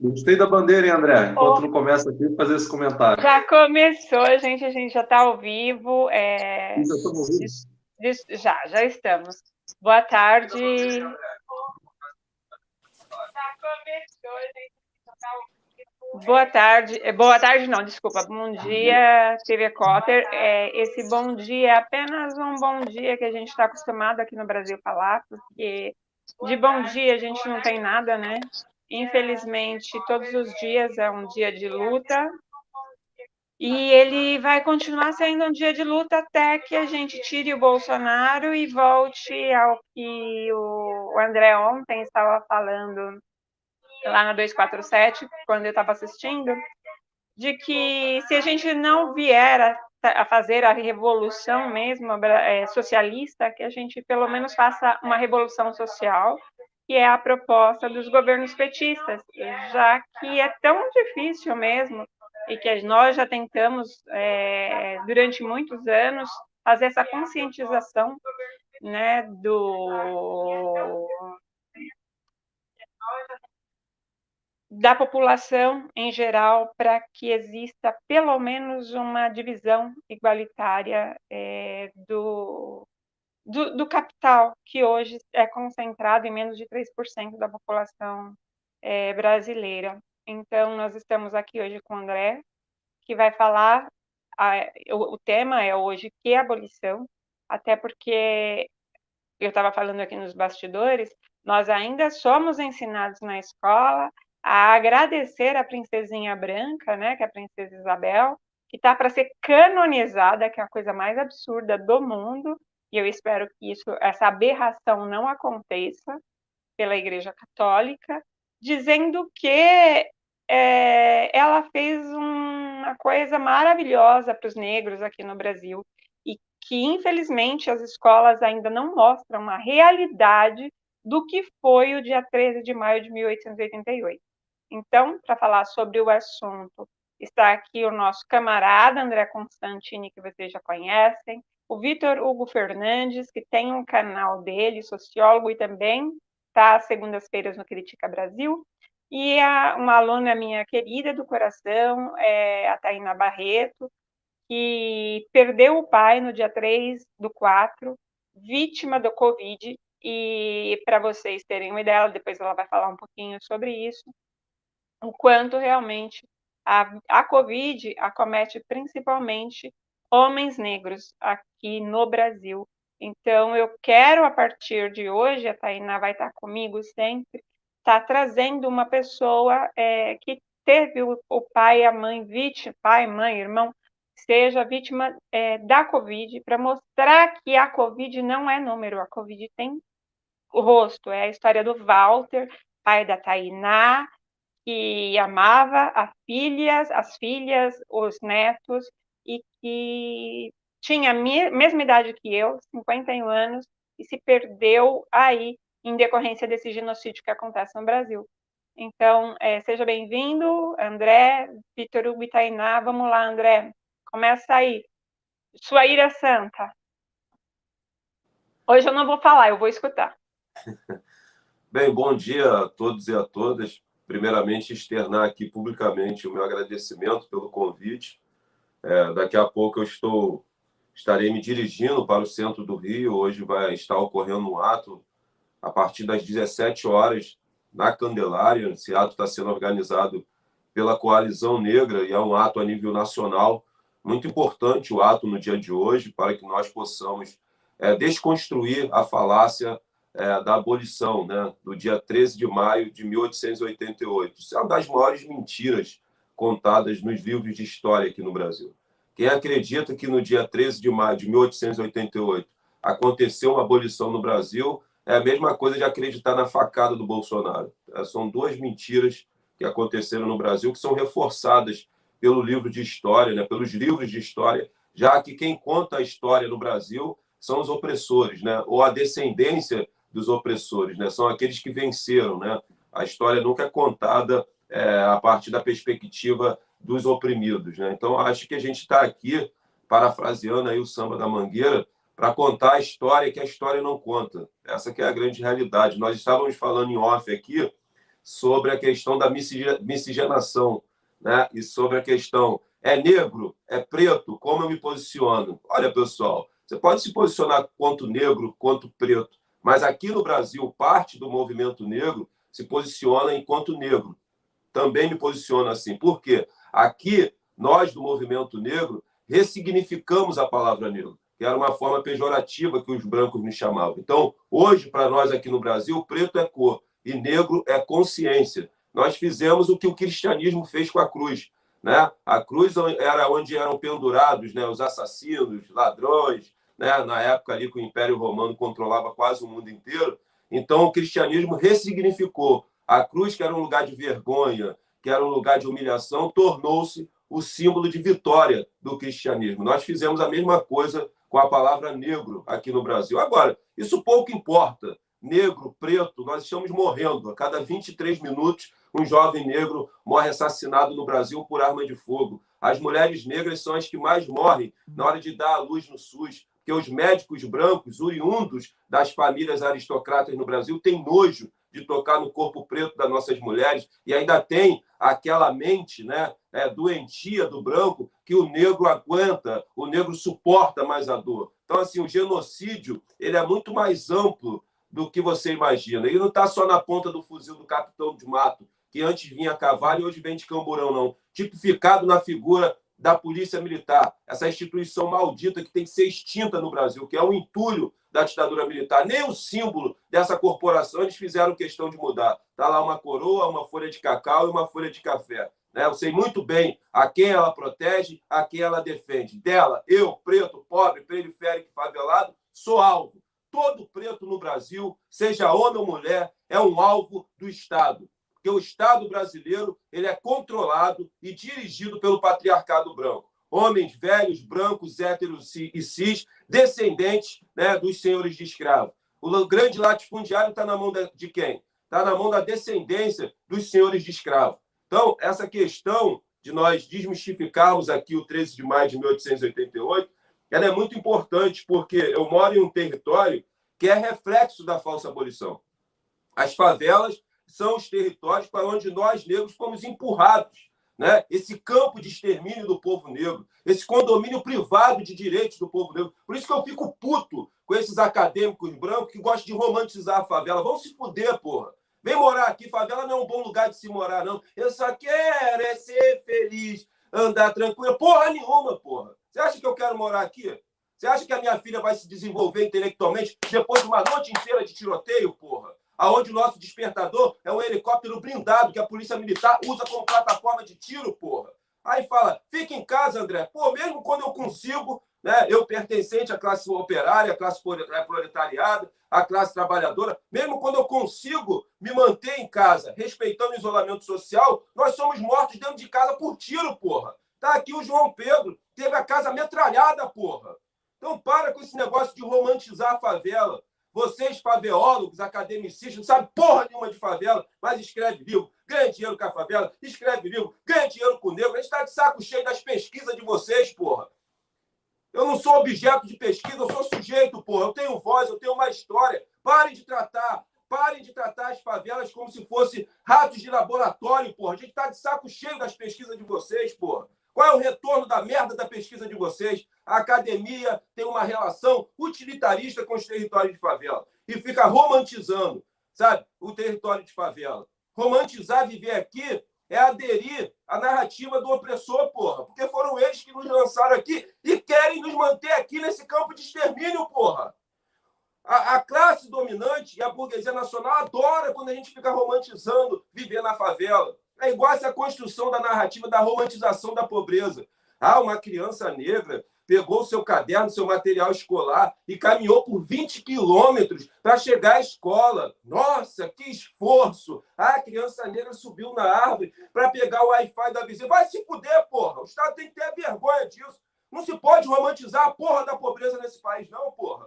Gostei da bandeira, hein, André? Enquanto não começa aqui, fazer esse comentário. Já começou, gente, a gente já está ao vivo. Já estamos ouvindo? Já estamos. Boa tarde. Já começou, gente, já está ao vivo. Boa tarde não, desculpa. Bom dia, TV Cotter. Esse bom dia é apenas um bom dia que a gente está acostumado aqui no Brasil falar, porque de bom dia a gente não tem nada, né? Infelizmente, todos os dias é um dia de luta, e ele vai continuar sendo um dia de luta até que a gente tire o Bolsonaro e volte ao que o André ontem estava falando lá na 247, quando eu estava assistindo, de que se a gente não vier a fazer a revolução mesmo socialista, que a gente pelo menos faça uma revolução social, que é a proposta dos governos petistas, já que é tão difícil mesmo, e que nós já tentamos, durante muitos anos, fazer essa conscientização, né, da população em geral, para que exista pelo menos uma divisão igualitária do capital, que hoje é concentrado em menos de 3% da população brasileira. Então, nós estamos aqui hoje com o André, que vai falar, o tema é hoje que é abolição, até porque, eu estava falando aqui nos bastidores, nós ainda somos ensinados na escola a agradecer a princesinha branca, né, que é a princesa Isabel, que está para ser canonizada, que é a coisa mais absurda do mundo, e eu espero que essa aberração não aconteça pela Igreja Católica, dizendo que ela fez uma coisa maravilhosa para os negros aqui no Brasil, e que, infelizmente, as escolas ainda não mostram a realidade do que foi o dia 13 de maio de 1888. Então, para falar sobre o assunto, está aqui o nosso camarada André Constantini, que vocês já conhecem, o Vitor Hugo Fernandes, que tem um canal dele, sociólogo, e também está às segundas-feiras no Critica Brasil, e uma aluna minha querida do coração, a Tainá Barreto, que perdeu o pai no dia 3/4, vítima do Covid, e para vocês terem uma ideia, depois ela vai falar um pouquinho sobre isso, o quanto realmente a Covid acomete principalmente homens negros aqui no Brasil. Então, eu quero, a partir de hoje, a Tainá vai estar comigo sempre, estar trazendo uma pessoa que teve o pai e a mãe vítima, pai, mãe, irmão, seja vítima da Covid, para mostrar que a Covid não é número, a Covid tem o rosto. É a história do Walter, pai da Tainá, que amava as filhas, os netos, e que tinha a mesma idade que eu, 51 anos, e se perdeu aí em decorrência desse genocídio que acontece no Brasil. Então, seja bem-vindo, André, Vitor Hugo e Tainá. Vamos lá, André, começa aí. Sua ira santa. Hoje eu não vou falar, eu vou escutar. Bem, bom dia a todos e a todas. Primeiramente, externar aqui publicamente o meu agradecimento pelo convite. Daqui a pouco estarei me dirigindo para o centro do Rio. Hoje vai estar ocorrendo um ato a partir das 17 horas na Candelária. Esse ato está sendo organizado pela Coalizão Negra e é um ato a nível nacional. Muito importante o ato no dia de hoje para que nós possamos desconstruir a falácia da abolição, né, do dia 13 de maio de 1888. Isso é uma das maiores mentiras contadas nos livros de história aqui no Brasil. Quem acredita que no dia 13 de maio de 1888 aconteceu uma abolição no Brasil é a mesma coisa de acreditar na facada do Bolsonaro. São duas mentiras que aconteceram no Brasil, que são reforçadas pelo livro de história, né, pelos livros de história, já que quem conta a história no Brasil são os opressores, né, ou a descendência dos opressores, né? São aqueles que venceram, né? A história nunca é contada a partir da perspectiva dos oprimidos, né? Então, acho que a gente está aqui, parafraseando aí o Samba da Mangueira, para contar a história que a história não conta. Essa que é a grande realidade. Nós estávamos falando em off aqui sobre a questão da miscigenação, né? E sobre a questão, é negro, é preto, como eu me posiciono? Olha, pessoal, você pode se posicionar quanto negro, quanto preto, mas aqui no Brasil, parte do movimento negro se posiciona enquanto negro. Também me posiciono assim. Por quê? Aqui, nós do movimento negro ressignificamos a palavra negro, que era uma forma pejorativa que os brancos nos chamavam. Então, hoje, para nós aqui no Brasil, preto é cor e negro é consciência. Nós fizemos o que o cristianismo fez com a cruz, né? A cruz era onde eram pendurados, né, os assassinos, ladrões, né, na época ali que o Império Romano controlava quase o mundo inteiro. Então, o cristianismo ressignificou a cruz, que era um lugar de vergonha, que era um lugar de humilhação, tornou-se o símbolo de vitória do cristianismo. Nós fizemos a mesma coisa com a palavra negro aqui no Brasil. Agora, isso pouco importa. Negro, preto, nós estamos morrendo. A cada 23 minutos, um jovem negro morre assassinado no Brasil por arma de fogo. As mulheres negras são as que mais morrem na hora de dar à luz no SUS, porque os médicos brancos, oriundos das famílias aristocratas no Brasil, têm nojo de tocar no corpo preto das nossas mulheres e ainda tem aquela mente, né, doentia do branco, que o negro aguenta, o negro suporta mais a dor. Então, assim, o genocídio ele é muito mais amplo do que você imagina. Ele não está só na ponta do fuzil do capitão de mato, que antes vinha a cavalo e hoje vem de camburão, não. Tipificado na figura da polícia militar, essa instituição maldita que tem que ser extinta no Brasil, que é um entulho da ditadura militar. Nem o símbolo dessa corporação eles fizeram questão de mudar. Está lá uma coroa, uma folha de cacau e uma folha de café. Né? Eu sei muito bem a quem ela protege, a quem ela defende. Dela, eu, preto, pobre, periférico, favelado, sou alvo. Todo preto no Brasil, seja homem ou mulher, é um alvo do Estado. Porque o Estado brasileiro ele é controlado e dirigido pelo patriarcado branco. Homens velhos, brancos, héteros e cis, descendentes, né, dos senhores de escravo. O grande latifundiário está na mão de quem? Está na mão da descendência dos senhores de escravo. Então, essa questão de nós desmistificarmos aqui o 13 de maio de 1888, ela é muito importante, porque eu moro em um território que é reflexo da falsa abolição. As favelas são os territórios para onde nós, negros, fomos empurrados. Né? Esse campo de extermínio do povo negro, esse condomínio privado de direitos do povo negro. Por isso que eu fico puto com esses acadêmicos brancos que gostam de romantizar a favela. Vão se fuder, porra. Vem morar aqui. Favela não é um bom lugar de se morar, não. Eu só quero é ser feliz, andar tranquilo. Porra nenhuma, porra. Você acha que eu quero morar aqui? Você acha que a minha filha vai se desenvolver intelectualmente depois de uma noite inteira de tiroteio, porra? Aonde o nosso despertador é um helicóptero blindado que a polícia militar usa como plataforma de tiro, porra. Aí fala, fica em casa, André. Pô, mesmo quando eu consigo, né, eu pertencente à classe operária, à classe proletariada, à classe trabalhadora, mesmo quando eu consigo me manter em casa, respeitando o isolamento social, nós somos mortos dentro de casa por tiro, porra. Tá aqui o João Pedro, teve a casa metralhada, porra. Então para com esse negócio de romantizar a favela. Vocês, favelólogos, academicistas, não sabem porra nenhuma de favela, mas escreve livro, ganha dinheiro com a favela, escreve livro, ganha dinheiro com o negro. A gente está de saco cheio das pesquisas de vocês, porra. Eu não sou objeto de pesquisa, eu sou sujeito, porra. Eu tenho voz, eu tenho uma história. Parem de tratar as favelas como se fossem ratos de laboratório, porra. A gente está de saco cheio das pesquisas de vocês, porra. Qual é o retorno da merda da pesquisa de vocês? A academia tem uma relação utilitarista com os territórios de favela e fica romantizando, sabe, o território de favela. Romantizar viver aqui é aderir à narrativa do opressor, porra, porque foram eles que nos lançaram aqui e querem nos manter aqui nesse campo de extermínio, porra. A classe dominante e a burguesia nacional adora quando a gente fica romantizando viver na favela. É igual essa construção da narrativa da romantização da pobreza. Ah, uma criança negra pegou seu caderno, seu material escolar e caminhou por 20 quilômetros para chegar à escola. Nossa, que esforço! Ah, a criança negra subiu na árvore para pegar o Wi-Fi da vizinha. Vai se fuder, porra! O Estado tem que ter vergonha disso. Não se pode romantizar a porra da pobreza nesse país, não, porra.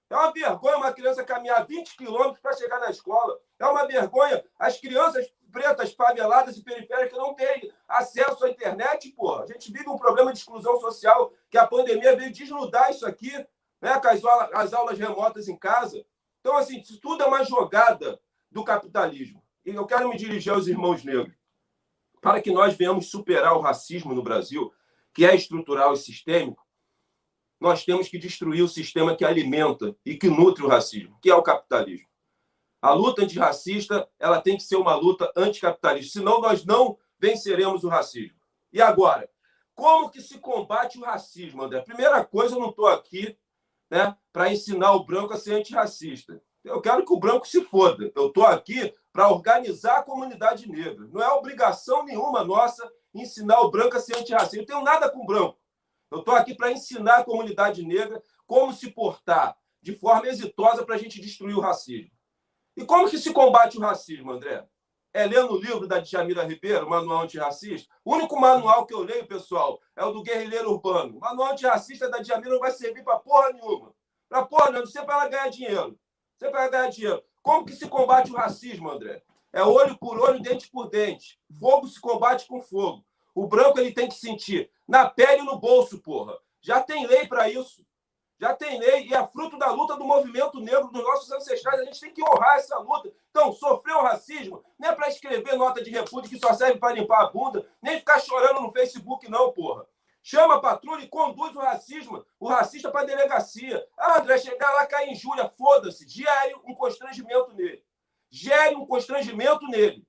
É uma vergonha uma criança caminhar 20 quilômetros para chegar na escola. É uma vergonha as crianças pretas, faveladas e periféricas não terem acesso à internet, porra. A gente vive um problema de exclusão social que a pandemia veio desnudar isso aqui, né? Com as aulas remotas em casa. Então, assim, isso tudo é uma jogada do capitalismo. E eu quero me dirigir aos irmãos negros. Para que nós venhamos superar o racismo no Brasil, que é estrutural e sistêmico, nós temos que destruir o sistema que alimenta e que nutre o racismo, que é o capitalismo. A luta antirracista ela tem que ser uma luta anticapitalista, senão nós não venceremos o racismo. E agora, como que se combate o racismo, André? Primeira coisa, eu não estou aqui, né, para ensinar o branco a ser antirracista. Eu quero que o branco se foda. Eu estou aqui para organizar a comunidade negra. Não é obrigação nenhuma nossa ensinar o branco a ser antirracista. Eu não tenho nada com o branco. Eu estou aqui para ensinar a comunidade negra como se portar de forma exitosa para a gente destruir o racismo. E como que se combate o racismo, André? É lendo o livro da Djamila Ribeiro, Manual Antirracista. O único manual que eu leio, pessoal, é o do Guerrilheiro Urbano. O Manual Antirracista da Djamila não vai servir para porra nenhuma. Para porra nenhuma, não sei para ela ganhar dinheiro. Você vai ganhar dinheiro. Como que se combate o racismo, André? É olho por olho, dente por dente. Fogo se combate com fogo. O branco ele tem que sentir na pele e no bolso, porra. Já tem lei para isso. Já tem lei e é fruto da luta do movimento negro dos nossos ancestrais. A gente tem que honrar essa luta. Então, sofrer o racismo não é para escrever nota de repúdio que só serve para limpar a bunda, nem ficar chorando no Facebook, não, porra. Chama a patrulha e conduz o racista para a delegacia. Ah, André, chegar lá, cair em injúria, foda-se. Gere um constrangimento nele. Gere um constrangimento nele.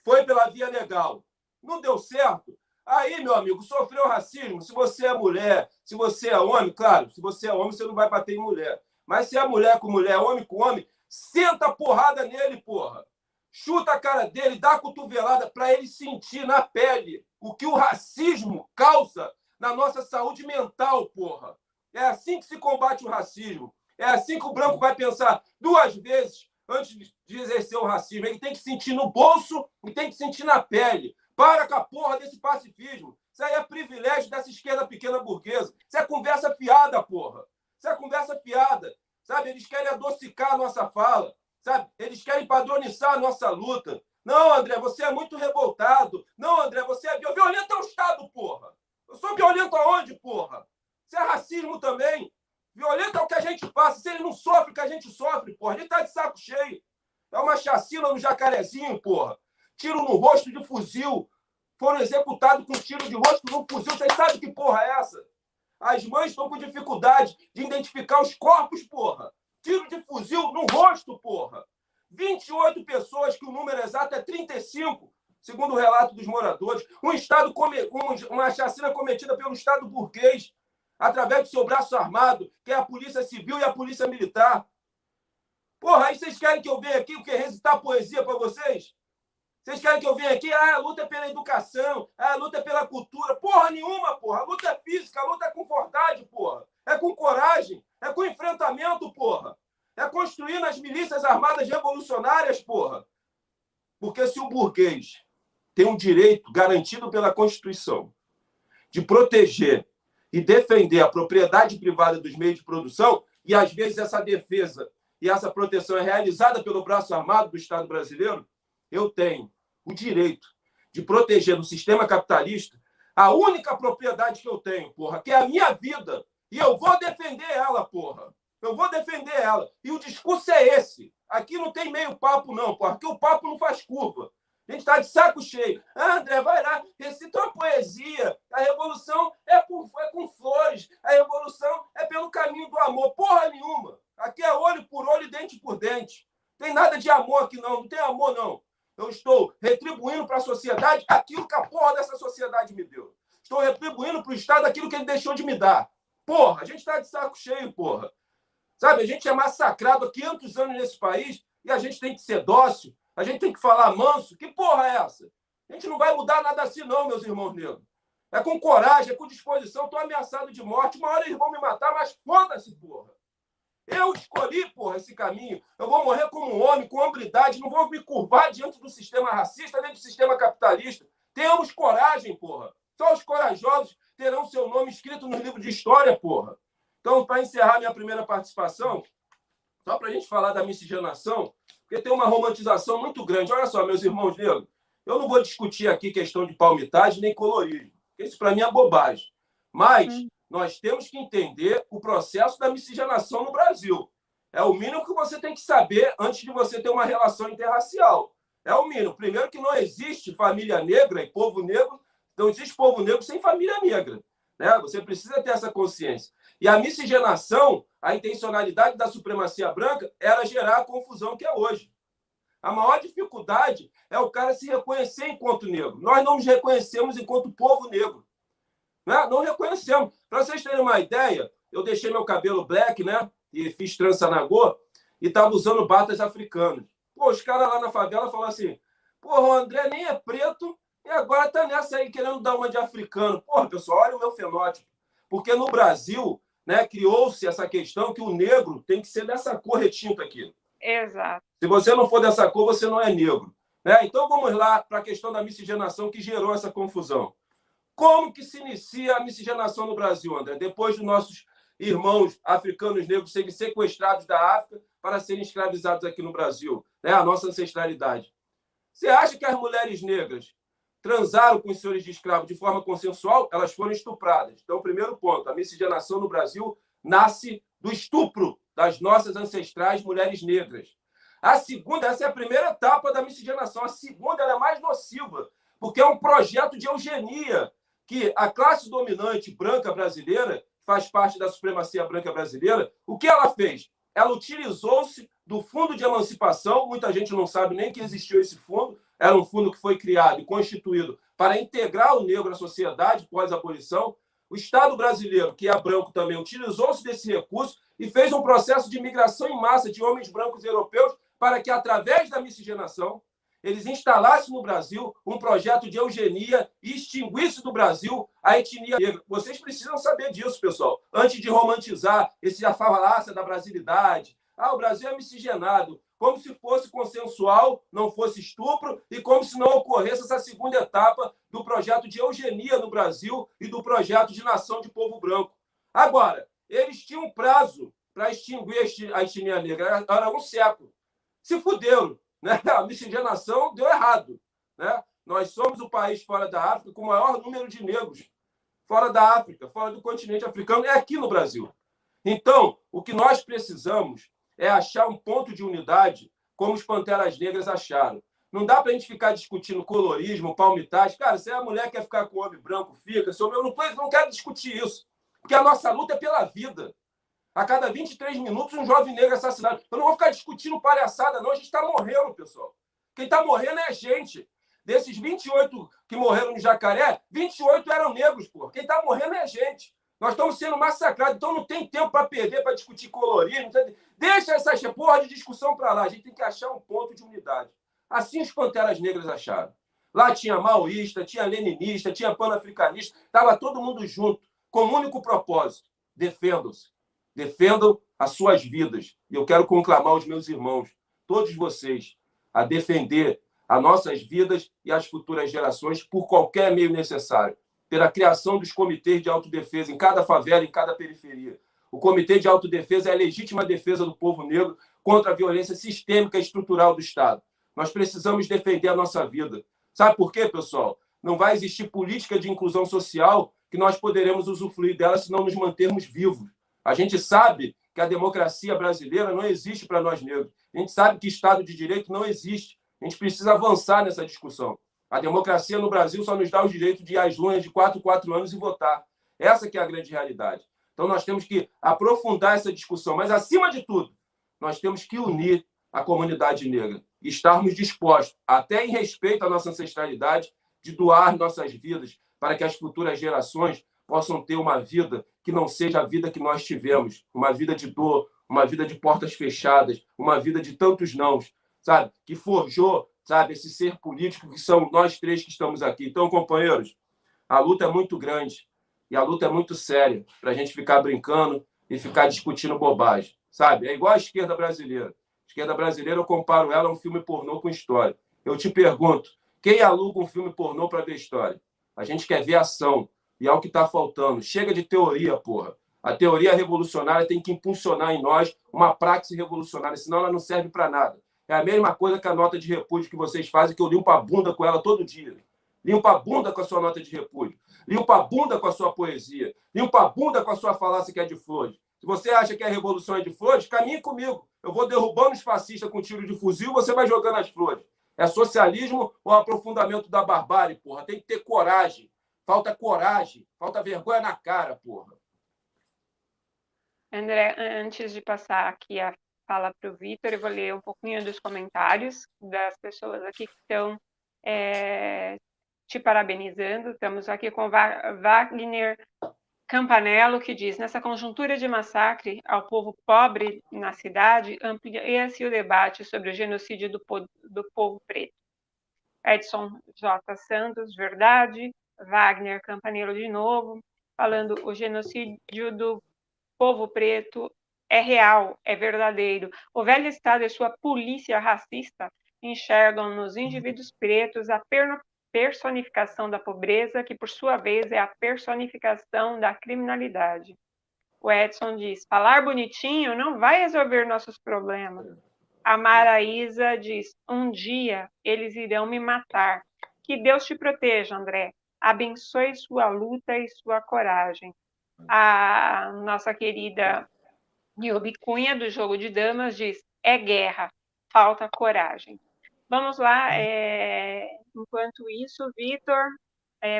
Foi pela via legal. Não deu certo? Aí, meu amigo, sofreu racismo. Se você é mulher, se você é homem, claro, se você é homem, você não vai bater em mulher. Mas se é mulher com mulher, homem com homem, senta a porrada nele, porra. Chuta a cara dele, dá a cotovelada para ele sentir na pele o que o racismo causa na nossa saúde mental, porra. É assim que se combate o racismo. É assim que o branco vai pensar 2 vezes antes de exercer o racismo. Ele tem que sentir no bolso e tem que sentir na pele. Para com a porra desse pacifismo. Isso aí é privilégio dessa esquerda pequena burguesa. Isso é conversa fiada, porra. Isso é conversa fiada. Sabe? Eles querem adocicar a nossa fala. Sabe? Eles querem padronizar a nossa luta. Não, André, você é muito revoltado. Não, André, você é violento é o Estado, porra. Eu sou violento aonde, porra? Isso é racismo também. Violento é o que a gente passa. Se ele não sofre o que a gente sofre, porra. Ele tá de saco cheio. É uma chacina no Jacarezinho, porra. Tiro no rosto de fuzil. Foram executados com tiro de rosto no fuzil. Vocês sabem que porra é essa? As mães estão com dificuldade de identificar os corpos, porra. Tiro de fuzil no rosto, porra. 28 pessoas, que o número exato é 35, segundo o relato dos moradores. Uma chacina cometida pelo Estado burguês, através do seu braço armado, que é a Polícia Civil e a Polícia Militar. Porra, aí vocês querem que eu venha aqui o quê? Recitar poesia para vocês? Vocês querem que eu venha aqui? Ah, a luta é pela educação, a luta é pela cultura. Porra nenhuma, porra. A luta é física, a luta é com verdade, porra. É com coragem, é com enfrentamento, porra. É construir nas milícias armadas revolucionárias, porra. Porque se o burguês tem um direito garantido pela Constituição de proteger e defender a propriedade privada dos meios de produção, e às vezes essa defesa e essa proteção é realizada pelo braço armado do Estado brasileiro, eu tenho o direito de proteger no sistema capitalista a única propriedade que eu tenho, porra, que é a minha vida. E eu vou defender ela, porra. Eu vou defender ela. E o discurso é esse. Aqui não tem meio papo, não, porra. Aqui o papo não faz curva. A gente está de saco cheio. Ah, André, vai lá, recita uma poesia. A revolução é com flores. A revolução é pelo caminho do amor. Porra nenhuma. Aqui é olho por olho, dente por dente. Tem nada de amor aqui, não. Não tem amor, não. Eu estou retribuindo para a sociedade aquilo que a porra dessa sociedade me deu. Estou retribuindo para o Estado aquilo que ele deixou de me dar. Porra, a gente está de saco cheio, porra. Sabe, a gente é massacrado há 500 anos nesse país e a gente tem que ser dócil, a gente tem que falar manso. Que porra é essa? A gente não vai mudar nada assim, não, meus irmãos negros. É com coragem, é com disposição. Estou ameaçado de morte. Uma hora eles vão me matar, mas foda-se, porra. Eu escolhi, porra, esse caminho. Eu vou morrer como um homem, com hombridade. Não vou me curvar diante do sistema racista nem do sistema capitalista. Tenhamos coragem, porra. Só os corajosos terão seu nome escrito no livro de história, porra. Então, para encerrar minha primeira participação, só para a gente falar da miscigenação, porque tem uma romantização muito grande. Olha só, meus irmãos negros, eu não vou discutir aqui questão de palmitagem nem colorismo, porque isso para mim é bobagem. Mas nós temos que entender o processo da miscigenação no Brasil. É o mínimo que você tem que saber antes de você ter uma relação interracial. É o mínimo. Primeiro que não existe família negra e povo negro, não existe povo negro sem família negra. Né? Você precisa ter essa consciência. E a miscigenação, a intencionalidade da supremacia branca, era gerar a confusão que é hoje. A maior dificuldade é o cara se reconhecer enquanto negro. Nós não nos reconhecemos enquanto povo negro. Né? Não reconhecemos. Para vocês terem uma ideia, eu deixei meu cabelo black, né? E fiz trança na go, e estava usando batas africanas. Pô, os caras lá na favela falaram assim, porra, o André nem é preto e agora tá nessa aí querendo dar uma de africano. Porra, pessoal, olha o meu fenótipo. Porque no Brasil, né, criou-se essa questão que o negro tem que ser dessa cor retinta aqui. Exato. Se você não for dessa cor, você não é negro. Né? Então vamos lá para a questão da miscigenação que gerou essa confusão. Como que se inicia a miscigenação no Brasil, André? Depois dos nossos irmãos africanos negros serem sequestrados da África para serem escravizados aqui no Brasil, né? A nossa ancestralidade. Você acha que as mulheres negras transaram com os senhores de escravo de forma consensual? Elas foram estupradas. Então, primeiro ponto, a miscigenação no Brasil nasce do estupro das nossas ancestrais mulheres negras. A segunda, essa é a primeira etapa da miscigenação. A segunda, ela é mais nociva, porque é um projeto de eugenia que a classe dominante branca brasileira, faz parte da supremacia branca brasileira, o que ela fez? Ela utilizou-se do fundo de emancipação, muita gente não sabe nem que existiu esse fundo, era um fundo que foi criado e constituído para integrar o negro à sociedade pós-abolição. O Estado brasileiro, que é branco também, utilizou-se desse recurso e fez um processo de imigração em massa de homens brancos europeus para que, através da miscigenação, eles instalassem no Brasil um projeto de eugenia e extinguissem do Brasil a etnia negra. Vocês precisam saber disso, pessoal, antes de romantizar esse falácia da brasilidade. Ah, o Brasil é miscigenado, como se fosse consensual, não fosse estupro, e como se não ocorresse essa segunda etapa do projeto de eugenia no Brasil e do projeto de nação de povo branco. Agora, eles tinham um prazo para extinguir a etnia negra, era um século. Se fuderam. Né? A miscigenação deu errado. Né? Nós somos o país fora da África com o maior número de negros fora da África, fora do continente africano, é aqui no Brasil. Então, o que nós precisamos é achar um ponto de unidade como os Panteras Negras acharam. Não dá para a gente ficar discutindo colorismo, palmitagem. Cara, se a mulher quer ficar com o homem branco, fica. Se eu não quero discutir isso, porque a nossa luta é pela vida. A cada 23 minutos, um jovem negro assassinado. Eu não vou ficar discutindo palhaçada, não. A gente está morrendo, pessoal. Quem está morrendo é a gente. Desses 28 que morreram no Jacaré, 28 eram negros, pô. Quem está morrendo é a gente. Nós estamos sendo massacrados, então não tem tempo para perder, para discutir colorismo. Deixa essa porra de discussão para lá. A gente tem que achar um ponto de unidade. Assim os Panteras Negras acharam. Lá tinha maoísta, tinha leninista, tinha panafricanista. Estava todo mundo junto, com um único propósito. Defendam-se. Defendam as suas vidas. E eu quero conclamar os meus irmãos, todos vocês, a defender as nossas vidas e as futuras gerações por qualquer meio necessário. Pela criação dos comitês de autodefesa em cada favela, em cada periferia. O comitê de autodefesa é a legítima defesa do povo negro contra a violência sistêmica e estrutural do Estado. Nós precisamos defender a nossa vida. Sabe por quê, pessoal? Não vai existir política de inclusão social que nós poderemos usufruir dela se não nos mantermos vivos. A gente sabe que a democracia brasileira não existe para nós negros. A gente sabe que Estado de Direito não existe. A gente precisa avançar nessa discussão. A democracia no Brasil só nos dá o direito de ir às urnas de 4 em 4 anos e votar. Essa que é a grande realidade. Então, nós temos que aprofundar essa discussão. Mas, acima de tudo, nós temos que unir a comunidade negra e estarmos dispostos, até em respeito à nossa ancestralidade, de doar nossas vidas para que as futuras gerações possam ter uma vida que não seja a vida que nós tivemos, uma vida de dor, uma vida de portas fechadas, uma vida de tantos nãos, sabe? Que forjou, sabe, esse ser político que são nós três que estamos aqui. Então, companheiros, a luta é muito grande e a luta é muito séria para a gente ficar brincando e ficar discutindo bobagem, sabe? É igual a esquerda brasileira. A esquerda brasileira, eu comparo ela a um filme pornô com história. Eu te pergunto, quem aluga um filme pornô para ver história? A gente quer ver ação. E é o que está faltando. Chega de teoria, porra. A teoria revolucionária tem que impulsionar em nós uma praxis revolucionária, senão ela não serve para nada. É a mesma coisa que a nota de repúdio que vocês fazem, que eu limpo a bunda com ela todo dia. Limpo a bunda com a sua nota de repúdio. Limpo a bunda com a sua poesia. Limpo a bunda com a sua falácia que é de flores. Se você acha que a revolução é de flores, caminhe comigo. Eu vou derrubando os fascistas com tiro de fuzil, você vai jogando as flores. É socialismo ou aprofundamento da barbárie, porra? Tem que ter coragem. Falta coragem. Falta vergonha na cara, porra. André, antes de passar aqui a fala para o Vitor, eu vou ler um pouquinho dos comentários das pessoas aqui que estão te parabenizando. Estamos aqui com Wagner Campanello, que diz: nessa conjuntura de massacre ao povo pobre na cidade, amplia-se o debate sobre o genocídio do povo preto. Edson J. Santos, verdade. Wagner Campanello de novo, falando: o genocídio do povo preto é real, é verdadeiro. O velho Estado e sua polícia racista enxergam nos indivíduos pretos a personificação da pobreza, que por sua vez é a personificação da criminalidade. O Edson diz: falar bonitinho não vai resolver nossos problemas. A Maraísa diz: um dia eles irão me matar. Que Deus te proteja, André. Abençoe sua luta e sua coragem. A nossa querida Niobe Cunha, do Jogo de Damas, diz: é guerra, falta coragem. Vamos lá, enquanto isso, Vitor,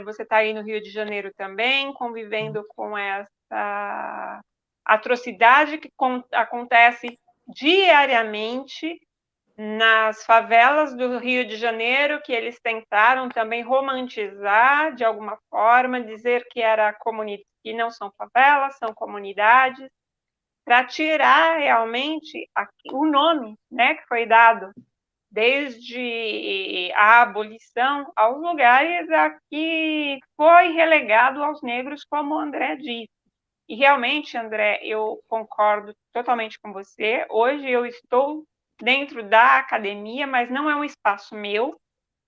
você está aí no Rio de Janeiro também, convivendo com essa atrocidade que acontece diariamente nas favelas do Rio de Janeiro, que eles tentaram também romantizar de alguma forma, dizer que que não são favelas, são comunidades, para tirar realmente o nome, né, que foi dado desde a abolição aos lugares a que foi relegado aos negros, como o André disse. E realmente, André, eu concordo totalmente com você. Hoje eu estou dentro da academia, mas não é um espaço meu,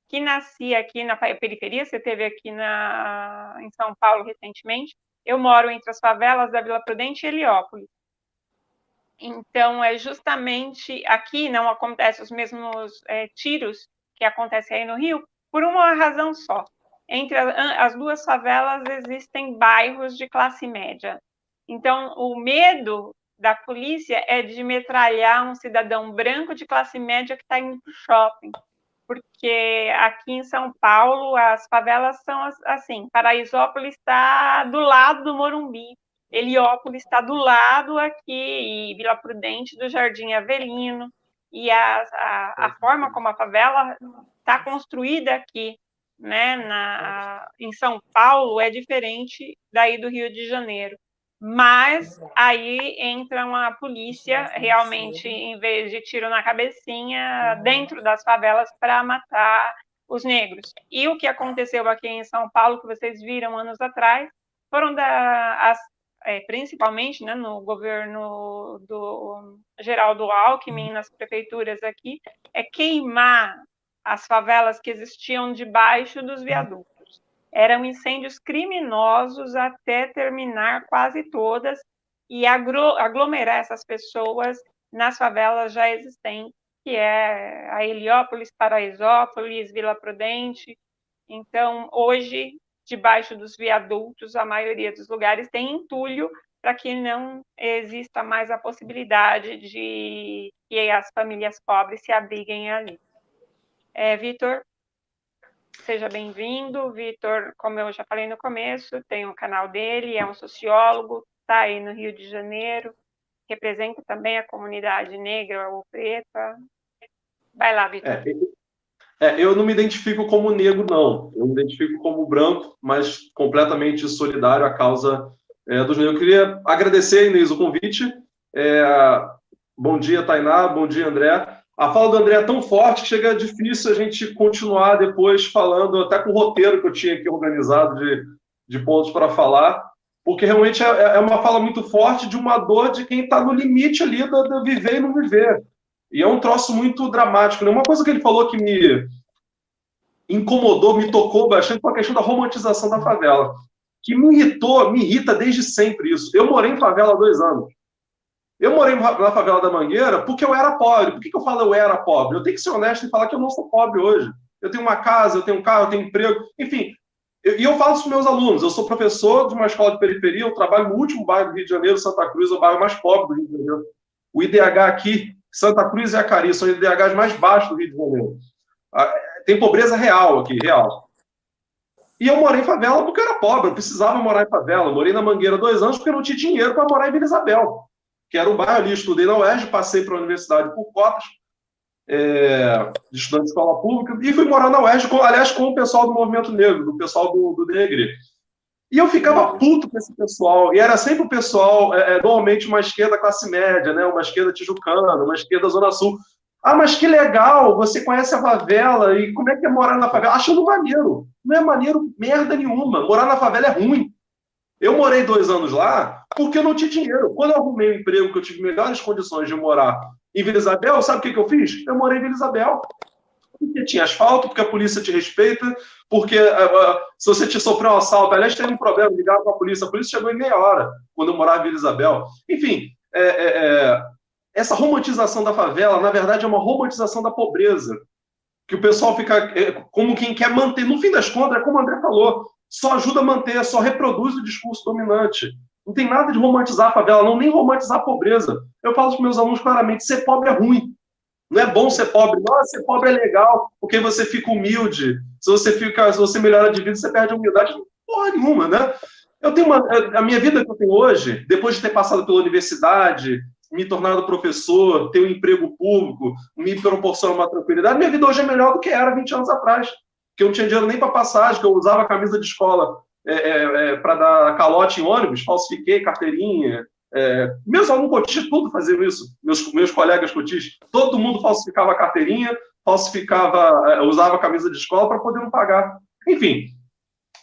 que nasci aqui na periferia. Você esteve aqui em São Paulo recentemente. Eu moro entre as favelas da Vila Prudente e Heliópolis. Então, é justamente aqui não acontecem os mesmos tiros que acontecem aí no Rio, por uma razão só. Entre as duas favelas existem bairros de classe média. Então, o medo da polícia é de metralhar um cidadão branco de classe média que está indo para o shopping. Porque aqui em São Paulo, as favelas são assim: Paraisópolis está do lado do Morumbi, Heliópolis está do lado aqui, e Vila Prudente do Jardim Avelino, e a forma como a favela está construída aqui, né, em São Paulo, é diferente daí do Rio de Janeiro. Mas aí entra uma polícia, realmente, em vez de tiro na cabecinha, dentro das favelas para matar os negros. E o que aconteceu aqui em São Paulo, que vocês viram anos atrás, foram principalmente, né, no governo do Geraldo Alckmin, nas prefeituras aqui, queimar as favelas que existiam debaixo dos viadutos. Eram incêndios criminosos até terminar quase todas e aglomerar essas pessoas nas favelas já existentes, que é a Heliópolis, Paraisópolis, Vila Prudente. Então, hoje, debaixo dos viadutos, a maioria dos lugares tem entulho para que não exista mais a possibilidade de que as famílias pobres se abriguem ali. Vitor, seja bem-vindo. Vitor, como eu já falei no começo, tem um canal dele, é um sociólogo, está aí no Rio de Janeiro, representa também a comunidade negra ou preta. Vai lá, Vitor. Eu não me identifico como negro, não. Eu me identifico como branco, mas completamente solidário à causa dos negros. Eu queria agradecer, Inês, o convite. Bom dia, Tainá. Bom dia, André. A fala do André é tão forte que chega difícil a gente continuar depois falando, até com o roteiro que eu tinha aqui organizado de pontos para falar, porque realmente é uma fala muito forte de uma dor de quem está no limite ali do viver e não viver. E é um troço muito dramático, né? Uma coisa que ele falou que me incomodou, me tocou bastante, foi a questão da romantização da favela. que me irrita desde sempre isso. Eu morei em favela há 2 anos. Eu morei na favela da Mangueira porque eu era pobre. Por que eu falo eu era pobre? Eu tenho que ser honesto e falar que eu não sou pobre hoje. Eu tenho uma casa, eu tenho um carro, eu tenho emprego. Enfim, eu falo isso para os meus alunos. Eu sou professor de uma escola de periferia, eu trabalho no último bairro do Rio de Janeiro, Santa Cruz, é o bairro mais pobre do Rio de Janeiro. O IDH aqui, Santa Cruz e Acari, são os IDHs mais baixos do Rio de Janeiro. Tem pobreza real aqui, real. E eu morei em favela porque eu era pobre, eu precisava morar em favela. Eu morei na Mangueira 2 anos porque eu não tinha dinheiro para morar em Vila Isabel, que era um bairro ali. Estudei na UERJ, passei para a universidade por cotas de estudante de escola pública e fui morar na UERJ, aliás, com o pessoal do movimento negro, do pessoal do Negre. E eu ficava puto com esse pessoal, e era sempre o pessoal, normalmente uma esquerda classe média, né? Uma esquerda tijucana, uma esquerda Zona Sul. Ah, mas que legal, você conhece a favela, e como é que é morar na favela? Achando maneiro. Não é maneiro merda nenhuma, morar na favela é ruim. Eu morei 2 anos lá porque eu não tinha dinheiro. Quando eu arrumei um emprego que eu tive melhores condições de morar em Vila Isabel, sabe o que eu fiz? Eu morei em Vila Isabel. Porque tinha asfalto, porque a polícia te respeita, porque se você te sofreu um assalto, aliás, teve um problema, ligado com a polícia chegou em meia hora, quando eu morava em Vila Isabel. Enfim, essa romantização da favela, na verdade, é uma romantização da pobreza, que o pessoal fica como quem quer manter. No fim das contas, é como o André falou, só ajuda a manter, só reproduz o discurso dominante. Não tem nada de romantizar a favela, não, nem romantizar a pobreza. Eu falo para os meus alunos claramente, ser pobre é ruim. Não é bom ser pobre. Nossa, ser pobre é legal, porque você fica humilde. Se você melhora de vida, você perde a humildade. Porra nenhuma, né? Eu tenho a minha vida que eu tenho hoje, depois de ter passado pela universidade, me tornado professor, ter um emprego público, me proporciona uma tranquilidade, minha vida hoje é melhor do que era 20 anos atrás. Que eu não tinha dinheiro nem para passagem, que eu usava a camisa de escola para dar calote em ônibus, falsifiquei carteirinha. Meus alunos cotistas, tudo faziam isso. Meus colegas cotistas, todo mundo falsificava a carteirinha, usava a camisa de escola para poder não pagar. Enfim,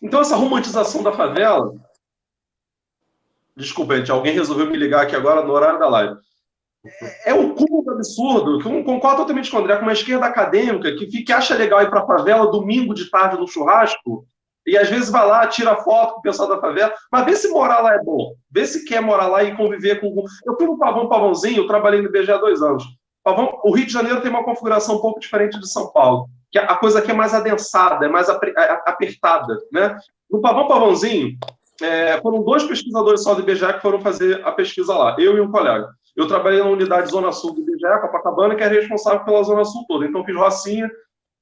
então essa romantização da favela... Desculpa, gente, alguém resolveu me ligar aqui agora no horário da live. É um cúmulo absurdo, que eu concordo totalmente com o André, com uma esquerda acadêmica que acha legal ir para a favela domingo de tarde no churrasco, e às vezes vai lá, tira foto com o pessoal da favela, mas vê se morar lá é bom, vê se quer morar lá e conviver com... Eu fui no Pavãozinho, eu trabalhei no IBGE há 2 anos. O Rio de Janeiro tem uma configuração um pouco diferente de São Paulo, que a coisa aqui é mais adensada, é mais apertada, né? No Pavãozinho, foram 2 pesquisadores só do IBGE que foram fazer a pesquisa lá, eu e um colega. Eu trabalhei na unidade Zona Sul do IBGE, Copacabana, que é responsável pela Zona Sul toda. Então, fiz Rocinha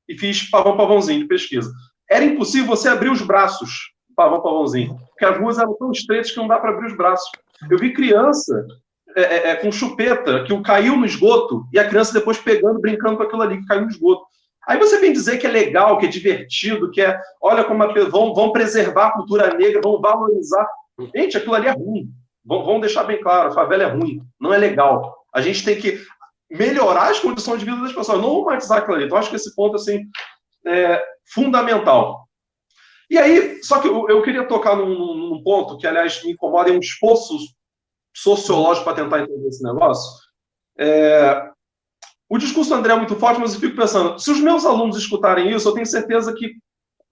e fiz Pavãozinho de pesquisa. Era impossível você abrir os braços, Pavãozinho, porque as ruas eram tão estreitas que não dá para abrir os braços. Eu vi criança com chupeta que caiu no esgoto e a criança depois pegando, brincando com aquilo ali que caiu no esgoto. Aí você vem dizer que é legal, que é divertido, que olha como vão preservar a cultura negra, vão valorizar. Gente, aquilo ali é ruim. Vamos deixar bem claro, a favela é ruim, não é legal. A gente tem que melhorar as condições de vida das pessoas, não romantizar aquilo ali. Então, acho que esse ponto assim, é fundamental. E aí, só que eu queria tocar num ponto que, aliás, me incomoda, é um esforço sociológico para tentar entender esse negócio. O discurso do André é muito forte, mas eu fico pensando, se os meus alunos escutarem isso, eu tenho certeza que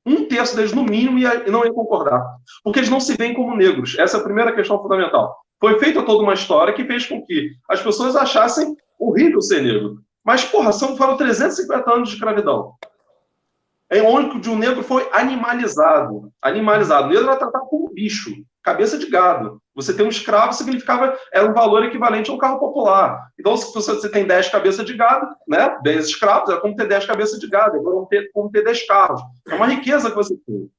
1/3 deles, no mínimo, não ia concordar. Porque eles não se veem como negros. Essa é a primeira questão fundamental. Foi feita toda uma história que fez com que as pessoas achassem horrível ser negro. Mas, porra, foram 350 anos de escravidão. Onde o negro foi animalizado. O negro era tratado como bicho, cabeça de gado. Você ter um escravo era um valor equivalente a um carro popular. Então, se você tem 10 cabeças de gado, né, 10 escravos, é como ter 10 cabeças de gado, é como ter 10 carros. É uma riqueza que você tem.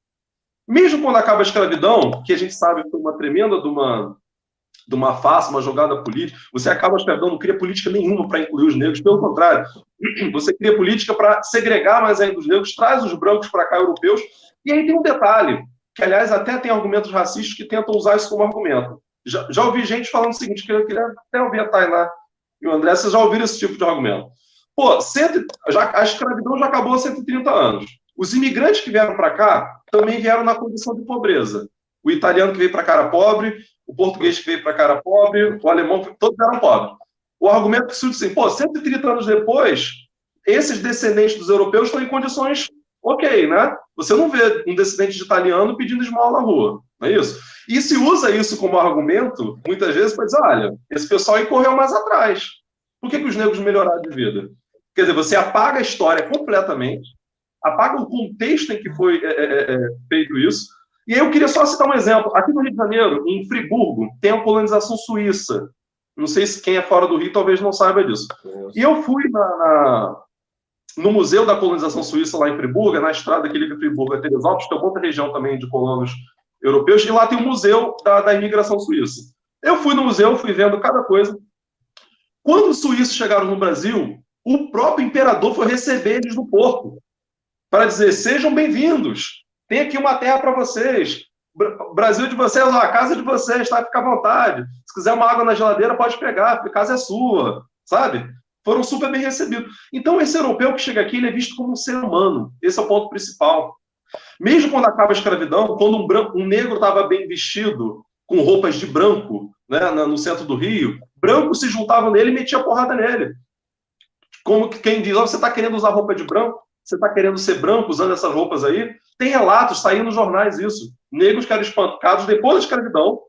Mesmo quando acaba a escravidão, que a gente sabe que foi uma tremenda de uma farsa, uma jogada política, você acaba a escravidão, não cria política nenhuma para incluir os negros, pelo contrário, você cria política para segregar mais ainda os negros, traz os brancos para cá, europeus, e aí tem um detalhe, que aliás até tem argumentos racistas que tentam usar isso como argumento. Já ouvi gente falando o seguinte, que eu queria até ouvir a Tainá e o André, vocês já ouviram esse tipo de argumento. Pô, a escravidão já acabou há 130 anos. Os imigrantes que vieram para cá também vieram na condição de pobreza. O italiano que veio para cá era pobre, o português que veio para cá era pobre, o alemão, todos eram pobres. O argumento que surge assim, 130 anos depois, esses descendentes dos europeus estão em condições ok, né? Você não vê um descendente de italiano pedindo esmola na rua, não é isso? E se usa isso como argumento, muitas vezes, para dizer, olha, esse pessoal aí correu mais atrás. Por que os negros melhoraram de vida? Quer dizer, você apaga a história completamente, apaga o contexto em que foi feito isso. E aí eu queria só citar um exemplo. Aqui no Rio de Janeiro, em Friburgo, tem a colonização suíça. Não sei se quem é fora do Rio talvez não saiba disso. E eu fui no Museu da Colonização Suíça, lá em Friburgo, na estrada que liga Friburgo a Teresópolis, que é uma outra região também de colonos europeus, e lá tem o Museu da Imigração Suíça. Eu fui no museu, fui vendo cada coisa. Quando os suíços chegaram no Brasil, o próprio imperador foi receber eles no porto, para dizer, sejam bem-vindos, tem aqui uma terra para vocês, Brasil de vocês, a casa de vocês, tá? Fica à vontade. Se quiser uma água na geladeira, pode pegar, a casa é sua, sabe? Foram super bem recebidos. Então, esse europeu que chega aqui, ele é visto como um ser humano. Esse é o ponto principal. Mesmo quando acaba a escravidão, quando um negro estava bem vestido, com roupas de branco, né, no centro do Rio, brancos se juntavam nele e metiam porrada nele. Como quem diz, você está querendo usar roupa de branco? Você está querendo ser branco usando essas roupas aí? Tem relatos, saindo nos jornais isso. Negros que eram espancados depois da escravidão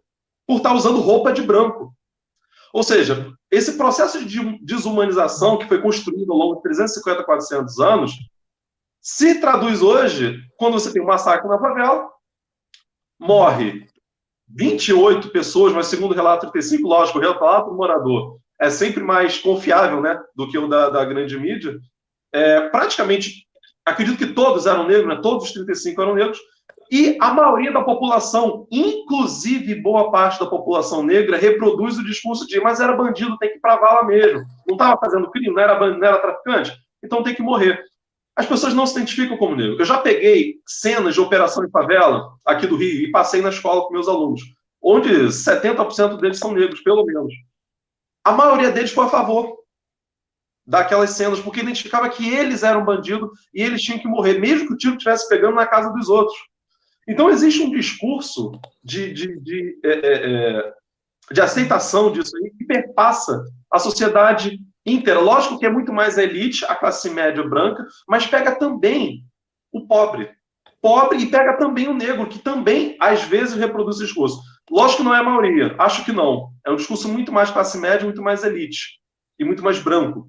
por estar usando roupa de branco. Ou seja, esse processo de desumanização que foi construído ao longo de 350, 400 anos, se traduz hoje, quando você tem um massacre na favela, morre 28 pessoas, mas segundo o relato 35, lógico, o relato do morador é sempre mais confiável, né, do que o da grande mídia. Praticamente, acredito que todos eram negros, né, todos os 35 eram negros, e a maioria da população, inclusive boa parte da população negra, reproduz o discurso de mas era bandido, tem que ir pra vala mesmo. Não estava fazendo crime, não era traficante, então tem que morrer. As pessoas não se identificam como negro. Eu já peguei cenas de operação em favela aqui do Rio e passei na escola com meus alunos, onde 70% deles são negros, pelo menos. A maioria deles foi a favor daquelas cenas, porque identificava que eles eram bandidos e eles tinham que morrer, mesmo que o tiro estivesse pegando na casa dos outros. Então, existe um discurso de aceitação disso aí que perpassa a sociedade inteira. Lógico que é muito mais a elite, a classe média branca, mas pega também o pobre. Pobre e pega também o negro, que também, às vezes, reproduz esse discurso. Lógico que não é a maioria, acho que não. É um discurso muito mais classe média, muito mais elite e muito mais branco.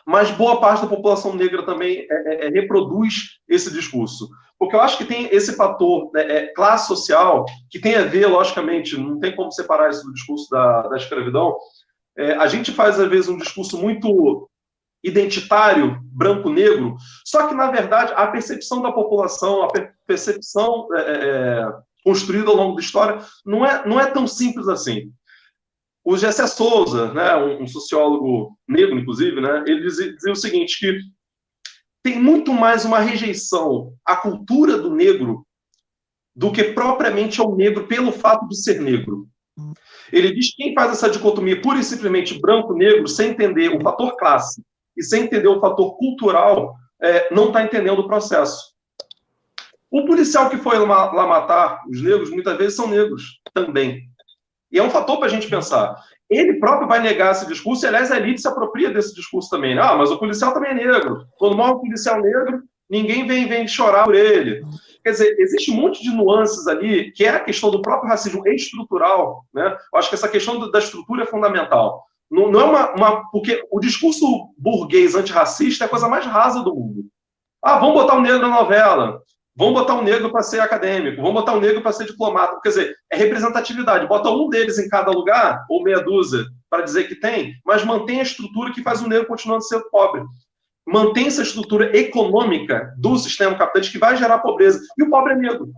Mas boa parte da população negra também reproduz esse discurso. Porque eu acho que tem esse fator classe social, que tem a ver, logicamente, não tem como separar isso do discurso da escravidão. A gente faz, às vezes, um discurso muito identitário, branco-negro, só que, na verdade, a percepção da população, a percepção construída ao longo da história, não é tão simples assim. O Gessé Souza, né, um sociólogo negro, inclusive, né, ele dizia o seguinte, que tem muito mais uma rejeição à cultura do negro do que propriamente ao negro pelo fato de ser negro. Ele diz que quem faz essa dicotomia pura e simplesmente branco-negro, sem entender o fator classe e sem entender o fator cultural, não está entendendo o processo. O policial que foi lá matar os negros, muitas vezes são negros também. E é um fator para a gente pensar. Ele próprio vai negar esse discurso, e, aliás, a elite se apropria desse discurso também. Né? Mas o policial também é negro. Quando morre um policial negro, ninguém vem chorar por ele. Quer dizer, existe um monte de nuances ali, que é a questão do próprio racismo estrutural. Né? Eu acho que essa questão da estrutura é fundamental. Não é porque o discurso burguês antirracista é a coisa mais rasa do mundo. Vamos botar um negro na novela. Vamos botar um negro para ser acadêmico, vamos botar um negro para ser diplomata. Quer dizer, é representatividade. Bota um deles em cada lugar, ou meia dúzia, para dizer que tem, mas mantém a estrutura que faz o negro continuando sendo pobre. Mantém essa estrutura econômica do sistema capitalista que vai gerar pobreza. E o pobre é negro.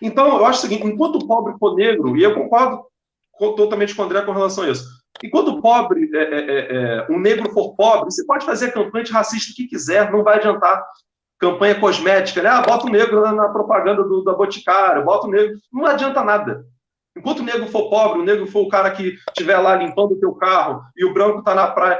Então, eu acho o seguinte, enquanto o pobre for negro, e eu concordo totalmente com o André com relação a isso, enquanto o pobre, o negro for pobre, você pode fazer campanha racista que quiser, não vai adiantar. Campanha cosmética, né? Bota o negro na propaganda da Boticário, bota o negro. Não adianta nada. Enquanto o negro for pobre, o negro for o cara que estiver lá limpando o teu carro e o branco está na praia,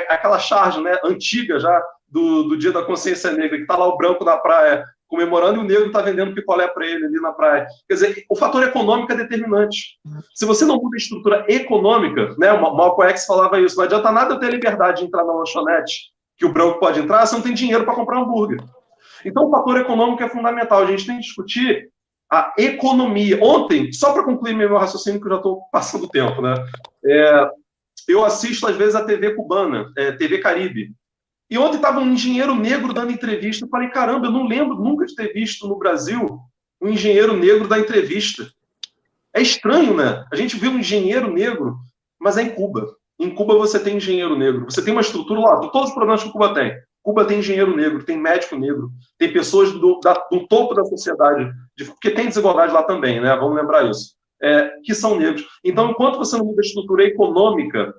aquela charge, né, antiga já do Dia da Consciência Negra, que está lá o branco na praia comemorando e o negro está vendendo picolé para ele ali na praia. Quer dizer, o fator econômico é determinante. Se você não muda a estrutura econômica, né, o Malcolm X falava isso, não adianta nada eu ter liberdade de entrar na lanchonete, que o branco pode entrar, você não tem dinheiro para comprar hambúrguer. Então, o fator econômico é fundamental. A gente tem que discutir a economia. Ontem, só para concluir meu raciocínio, que eu já estou passando o tempo, né? Eu assisto, às vezes, a TV cubana, TV Caribe. E ontem estava um engenheiro negro dando entrevista. Eu falei, caramba, eu não lembro nunca de ter visto no Brasil um engenheiro negro dar entrevista. É estranho, né? A gente vê um engenheiro negro, mas é em Cuba. Em Cuba você tem engenheiro negro. Você tem uma estrutura lá, todos os problemas que Cuba tem. Cuba tem engenheiro negro, tem médico negro, tem pessoas do topo da sociedade, porque tem desigualdade lá também, né? Vamos lembrar isso. Que são negros. Então, enquanto você não muda a estrutura econômica,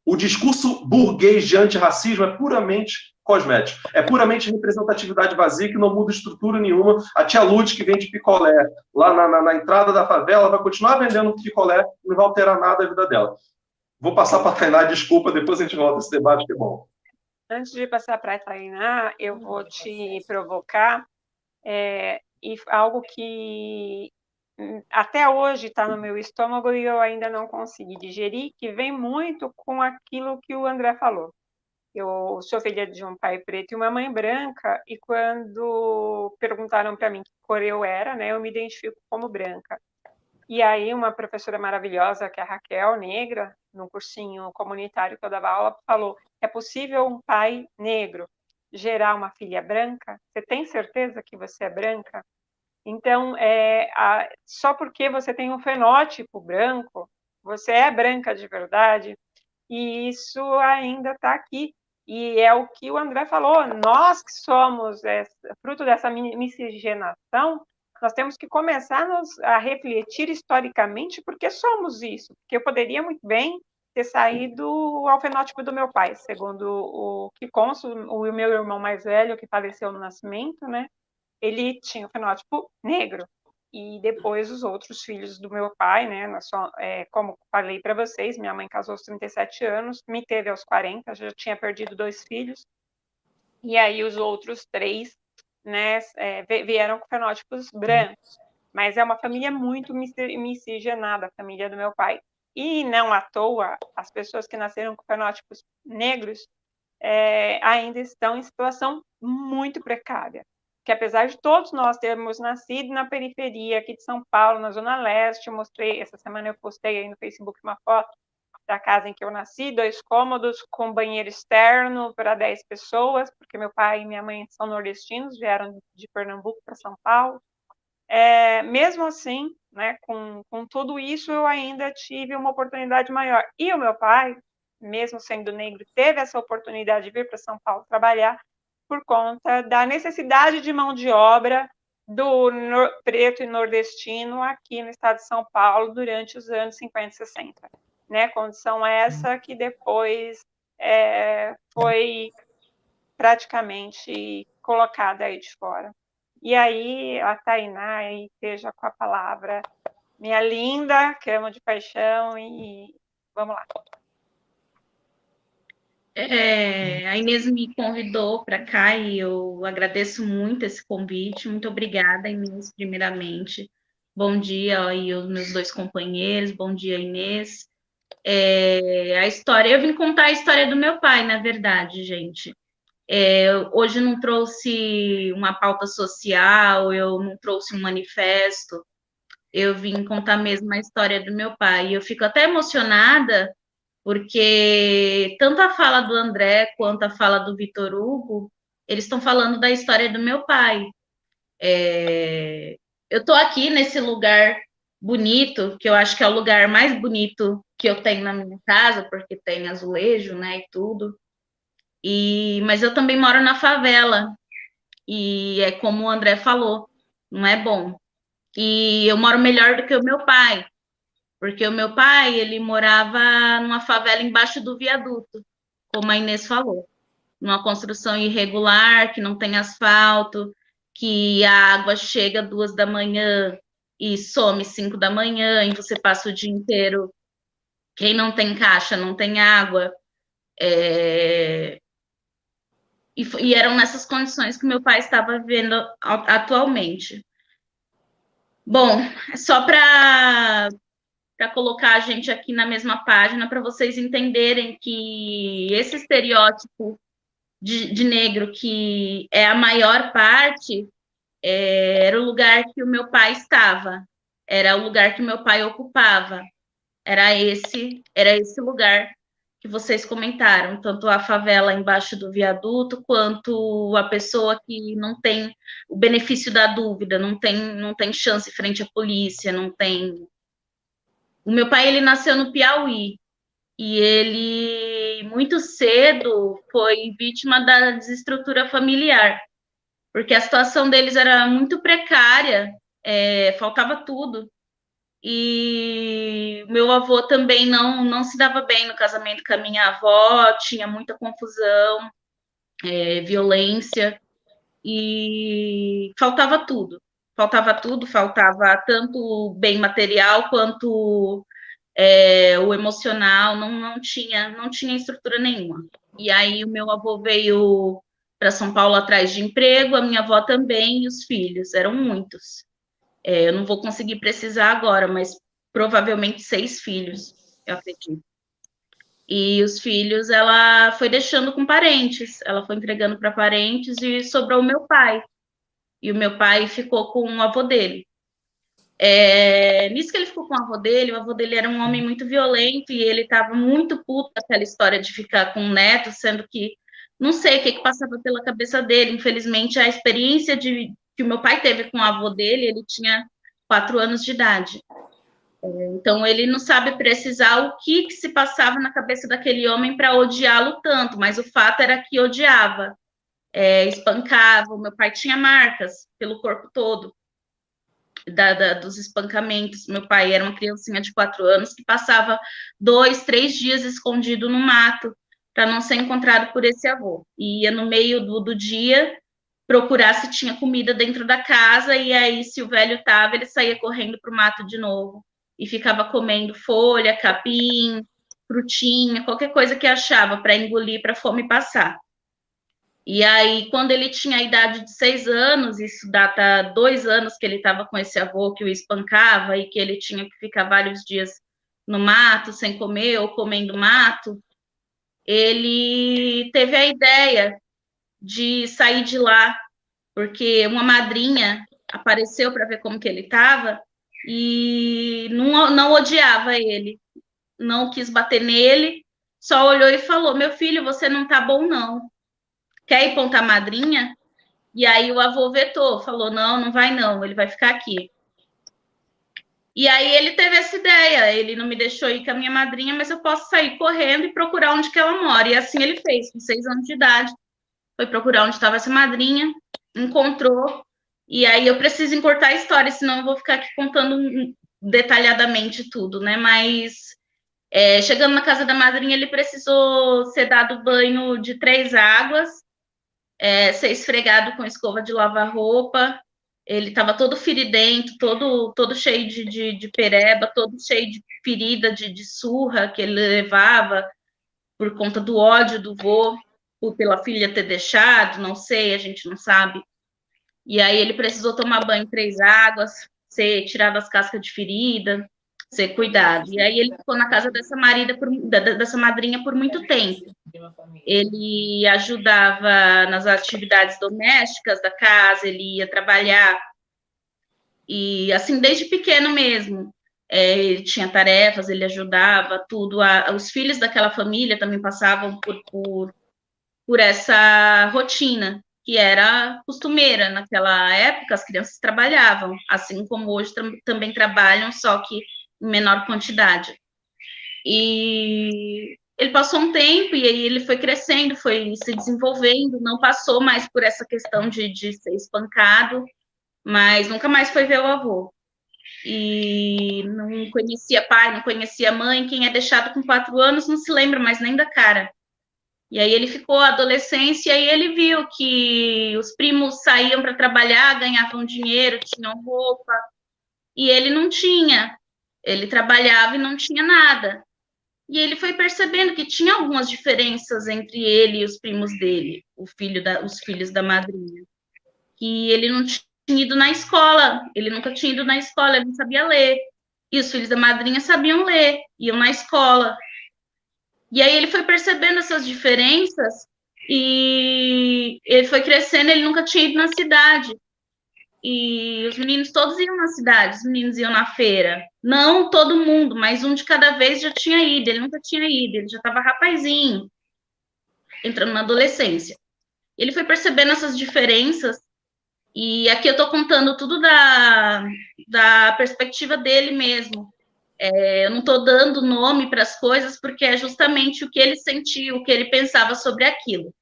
o discurso burguês de antirracismo é puramente cosmético. É puramente representatividade vazia que não muda estrutura nenhuma. A tia Lute, que vende picolé lá na entrada da favela, vai continuar vendendo picolé e não vai alterar nada a vida dela. Vou passar para a Tainá, desculpa, depois a gente volta esse debate, que é bom. Antes de passar para a Tainá, eu vou te provocar e algo que até hoje está no meu estômago e eu ainda não consegui digerir, que vem muito com aquilo que o André falou. Eu sou filha de um pai preto e uma mãe branca, e quando perguntaram para mim que cor eu era, né, eu me identifico como branca. E aí uma professora maravilhosa, que é a Raquel, negra, no cursinho comunitário que eu dava aula, falou, é possível um pai negro gerar uma filha branca? Você tem certeza que você é branca? Então, só porque você tem um fenótipo branco, você é branca de verdade, e isso ainda está aqui. E é o que o André falou, nós que somos fruto dessa miscigenação, nós temos que começar a refletir historicamente porque somos isso. Porque eu poderia muito bem ter saído ao fenótipo do meu pai, segundo o que consta, o meu irmão mais velho, que faleceu no nascimento, né? Ele tinha o fenótipo negro. E depois os outros filhos do meu pai, né? Como falei para vocês, minha mãe casou aos 37 anos, me teve aos 40, já tinha perdido 2 filhos. E aí os outros 3, né, vieram com fenótipos brancos. Mas é uma família muito miscigenada, a família do meu pai. E não à toa, as pessoas que nasceram com fenótipos negros ainda estão em situação muito precária. Que apesar de todos nós termos nascido na periferia aqui de São Paulo, na Zona Leste, essa semana eu postei aí no Facebook uma foto da casa em que eu nasci, 2 cômodos com banheiro externo para 10 pessoas, porque meu pai e minha mãe são nordestinos, vieram de Pernambuco para São Paulo. Mesmo assim, né, com tudo isso, eu ainda tive uma oportunidade maior. E o meu pai, mesmo sendo negro, teve essa oportunidade de vir para São Paulo trabalhar por conta da necessidade de mão de obra do preto e nordestino aqui no estado de São Paulo durante os anos 50 e 60. Né? Condição essa que depois foi praticamente colocada aí de fora. E aí, a Tainá aí esteja com a palavra, minha linda, que amo de paixão, e vamos lá. A Inês me convidou para cá e eu agradeço muito esse convite. Muito obrigada, Inês, primeiramente. Bom dia aí aos meus 2 companheiros, bom dia, Inês. Eu vim contar a história do meu pai, na verdade, gente. Hoje não trouxe uma pauta social, eu não trouxe um manifesto, eu vim contar mesmo a história do meu pai. E eu fico até emocionada, porque tanto a fala do André quanto a fala do Vitor Hugo, eles estão falando da história do meu pai. Eu estou aqui nesse lugar bonito, que eu acho que é o lugar mais bonito que eu tenho na minha casa, porque tem azulejo, né, e tudo. Mas eu também moro na favela, e é como o André falou, não é bom. E eu moro melhor do que o meu pai, porque o meu pai, ele morava numa favela embaixo do viaduto, como a Inês falou, numa construção irregular, que não tem asfalto, que a água chega 2 da manhã e some 5 da manhã, e você passa o dia inteiro. Quem não tem caixa, não tem água. E eram nessas condições que meu pai estava vivendo atualmente. Bom, só para colocar a gente aqui na mesma página, para vocês entenderem que esse estereótipo de negro, que é a maior parte, era o lugar que o meu pai estava, era o lugar que meu pai ocupava, era esse lugar que vocês comentaram, tanto a favela embaixo do viaduto, quanto a pessoa que não tem o benefício da dúvida, não tem chance frente à polícia, não tem... O meu pai, ele nasceu no Piauí, e ele, muito cedo, foi vítima da desestrutura familiar, porque a situação deles era muito precária, faltava tudo. E meu avô também não se dava bem no casamento com a minha avó, tinha muita confusão, violência, e faltava tudo. Faltava tanto o bem material quanto o emocional, não tinha estrutura nenhuma. E aí o meu avô veio para São Paulo atrás de emprego, a minha avó também, e os filhos, eram muitos. Eu não vou conseguir precisar agora, mas provavelmente 6 filhos, eu acredito. E os filhos ela foi deixando com parentes, ela foi entregando para parentes e sobrou o meu pai. E o meu pai ficou com o avô dele. Nisso que ele ficou com o avô dele era um homem muito violento e ele estava muito puto com aquela história de ficar com o neto, sendo que não sei o que passava pela cabeça dele. Infelizmente, a experiência que o meu pai teve com o avô dele, ele tinha 4 anos de idade. Então, ele não sabe precisar o que se passava na cabeça daquele homem para odiá-lo tanto, mas o fato era que odiava, espancava. O meu pai tinha marcas pelo corpo todo. Dos espancamentos. Meu pai era uma criancinha de 4 anos que passava 2, 3 dias escondido no mato para não ser encontrado por esse avô. E ia no meio do dia procurar se tinha comida dentro da casa, e aí, se o velho estava, ele saía correndo para o mato de novo e ficava comendo folha, capim, frutinha, qualquer coisa que achava para engolir, para a fome passar. E aí, quando ele tinha a idade de 6 anos, isso data 2 anos que ele estava com esse avô que o espancava e que ele tinha que ficar vários dias no mato, sem comer ou comendo mato, ele teve a ideia de sair de lá, porque uma madrinha apareceu para ver como que ele estava e não odiava ele, não quis bater nele, só olhou e falou: meu filho, você não tá bom, não. Quer ir pontar madrinha? E aí o avô vetou, falou: não vai não, ele vai ficar aqui. E aí ele teve essa ideia, ele não me deixou ir com a minha madrinha, mas eu posso sair correndo e procurar onde que ela mora. E assim ele fez, com 6 anos de idade, foi procurar onde estava essa madrinha, encontrou, e aí eu preciso encurtar a história, senão eu vou ficar aqui contando detalhadamente tudo, né? Mas chegando na casa da madrinha, ele precisou ser dado banho de 3 águas, ser esfregado com escova de lavar roupa. Ele estava todo feridento, todo cheio de pereba, todo cheio de ferida, de surra que ele levava por conta do ódio do vô, pela filha ter deixado, não sei, a gente não sabe. E aí ele precisou tomar banho em 3 águas, ser tirado as cascas de ferida, ser cuidado. E aí ele ficou na casa dessa madrinha por muito tempo. Ele ajudava nas atividades domésticas da casa, ele ia trabalhar, e assim, desde pequeno mesmo, ele tinha tarefas, ele ajudava, tudo. Os filhos daquela família também passavam por essa rotina, que era costumeira. Naquela época, as crianças trabalhavam, assim como hoje também trabalham, só que em menor quantidade. E ele passou um tempo, e aí ele foi crescendo, foi se desenvolvendo, não passou mais por essa questão de ser espancado, mas nunca mais foi ver o avô. E não conhecia pai, não conhecia mãe. Quem é deixado com 4 anos não se lembra mais nem da cara. E aí ele ficou adolescência, e aí ele viu que os primos saíam para trabalhar, ganhavam dinheiro, tinham roupa, e ele não tinha. Ele trabalhava e não tinha nada. E ele foi percebendo que tinha algumas diferenças entre ele e os primos dele, os filhos da madrinha. Que ele não tinha ido na escola, ele nunca tinha ido na escola, ele não sabia ler. E os filhos da madrinha sabiam ler, iam na escola. E aí ele foi percebendo essas diferenças, E ele foi crescendo, ele nunca tinha ido na cidade. E os meninos todos iam na cidade, os meninos iam na feira. Não todo mundo, mas um de cada vez já tinha ido. Ele nunca tinha ido, ele já estava rapazinho, entrando na adolescência. Ele foi percebendo essas diferenças, e aqui eu estou contando tudo da perspectiva dele mesmo. Eu não estou dando nome para as coisas, porque é justamente o que ele sentiu, o que ele pensava sobre aquilo.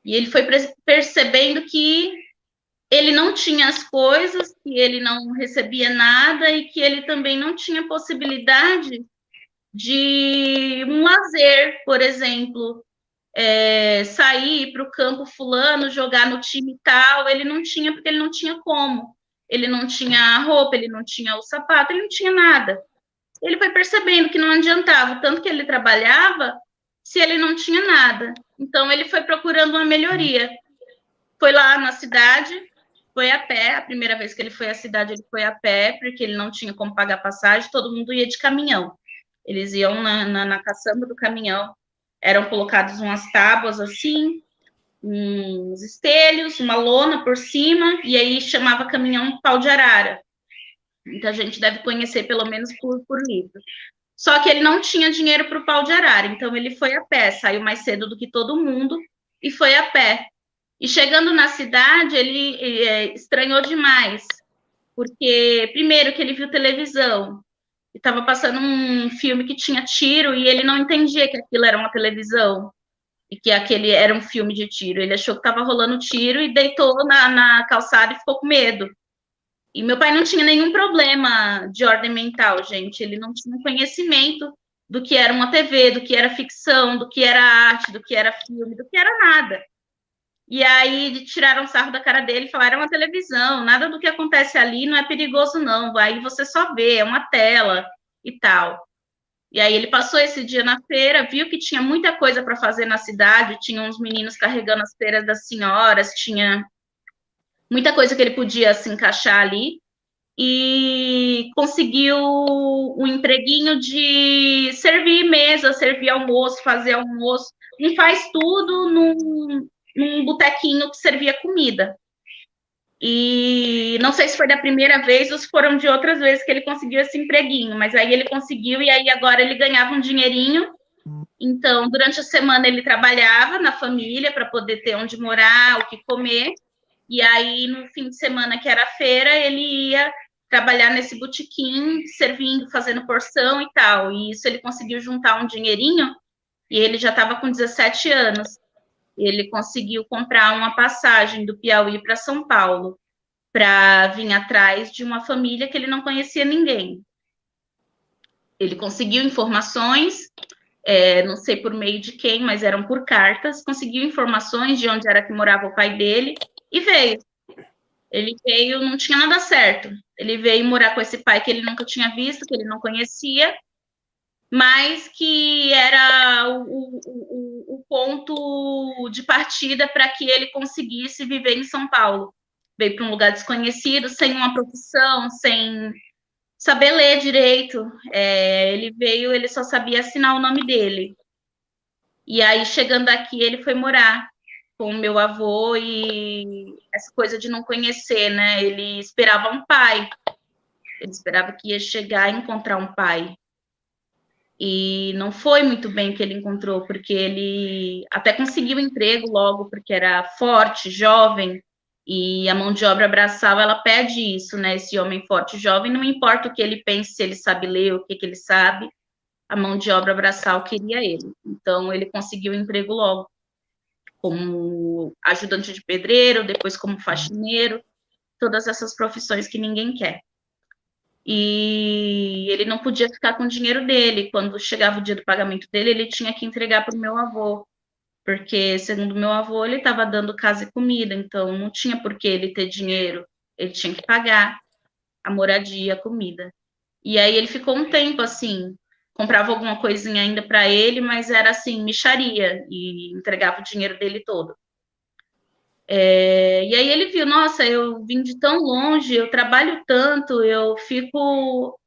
E ele foi percebendo que ele não tinha as coisas, que ele não recebia nada e que ele também não tinha possibilidade de um lazer, por exemplo, sair para o campo fulano, jogar no time tal, ele não tinha, porque ele não tinha como. Ele não tinha a roupa, ele não tinha o sapato, ele não tinha nada. Ele foi percebendo que não adiantava, tanto que ele trabalhava, se ele não tinha nada. Então, ele foi procurando uma melhoria. Foi lá na cidade, foi a pé, a primeira vez que ele foi à cidade, ele foi a pé, porque ele não tinha como pagar passagem, todo mundo ia de caminhão. Eles iam na caçamba do caminhão, eram colocadas umas tábuas assim, uns espelhos, uma lona por cima, e aí chamava caminhão pau de arara. Muita gente deve conhecer, pelo menos por livro. Só que ele não tinha dinheiro para o pau de arara, então ele foi a pé, saiu mais cedo do que todo mundo, e foi a pé. E chegando na cidade, ele estranhou demais, porque, primeiro, que ele viu televisão, e estava passando um filme que tinha tiro, e ele não entendia que aquilo era uma televisão, e que aquele era um filme de tiro. Ele achou que estava rolando tiro e deitou na calçada e ficou com medo. E meu pai não tinha nenhum problema de ordem mental, gente, ele não tinha conhecimento do que era uma TV, do que era ficção, do que era arte, do que era filme, do que era nada. E aí tiraram sarro da cara dele e falaram, é uma televisão, nada do que acontece ali não é perigoso não, aí você só vê, é uma tela e tal. E aí ele passou esse dia na feira, viu que tinha muita coisa para fazer na cidade, tinha uns meninos carregando as feiras das senhoras, tinha muita coisa que ele podia se encaixar ali, e conseguiu um empreguinho de servir mesa, servir almoço, fazer almoço, e faz tudo num botequinho que servia comida. E não sei se foi da primeira vez ou se foram de outras vezes que ele conseguiu esse empreguinho, mas aí ele conseguiu e aí agora ele ganhava um dinheirinho. Então, durante a semana ele trabalhava na família para poder ter onde morar, o que comer. E aí, no fim de semana, que era feira, ele ia trabalhar nesse botequim, servindo, fazendo porção e tal. E isso ele conseguiu juntar um dinheirinho e ele já estava com 17 anos. Ele conseguiu comprar uma passagem do Piauí para São Paulo, para vir atrás de uma família que ele não conhecia ninguém. Ele conseguiu informações, não sei por meio de quem, mas eram por cartas, conseguiu informações de onde era que morava o pai dele e veio. Ele veio, não tinha nada certo. Ele veio morar com esse pai que ele nunca tinha visto, que ele não conhecia, mas que era o ponto de partida para que ele conseguisse viver em São Paulo. Veio para um lugar desconhecido, sem uma profissão, sem saber ler direito. Ele veio, ele só sabia assinar o nome dele. E aí, chegando aqui, ele foi morar com o meu avô, e essa coisa de não conhecer, né? Ele esperava um pai. Ele esperava que ia chegar e encontrar um pai. E não foi muito bem que ele encontrou, porque ele até conseguiu emprego logo, porque era forte, jovem, e a mão de obra braçal, ela pede isso, né? Esse homem forte, jovem, não importa o que ele pense, se ele sabe ler, o que ele sabe, a mão de obra braçal queria ele. Então, ele conseguiu emprego logo, como ajudante de pedreiro, depois como faxineiro, todas essas profissões que ninguém quer. E ele não podia ficar com o dinheiro dele. Quando chegava o dia do pagamento dele, ele tinha que entregar para o meu avô, porque, segundo meu avô, ele estava dando casa e comida, então não tinha por que ele ter dinheiro, ele tinha que pagar a moradia, a comida. E aí ele ficou um tempo assim, comprava alguma coisinha ainda para ele, mas era assim, mixaria, e entregava o dinheiro dele todo. E aí ele viu, nossa, eu vim de tão longe, eu trabalho tanto, eu fico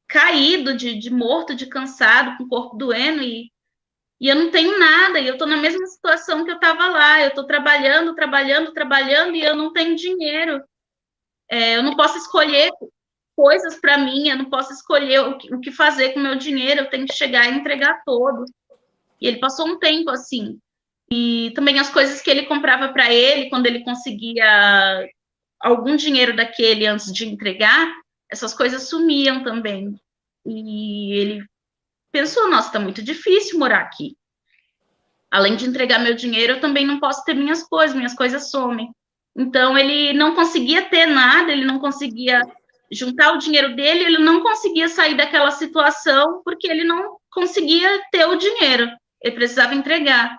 caído, de morto, de cansado, com o corpo doendo, e E eu não tenho nada, e eu estou na mesma situação que eu estava lá. Eu estou trabalhando, trabalhando, trabalhando, e eu não tenho dinheiro. Eu não posso escolher coisas para mim, eu não posso escolher o que fazer com o meu dinheiro, eu tenho que chegar e entregar todo. E ele passou um tempo assim. E também as coisas que ele comprava para ele, quando ele conseguia algum dinheiro daquele antes de entregar, essas coisas sumiam também. E ele pensou, nossa, tá muito difícil morar aqui. Além de entregar meu dinheiro, eu também não posso ter minhas coisas somem. Então, ele não conseguia ter nada, ele não conseguia juntar o dinheiro dele, ele não conseguia sair daquela situação, porque ele não conseguia ter o dinheiro, ele precisava entregar.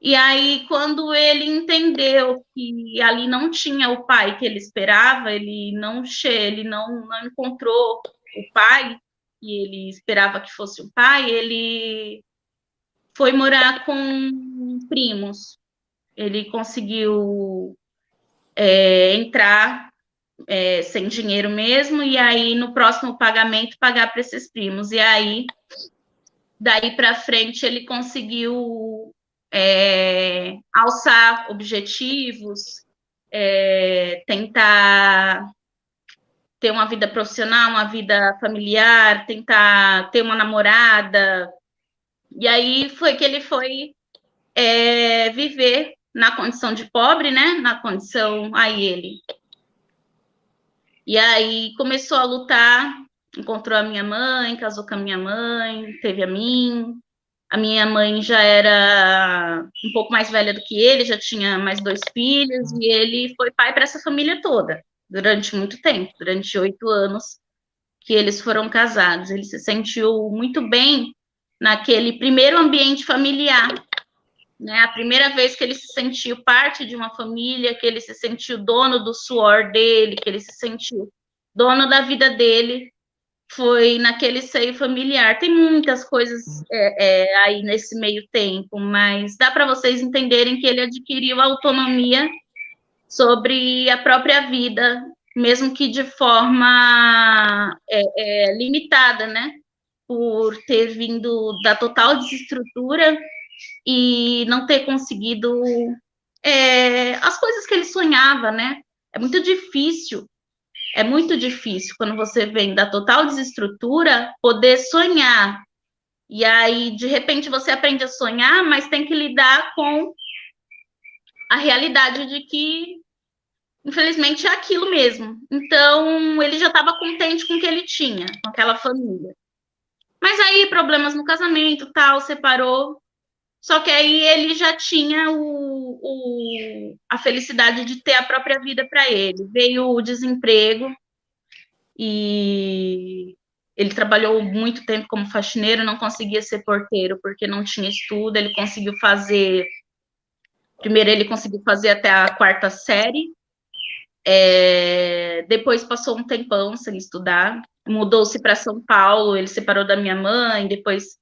E aí, quando ele entendeu que ali não tinha o pai que ele esperava, ele não encontrou o pai que ele esperava que fosse o pai, ele foi morar com primos. Ele conseguiu entrar sem dinheiro mesmo, e aí no próximo pagamento pagar para esses primos. E aí, daí para frente, ele conseguiu alçar objetivos, tentar ter uma vida profissional, uma vida familiar, tentar ter uma namorada. E aí foi que ele foi viver na condição de pobre, né? Na condição aí ele. E aí começou a lutar, encontrou a minha mãe, casou com a minha mãe, teve a mim. A minha mãe já era um pouco mais velha do que ele, já tinha mais 2 filhos, e ele foi pai para essa família toda, durante muito tempo, durante 8 anos que eles foram casados. Ele se sentiu muito bem naquele primeiro ambiente familiar, né? A primeira vez que ele se sentiu parte de uma família, que ele se sentiu dono do suor dele, que ele se sentiu dono da vida dele, foi naquele seio familiar. Tem muitas coisas aí nesse meio tempo, mas dá para vocês entenderem que ele adquiriu autonomia sobre a própria vida, mesmo que de forma limitada, né? Por ter vindo da total desestrutura e não ter conseguido as coisas que ele sonhava, né? É muito difícil quando você vem da total desestrutura poder sonhar. E aí, de repente, você aprende a sonhar, mas tem que lidar com a realidade de que, infelizmente, é aquilo mesmo. Então, ele já estava contente com o que ele tinha, com aquela família. Mas aí, problemas no casamento, tal, separou. Só que aí ele já tinha a felicidade de ter a própria vida para ele. Veio o desemprego e ele trabalhou muito tempo como faxineiro, não conseguia ser porteiro porque não tinha estudo. Ele conseguiu fazer... Primeiro ele conseguiu fazer até a 4ª série. Depois passou um tempão sem estudar. Mudou-se para São Paulo, ele separou da minha mãe, depois...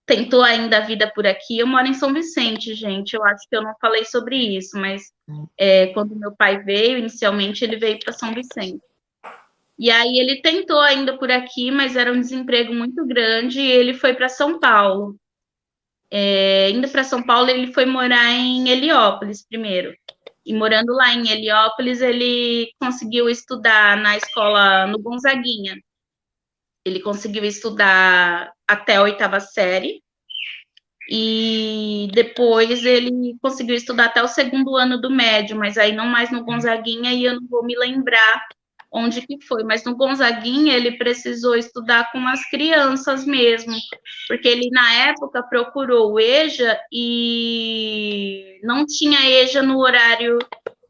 tentou ainda a vida por aqui. Eu moro em São Vicente, gente. Eu acho que eu não falei sobre isso, mas quando meu pai veio, inicialmente ele veio para São Vicente. E aí ele tentou ainda por aqui, mas era um desemprego muito grande, e ele foi para São Paulo. Indo para São Paulo, ele foi morar em Heliópolis primeiro. E morando lá em Heliópolis, ele conseguiu estudar na escola no Gonzaguinha. Ele conseguiu estudar até a 8ª série, e depois ele conseguiu estudar até o 2º ano do médio, mas aí não mais no Gonzaguinha, e eu não vou me lembrar onde que foi, mas no Gonzaguinha ele precisou estudar com as crianças mesmo, porque ele na época procurou o EJA e não tinha EJA no horário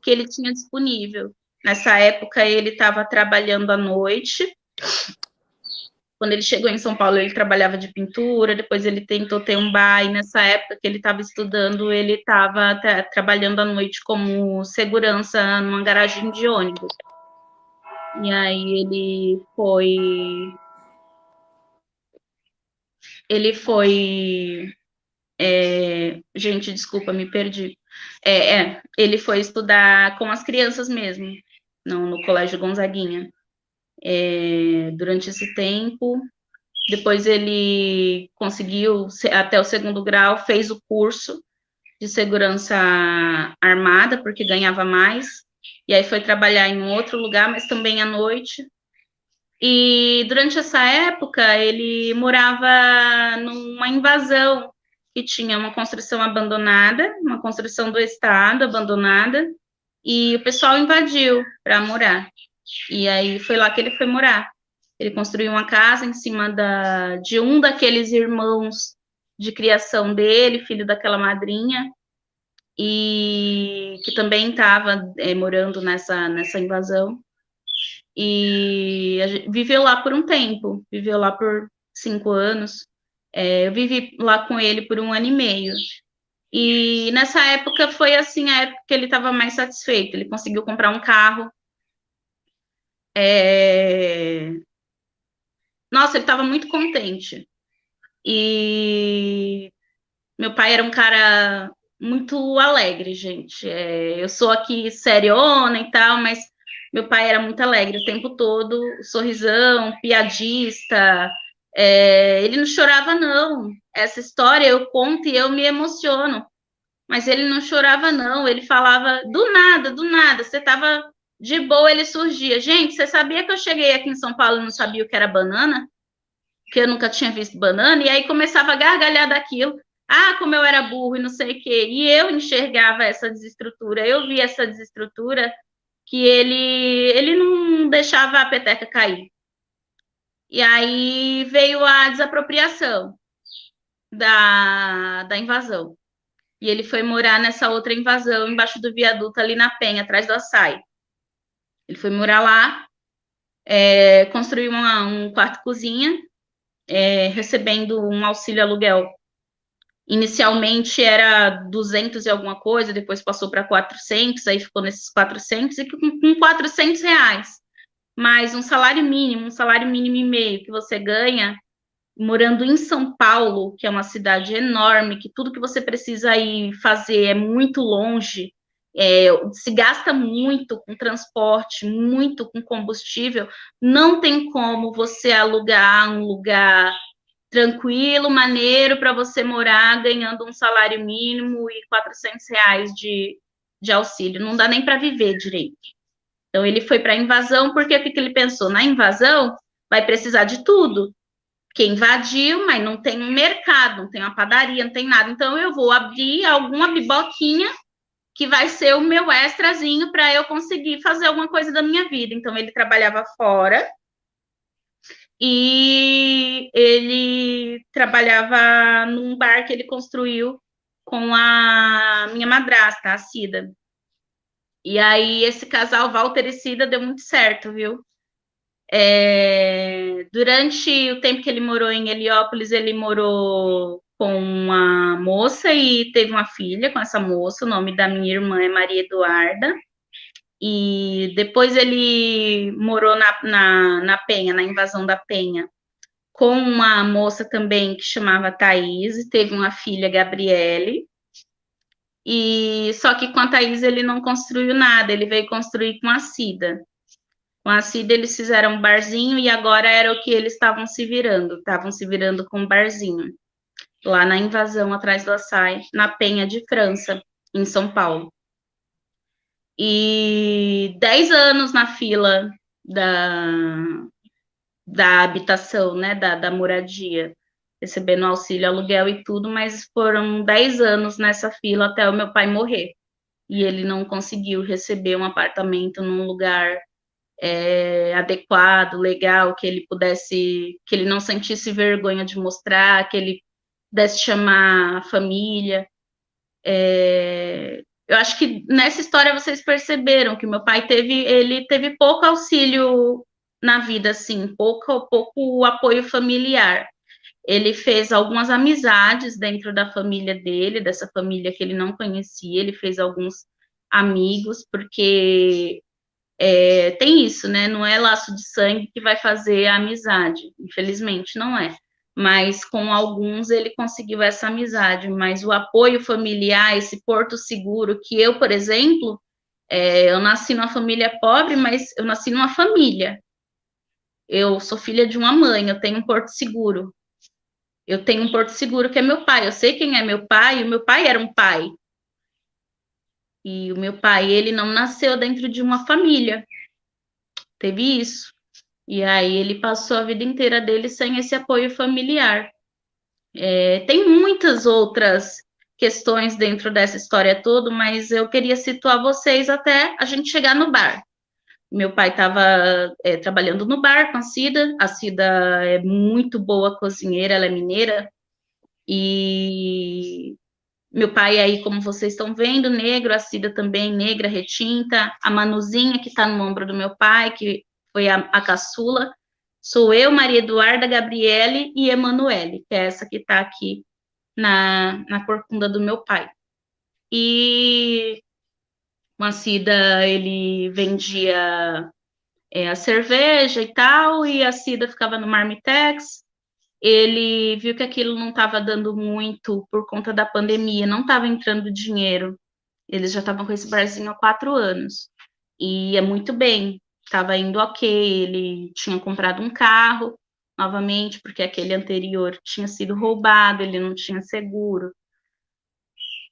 que ele tinha disponível. Nessa época ele estava trabalhando à noite. Quando ele chegou em São Paulo, ele trabalhava de pintura, depois ele tentou ter um bar, e nessa época que ele estava estudando, ele estava trabalhando à noite como segurança numa garagem de ônibus. E aí ele foi... gente, desculpa, me perdi. Ele foi estudar com as crianças mesmo, no Colégio Gonzaguinha. Durante esse tempo, depois ele conseguiu até o 2º grau, fez o curso de segurança armada, porque ganhava mais, e aí foi trabalhar em outro lugar, mas também à noite. E durante essa época, ele morava numa invasão, que tinha uma construção abandonada, uma construção do Estado abandonada, e o pessoal invadiu para morar. E aí foi lá que ele foi morar. Ele construiu uma casa em cima de um daqueles irmãos de criação dele, filho daquela madrinha, e que também estava morando nessa invasão. E viveu lá por um tempo, viveu lá por 5 anos. Eu vivi lá com ele por 1 ano e meio. E nessa época foi assim a época que ele estava mais satisfeito. Ele conseguiu comprar um carro. Nossa, ele estava muito contente. E meu pai era um cara muito alegre, gente. Eu sou aqui seriona e tal, mas meu pai era muito alegre o tempo todo, sorrisão, piadista. Ele não chorava, não. Essa história eu conto e eu me emociono. Mas ele não chorava, não. Ele falava do nada. Você estava de boa, ele surgia. Gente, você sabia que eu cheguei aqui em São Paulo e não sabia o que era banana? Que eu nunca tinha visto banana? E aí começava a gargalhar daquilo. Ah, como eu era burro e não sei o quê. E eu enxergava essa desestrutura. Eu via essa desestrutura que ele não deixava a peteca cair. E aí veio a desapropriação da invasão. E ele foi morar nessa outra invasão, embaixo do viaduto, ali na Penha, atrás do Açaí. Ele foi morar lá, construiu um quarto-cozinha, recebendo um auxílio aluguel. Inicialmente era 200 e alguma coisa, depois passou para 400, aí ficou nesses 400, e com 400 reais, mais um salário mínimo e meio que você ganha, morando em São Paulo, que é uma cidade enorme, que tudo que você precisa ir fazer é muito longe, se gasta muito com transporte, muito com combustível, não tem como você alugar um lugar tranquilo, maneiro, para você morar ganhando um salário mínimo e 400 reais de auxílio. Não dá nem para viver direito. Então, ele foi para a invasão, porque o que ele pensou? Na invasão, vai precisar de tudo. Porque invadiu, mas não tem um mercado, não tem uma padaria, não tem nada. Então, eu vou abrir alguma biboquinha que vai ser o meu extrazinho para eu conseguir fazer alguma coisa da minha vida. Então, ele trabalhava fora, e ele trabalhava num bar que ele construiu com a minha madrasta, a Cida. E aí esse casal, Walter e Cida, deu muito certo, viu? Durante o tempo que ele morou em Heliópolis, ele morou com uma moça e teve uma filha com essa moça. O nome da minha irmã é Maria Eduarda. E depois ele morou na Penha, na invasão da Penha, com uma moça também que chamava Thaís, e teve uma filha, Gabriele, e só que com a Thaís ele não construiu nada, ele veio construir com a Cida. Com a Cida eles fizeram um barzinho, e agora era o que eles estavam se virando com um barzinho, lá na invasão, atrás do Açaí, na Penha de França, em São Paulo. E 10 anos na fila da habitação, né, da moradia, recebendo auxílio aluguel e tudo, mas foram 10 anos nessa fila até o meu pai morrer, e ele não conseguiu receber um apartamento num lugar adequado, legal, que ele não sentisse vergonha de mostrar, que ele pudesse chamar a família. Eu acho que nessa história vocês perceberam que meu pai teve pouco auxílio na vida, assim, pouco apoio familiar. Ele fez algumas amizades dentro da família dele, dessa família que ele não conhecia, ele fez alguns amigos, porque tem isso, né? Não é laço de sangue que vai fazer a amizade, infelizmente não é. Mas com alguns ele conseguiu essa amizade, mas o apoio familiar, esse porto seguro, que eu, por exemplo, eu nasci numa família pobre, mas eu nasci numa família. eu sou filha de uma mãe, eu tenho um porto seguro. Eu tenho um porto seguro que é meu pai. Eu sei quem é meu pai, e o meu pai era um pai. E o meu pai, ele não nasceu dentro de uma família. Teve isso. E aí ele passou a vida inteira dele sem esse apoio familiar. Tem muitas outras questões dentro dessa história toda, mas eu queria situar vocês até a gente chegar no bar. Meu pai estava trabalhando no bar com a Cida é muito boa cozinheira, ela é mineira, e meu pai aí, como vocês estão vendo, negro, a Cida também negra, retinta, a Manuzinha que está no ombro do meu pai, que foi a caçula, sou eu, Maria Eduarda, Gabriele e Emanuele, que é essa que está aqui na corcunda do meu pai. E o Cida, ele vendia a cerveja e tal, e a Cida ficava no Marmitex. Ele viu que aquilo não estava dando muito por conta da pandemia, não estava entrando dinheiro. Eles já estavam com esse barzinho há 4 anos. E ia muito bem, estava indo ok. Ele tinha comprado um carro, novamente, porque aquele anterior tinha sido roubado, ele não tinha seguro.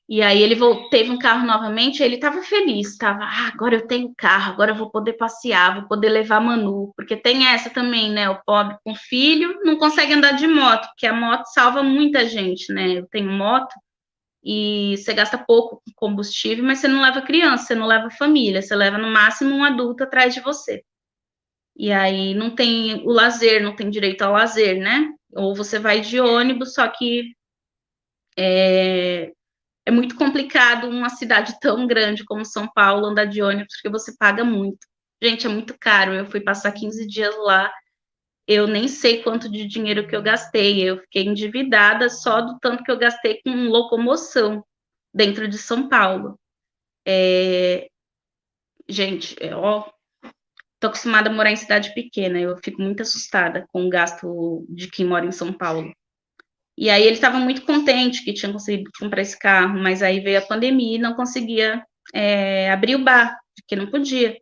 E aí ele teve um carro novamente, ele estava feliz, estava, agora eu tenho carro, agora eu vou poder passear, vou poder levar a Manu, porque tem essa também, né, o pobre com filho não consegue andar de moto, porque a moto salva muita gente, né, eu tenho moto e você gasta pouco com combustível, mas você não leva criança, você não leva família, você leva no máximo um adulto atrás de você. E aí não tem o lazer, não tem direito ao lazer, né, ou você vai de ônibus, só que é muito complicado uma cidade tão grande como São Paulo andar de ônibus, porque você paga muito. Gente, é muito caro. Eu fui passar 15 dias lá, eu nem sei quanto de dinheiro que eu gastei. Eu fiquei endividada só do tanto que eu gastei com locomoção dentro de São Paulo. Gente, tô acostumada a morar em cidade pequena, eu fico muito assustada com o gasto de quem mora em São Paulo. E aí ele estava muito contente que tinha conseguido comprar esse carro, mas aí veio a pandemia e não conseguia abrir o bar, porque não podia.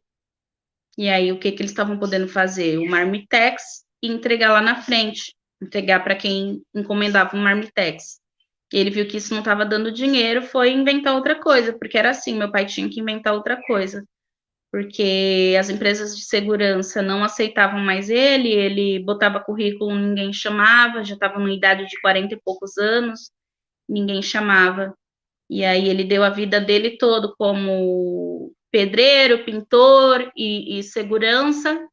E aí o que eles estavam podendo fazer? O Marmitex e entregar lá na frente, entregar para quem encomendava o Marmitex. E ele viu que isso não estava dando dinheiro, foi inventar outra coisa, porque era assim, meu pai tinha que inventar outra coisa. Porque as empresas de segurança não aceitavam mais ele botava currículo, ninguém chamava, já estava numa idade de 40 e poucos anos, ninguém chamava. E aí ele deu a vida dele todo como pedreiro, pintor e segurança,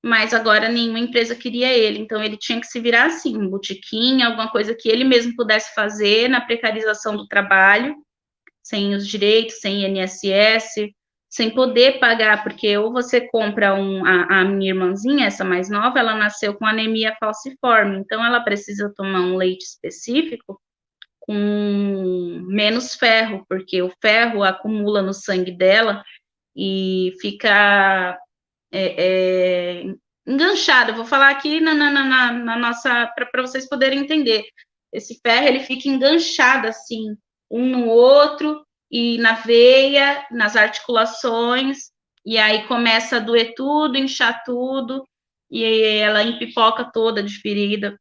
mas agora nenhuma empresa queria ele, então ele tinha que se virar assim, um botequim, alguma coisa que ele mesmo pudesse fazer na precarização do trabalho, sem os direitos, sem INSS, sem poder pagar, porque ou você compra a minha irmãzinha, essa mais nova, ela nasceu com anemia falciforme, então ela precisa tomar um leite específico com menos ferro, porque o ferro acumula no sangue dela e fica enganchado. Eu vou falar aqui na nossa, para vocês poderem entender. Esse ferro, ele fica enganchado, assim, um no outro, e na veia, nas articulações, e aí começa a doer tudo, inchar tudo, e ela empipoca toda de ferida.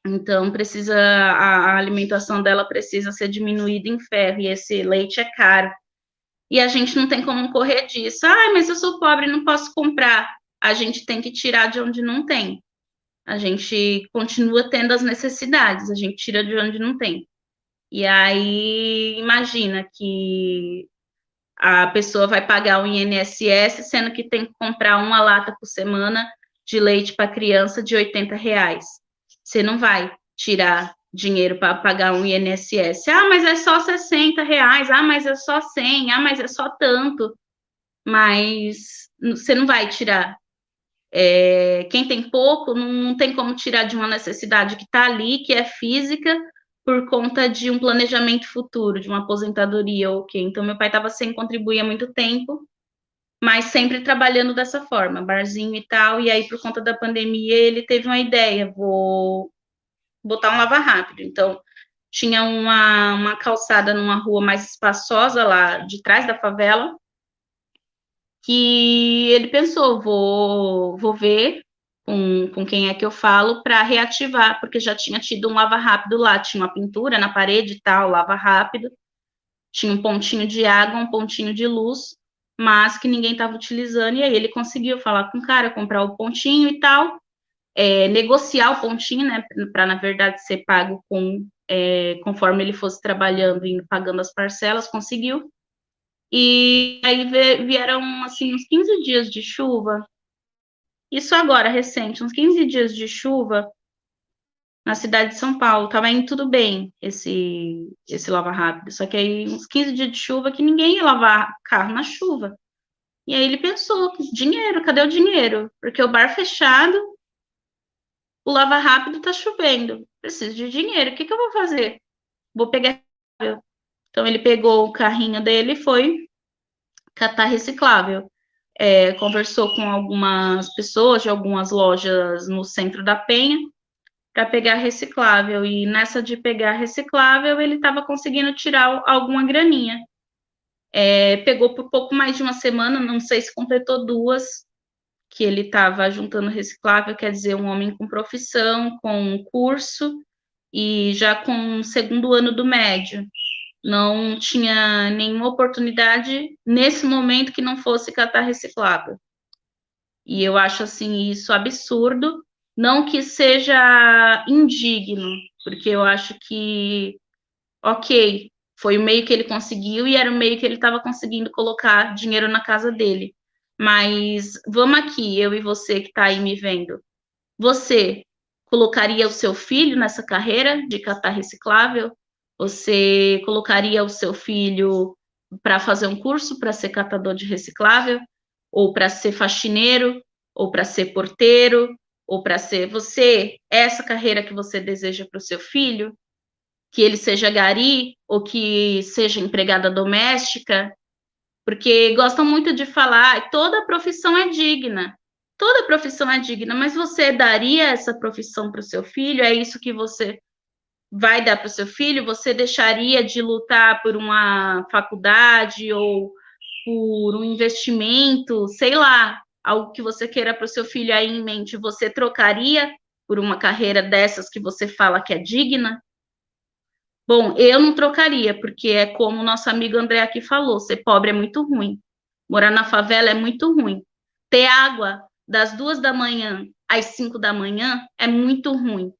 Então, a alimentação dela precisa ser diminuída em ferro, e esse leite é caro. E a gente não tem como correr disso. Mas eu sou pobre, não posso comprar. A gente tem que tirar de onde não tem. A gente continua tendo as necessidades, a gente tira de onde não tem. E aí, imagina que a pessoa vai pagar o INSS, sendo que tem que comprar uma lata por semana de leite para criança de R$ 80. Você não vai tirar dinheiro para pagar um INSS. Mas é só R$ 60. Mas é só 100. Mas é só tanto. Mas você não vai tirar. Quem tem pouco não tem como tirar de uma necessidade que está ali, que é física, por conta de um planejamento futuro, de uma aposentadoria ou o quê. Então, meu pai estava sem contribuir há muito tempo, mas sempre trabalhando dessa forma, barzinho e tal, e aí, por conta da pandemia, ele teve uma ideia, vou botar um lava-rápido. Então, tinha uma calçada numa rua mais espaçosa lá de trás da favela, que ele pensou, vou ver com quem é que eu falo para reativar, porque já tinha tido um lava rápido lá, tinha uma pintura na parede e tal, lava rápido, tinha um pontinho de água, um pontinho de luz, mas que ninguém estava utilizando, e aí ele conseguiu falar com o cara, comprar o pontinho e tal, negociar o pontinho, né, para, na verdade, ser pago conforme ele fosse trabalhando e pagando as parcelas, conseguiu. E aí vieram, assim, uns 15 dias de chuva, isso agora, recente, uns 15 dias de chuva na cidade de São Paulo, estava indo tudo bem esse lava rápido, só que aí uns 15 dias de chuva que ninguém ia lavar carro na chuva. E aí ele pensou, dinheiro, cadê o dinheiro? Porque o bar fechado, o lava rápido tá chovendo, preciso de dinheiro, o que eu vou fazer? Vou pegar. Então ele pegou o carrinho dele e foi catar reciclável. Conversou com algumas pessoas de algumas lojas no centro da Penha para pegar reciclável, e nessa de pegar reciclável ele estava conseguindo tirar alguma graninha. Pegou por pouco mais de uma semana, não sei se completou 2, que ele estava juntando reciclável, quer dizer, um homem com profissão, com curso e já com o 2º ano do médio. Não tinha nenhuma oportunidade nesse momento que não fosse catar reciclável. E eu acho, assim, isso absurdo, não que seja indigno, porque eu acho que, ok, foi o meio que ele conseguiu e era o meio que ele estava conseguindo colocar dinheiro na casa dele. Mas vamos aqui, eu e você que está aí me vendo, você colocaria o seu filho nessa carreira de catar reciclável? Você colocaria o seu filho para fazer um curso para ser catador de reciclável? Ou para ser faxineiro? Ou para ser porteiro? Ou para ser essa carreira que você deseja para o seu filho? Que ele seja gari ou que seja empregada doméstica? Porque gostam muito de falar, toda profissão é digna. Toda profissão é digna, mas você daria essa profissão para o seu filho? É isso que você vai dar para o seu filho? Você deixaria de lutar por uma faculdade ou por um investimento, sei lá, algo que você queira para o seu filho aí em mente? Você trocaria por uma carreira dessas que você fala que é digna? Bom, eu não trocaria, porque é como o nosso amigo André aqui falou, ser pobre é muito ruim. Morar na favela é muito ruim. Ter água das 2 da manhã às 5 da manhã é muito ruim.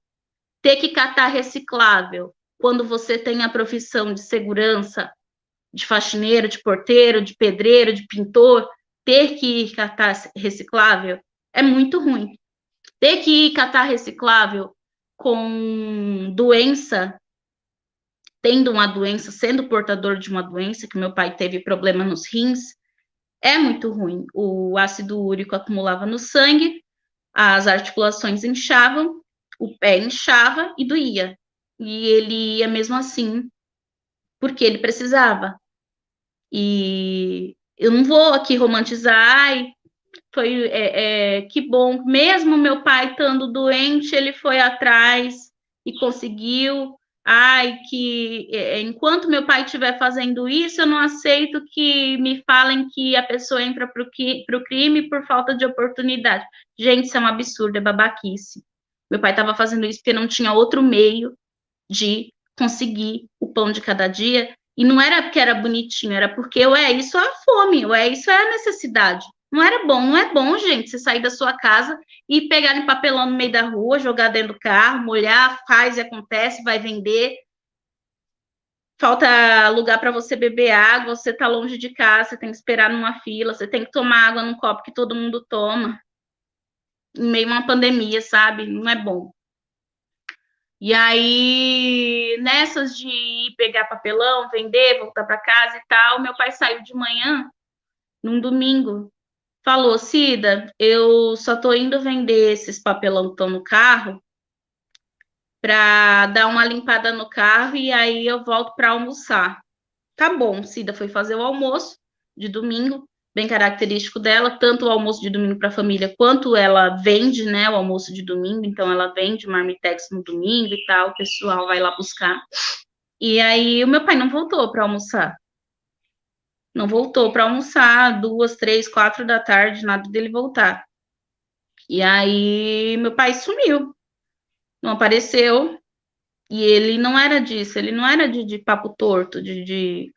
Ter que catar reciclável quando você tem a profissão de segurança, de faxineiro, de porteiro, de pedreiro, de pintor, ter que ir catar reciclável é muito ruim. Ter que ir catar reciclável com doença, tendo uma doença, sendo portador de uma doença, que meu pai teve problema nos rins, é muito ruim. O ácido úrico acumulava no sangue, as articulações inchavam, o pé inchava e doía. E ele ia mesmo assim, porque ele precisava. E eu não vou aqui romantizar, ai, foi que bom, mesmo meu pai estando doente, ele foi atrás e conseguiu. Ai, que enquanto meu pai estiver fazendo isso, eu não aceito que me falem que a pessoa entra para o crime por falta de oportunidade. Gente, isso é um absurdo, é babaquice. Meu pai estava fazendo isso porque não tinha outro meio de conseguir o pão de cada dia, e não era porque era bonitinho, era porque, isso é a fome, isso é a necessidade. Não era bom, não é bom, gente, você sair da sua casa e pegar em papelão no meio da rua, jogar dentro do carro, molhar, faz e acontece, vai vender. Falta lugar para você beber água, você tá longe de casa, você tem que esperar numa fila, você tem que tomar água num copo que todo mundo toma. Em meio a uma pandemia, sabe? Não é bom. E aí, nessas de ir pegar papelão, vender, voltar para casa e tal, meu pai saiu de manhã, num domingo, falou: Cida, eu só tô indo vender esses papelão que estão no carro para dar uma limpada no carro e aí eu volto para almoçar. Tá bom, Cida foi fazer o almoço de domingo, bem característico dela, tanto o almoço de domingo para a família, quanto ela vende, né, o almoço de domingo, então ela vende marmitex no domingo e tal, o pessoal vai lá buscar. E aí o meu pai não voltou para almoçar. Não voltou para almoçar, 2, 3, 4 da tarde, nada dele voltar. E aí meu pai sumiu, não apareceu, e ele não era disso, ele não era de papo torto, de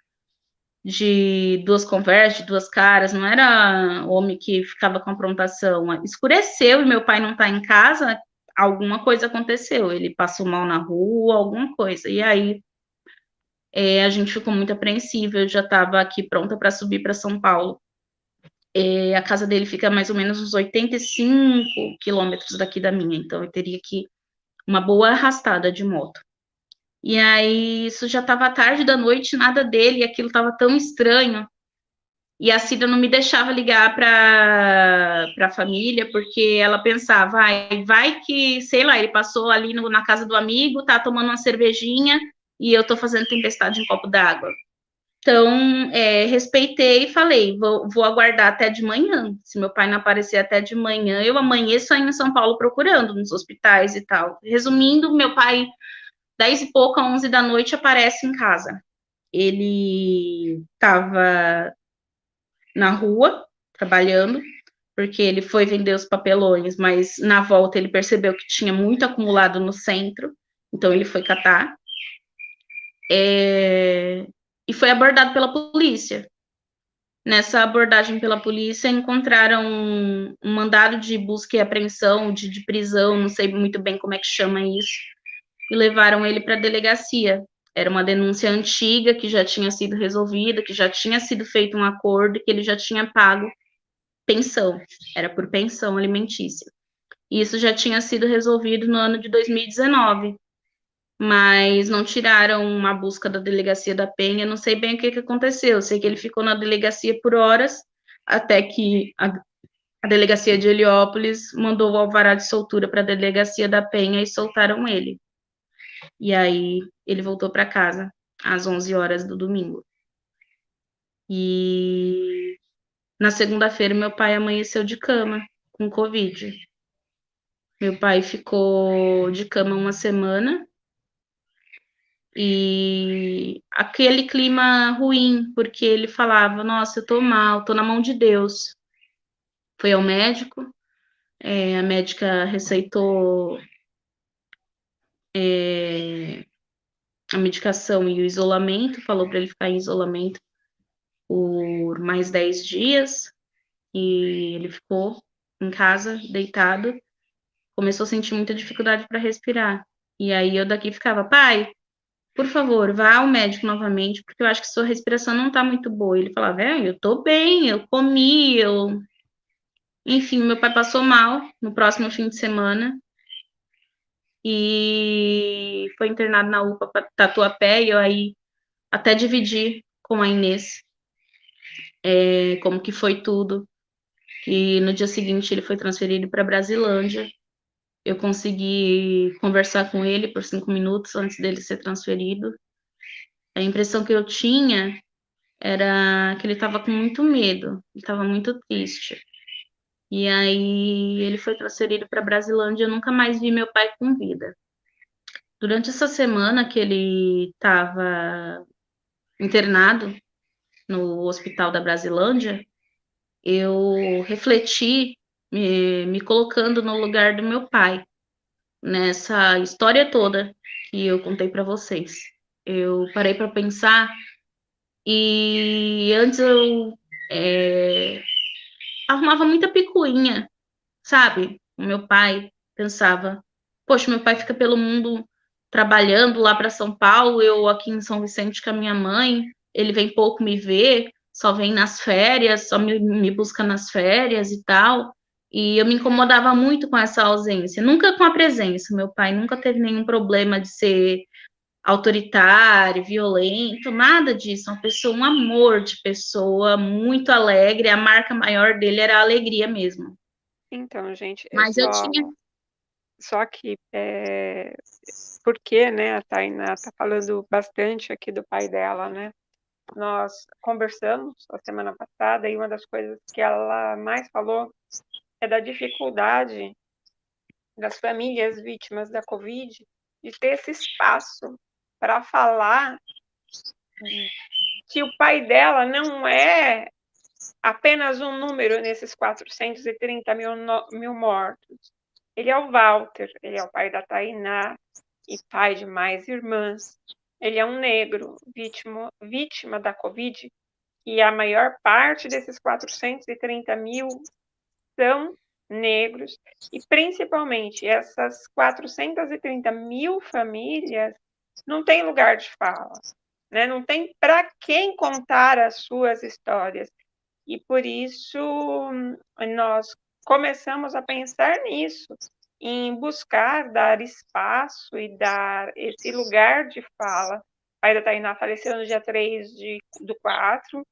duas conversas, de duas caras, não era homem que ficava com aprontação. Escureceu e meu pai não tá em casa, alguma coisa aconteceu, ele passou mal na rua, alguma coisa. E aí a gente ficou muito apreensiva, eu já estava aqui pronta para subir para São Paulo. A casa dele fica mais ou menos uns 85 quilômetros daqui da minha, então eu teria que uma boa arrastada de moto. E aí, isso já estava tarde da noite, nada dele, e aquilo estava tão estranho. E a Cida não me deixava ligar para a família, porque ela pensava, vai que, sei lá, ele passou ali na casa do amigo, tá tomando uma cervejinha, e eu tô fazendo tempestade em copo d'água. Então, respeitei e falei, vou aguardar até de manhã. Se meu pai não aparecer até de manhã, eu amanheço aí em São Paulo procurando, nos hospitais e tal. Resumindo, meu pai, 10 e pouca, 11 da noite, aparece em casa. Ele estava na rua, trabalhando, porque ele foi vender os papelões, mas na volta ele percebeu que tinha muito acumulado no centro, então ele foi catar. E foi abordado pela polícia. Nessa abordagem pela polícia, encontraram um mandado de busca e apreensão, de prisão, não sei muito bem como é que chama isso, e levaram ele para a delegacia. Era uma denúncia antiga, que já tinha sido resolvida, que já tinha sido feito um acordo, que ele já tinha pago pensão, era por pensão alimentícia. E isso já tinha sido resolvido no ano de 2019, mas não tiraram uma busca da delegacia da Penha, não sei bem o que aconteceu, sei que ele ficou na delegacia por horas, até que a delegacia de Heliópolis mandou o alvará de soltura para a delegacia da Penha e soltaram ele. E aí ele voltou para casa às 11 horas do domingo. E na segunda-feira meu pai amanheceu de cama com Covid. Meu pai ficou de cama uma semana e aquele clima ruim, porque ele falava, nossa, eu tô mal, tô na mão de Deus. Foi ao médico, a médica receitou a medicação e o isolamento, falou para ele ficar em isolamento por mais 10 dias, e ele ficou em casa, deitado, começou a sentir muita dificuldade para respirar. E aí eu daqui ficava, pai, por favor, vá ao médico novamente, porque eu acho que sua respiração não tá muito boa. Ele falava, eu tô bem, eu comi, Enfim, meu pai passou mal no próximo fim de semana e foi internado na UPA para Tatuapé, e eu aí até dividi com a Inês como que foi tudo. E no dia seguinte ele foi transferido para Brasilândia. Eu consegui conversar com ele por 5 minutos antes dele ser transferido. A impressão que eu tinha era que ele estava com muito medo, ele estava muito triste. E aí ele foi transferido para Brasilândia, eu nunca mais vi meu pai com vida. Durante essa semana que ele estava internado no hospital da Brasilândia, eu refleti, me colocando no lugar do meu pai, nessa história toda que eu contei para vocês. Eu parei para pensar e antes eu arrumava muita picuinha, sabe? O meu pai pensava, poxa, meu pai fica pelo mundo trabalhando lá para São Paulo, eu aqui em São Vicente com a minha mãe, ele vem pouco me ver, só vem nas férias, só me busca nas férias e tal. E eu me incomodava muito com essa ausência, nunca com a presença. Meu pai nunca teve nenhum problema de ser autoritário, violento, nada disso. Uma pessoa, um amor de pessoa, muito alegre. A marca maior dele era a alegria mesmo. Então, gente, Mas eu tinha. só que porque, né, a Tainá tá falando bastante aqui do pai dela, né? Nós conversamos a semana passada e uma das coisas que ela mais falou é da dificuldade das famílias vítimas da Covid de ter esse espaço para falar que o pai dela não é apenas um número nesses 430 mil mortos. Ele é o Walter, ele é o pai da Tainá e pai de mais irmãs. Ele é um negro, vítima da Covid, e a maior parte desses 430 mil são negros, e principalmente essas 430 mil famílias não têm lugar de fala, né? Não tem para quem contar as suas histórias. E por isso nós começamos a pensar nisso, em buscar dar espaço e dar esse lugar de fala. O pai da Tainá faleceu no dia 3/4,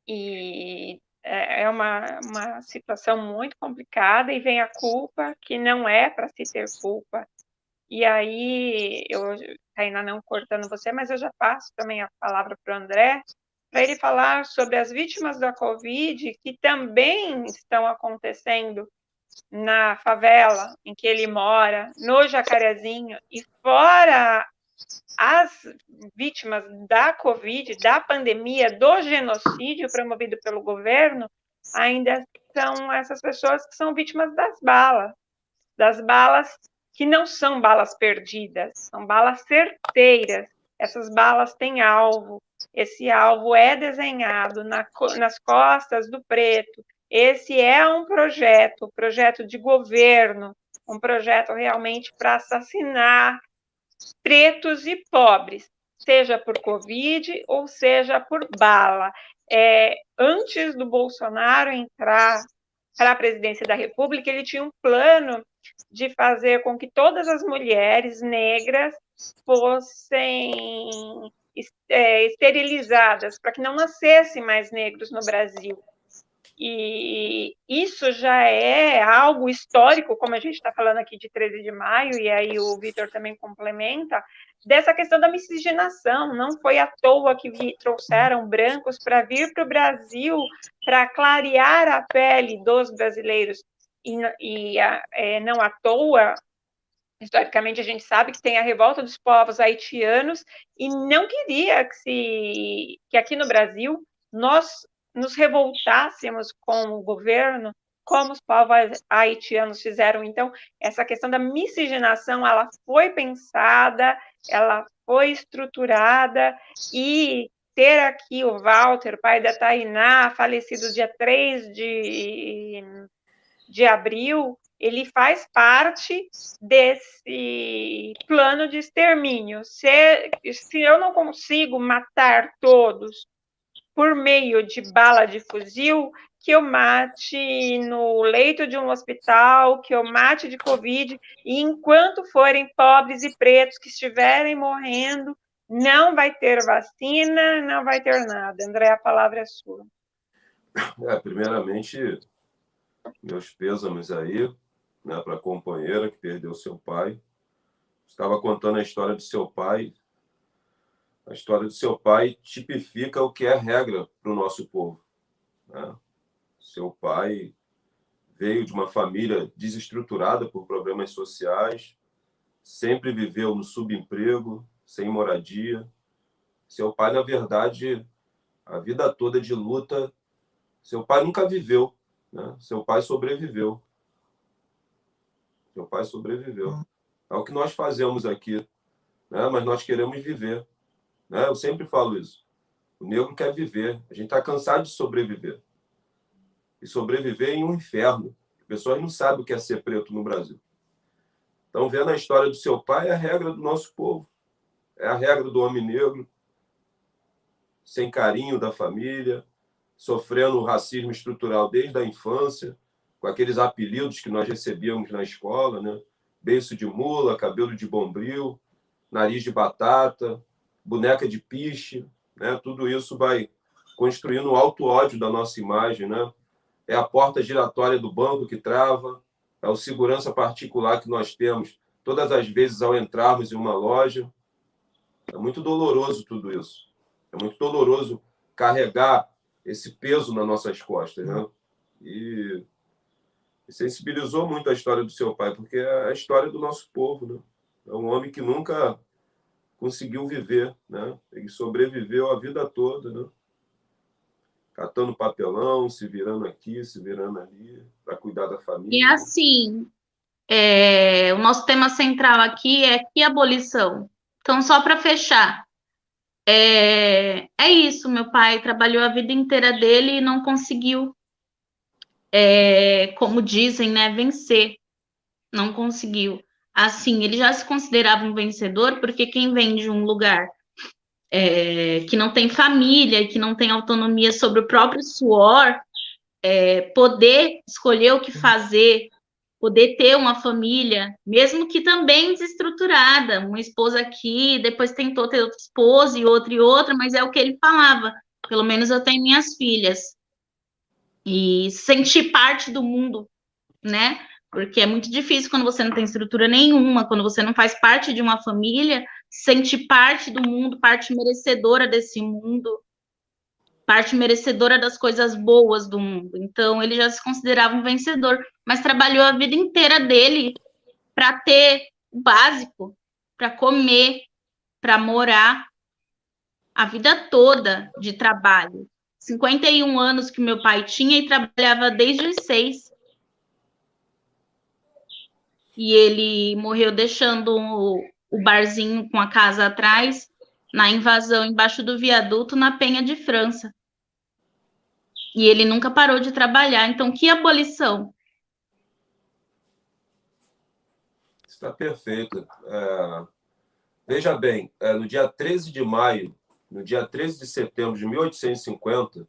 e é uma situação muito complicada, e vem a culpa, que não é para se ter culpa. E aí, Tainá, não cortando você, mas eu já passo também a palavra para o André, para ele falar sobre as vítimas da Covid, que também estão acontecendo na favela em que ele mora, no Jacarezinho, e fora as vítimas da Covid, da pandemia, do genocídio promovido pelo governo, ainda são essas pessoas que são vítimas das balas que não são balas perdidas, são balas certeiras. Essas balas têm alvo, esse alvo é desenhado nas costas do preto. Esse é um projeto de governo, um projeto realmente para assassinar pretos e pobres, seja por Covid ou seja por bala. Antes do Bolsonaro entrar para a presidência da República, ele tinha um plano de fazer com que todas as mulheres negras fossem esterilizadas, para que não nascessem mais negros no Brasil. E isso já é algo histórico, como a gente está falando aqui de 13 de maio, e aí o Vitor também complementa, dessa questão da miscigenação. Não foi à toa que trouxeram brancos para vir para o Brasil para clarear a pele dos brasileiros, e não à toa, historicamente, a gente sabe que tem a revolta dos povos haitianos, e não queria que aqui no Brasil nós nos revoltássemos com o governo, como os povos haitianos fizeram. Então, essa questão da miscigenação, ela foi pensada, ela foi estruturada, e ter aqui o Walter, pai da Tainá, falecido dia 3 de abril, ele faz parte desse plano de extermínio. Se eu não consigo matar todos por meio de bala de fuzil, que eu mate no leito de um hospital, que eu mate de Covid, e enquanto forem pobres e pretos que estiverem morrendo, não vai ter vacina, não vai ter nada. André, a palavra é sua. Primeiramente, meus pêsames aí, né, para a companheira que perdeu seu pai. Estava contando a história do seu pai. A história do seu pai tipifica o que é regra para o nosso povo, né? Seu pai veio de uma família desestruturada por problemas sociais, sempre viveu no subemprego, sem moradia. Seu pai, na verdade, a vida toda de luta, seu pai nunca viveu, né? Seu pai sobreviveu. Seu pai sobreviveu. É o que nós fazemos aqui, né? Mas nós queremos viver, né? Eu sempre falo isso. O negro quer viver. A gente está cansado de sobreviver. E sobreviver em um inferno. As pessoas não sabem o que é ser preto no Brasil. Então, vendo a história do seu pai, é a regra do nosso povo. É a regra do homem negro, sem carinho da família, sofrendo racismo estrutural desde a infância, com aqueles apelidos que nós recebíamos na escola, né? Beiço de mula, cabelo de bombril, nariz de batata, boneca de piche, né? Tudo isso vai construindo um alto ódio da nossa imagem, né? É a porta giratória do banco que trava, é o segurança particular que nós temos todas as vezes ao entrarmos em uma loja. É muito doloroso tudo isso. É muito doloroso carregar esse peso nas nossas costas, né? E sensibilizou muito a história do seu pai, porque é a história do nosso povo, né? É um homem que nunca conseguiu viver, né? Ele sobreviveu a vida toda, né? catando papelão, se virando aqui, se virando ali, para cuidar da E família. assim, o nosso tema central aqui é que abolição. Então, só para fechar, é isso. Meu pai trabalhou a vida inteira dele e não conseguiu, como dizem, né, vencer. Não conseguiu. Assim, ele já se considerava um vencedor, porque quem vem de um lugar que não tem família, que não tem autonomia sobre o próprio suor, poder escolher o que fazer, poder ter uma família, mesmo que também desestruturada, uma esposa aqui, depois tentou ter outra esposa e outra, mas é o que ele falava. Pelo menos eu tenho minhas filhas. E sentir parte do mundo, né? Porque é muito difícil quando você não tem estrutura nenhuma, quando você não faz parte de uma família, sentir parte do mundo, parte merecedora desse mundo, parte merecedora das coisas boas do mundo. Então, ele já se considerava um vencedor, mas trabalhou a vida inteira dele para ter o básico, para comer, para morar, a vida toda de trabalho. 51 anos que meu pai tinha e trabalhava desde os 6. E ele morreu deixando o barzinho com a casa atrás, na invasão embaixo do viaduto, na Penha de França. E ele nunca parou de trabalhar. Então, que abolição? Está perfeito. Veja bem, no dia 13 de maio, no dia 13 de setembro de 1850,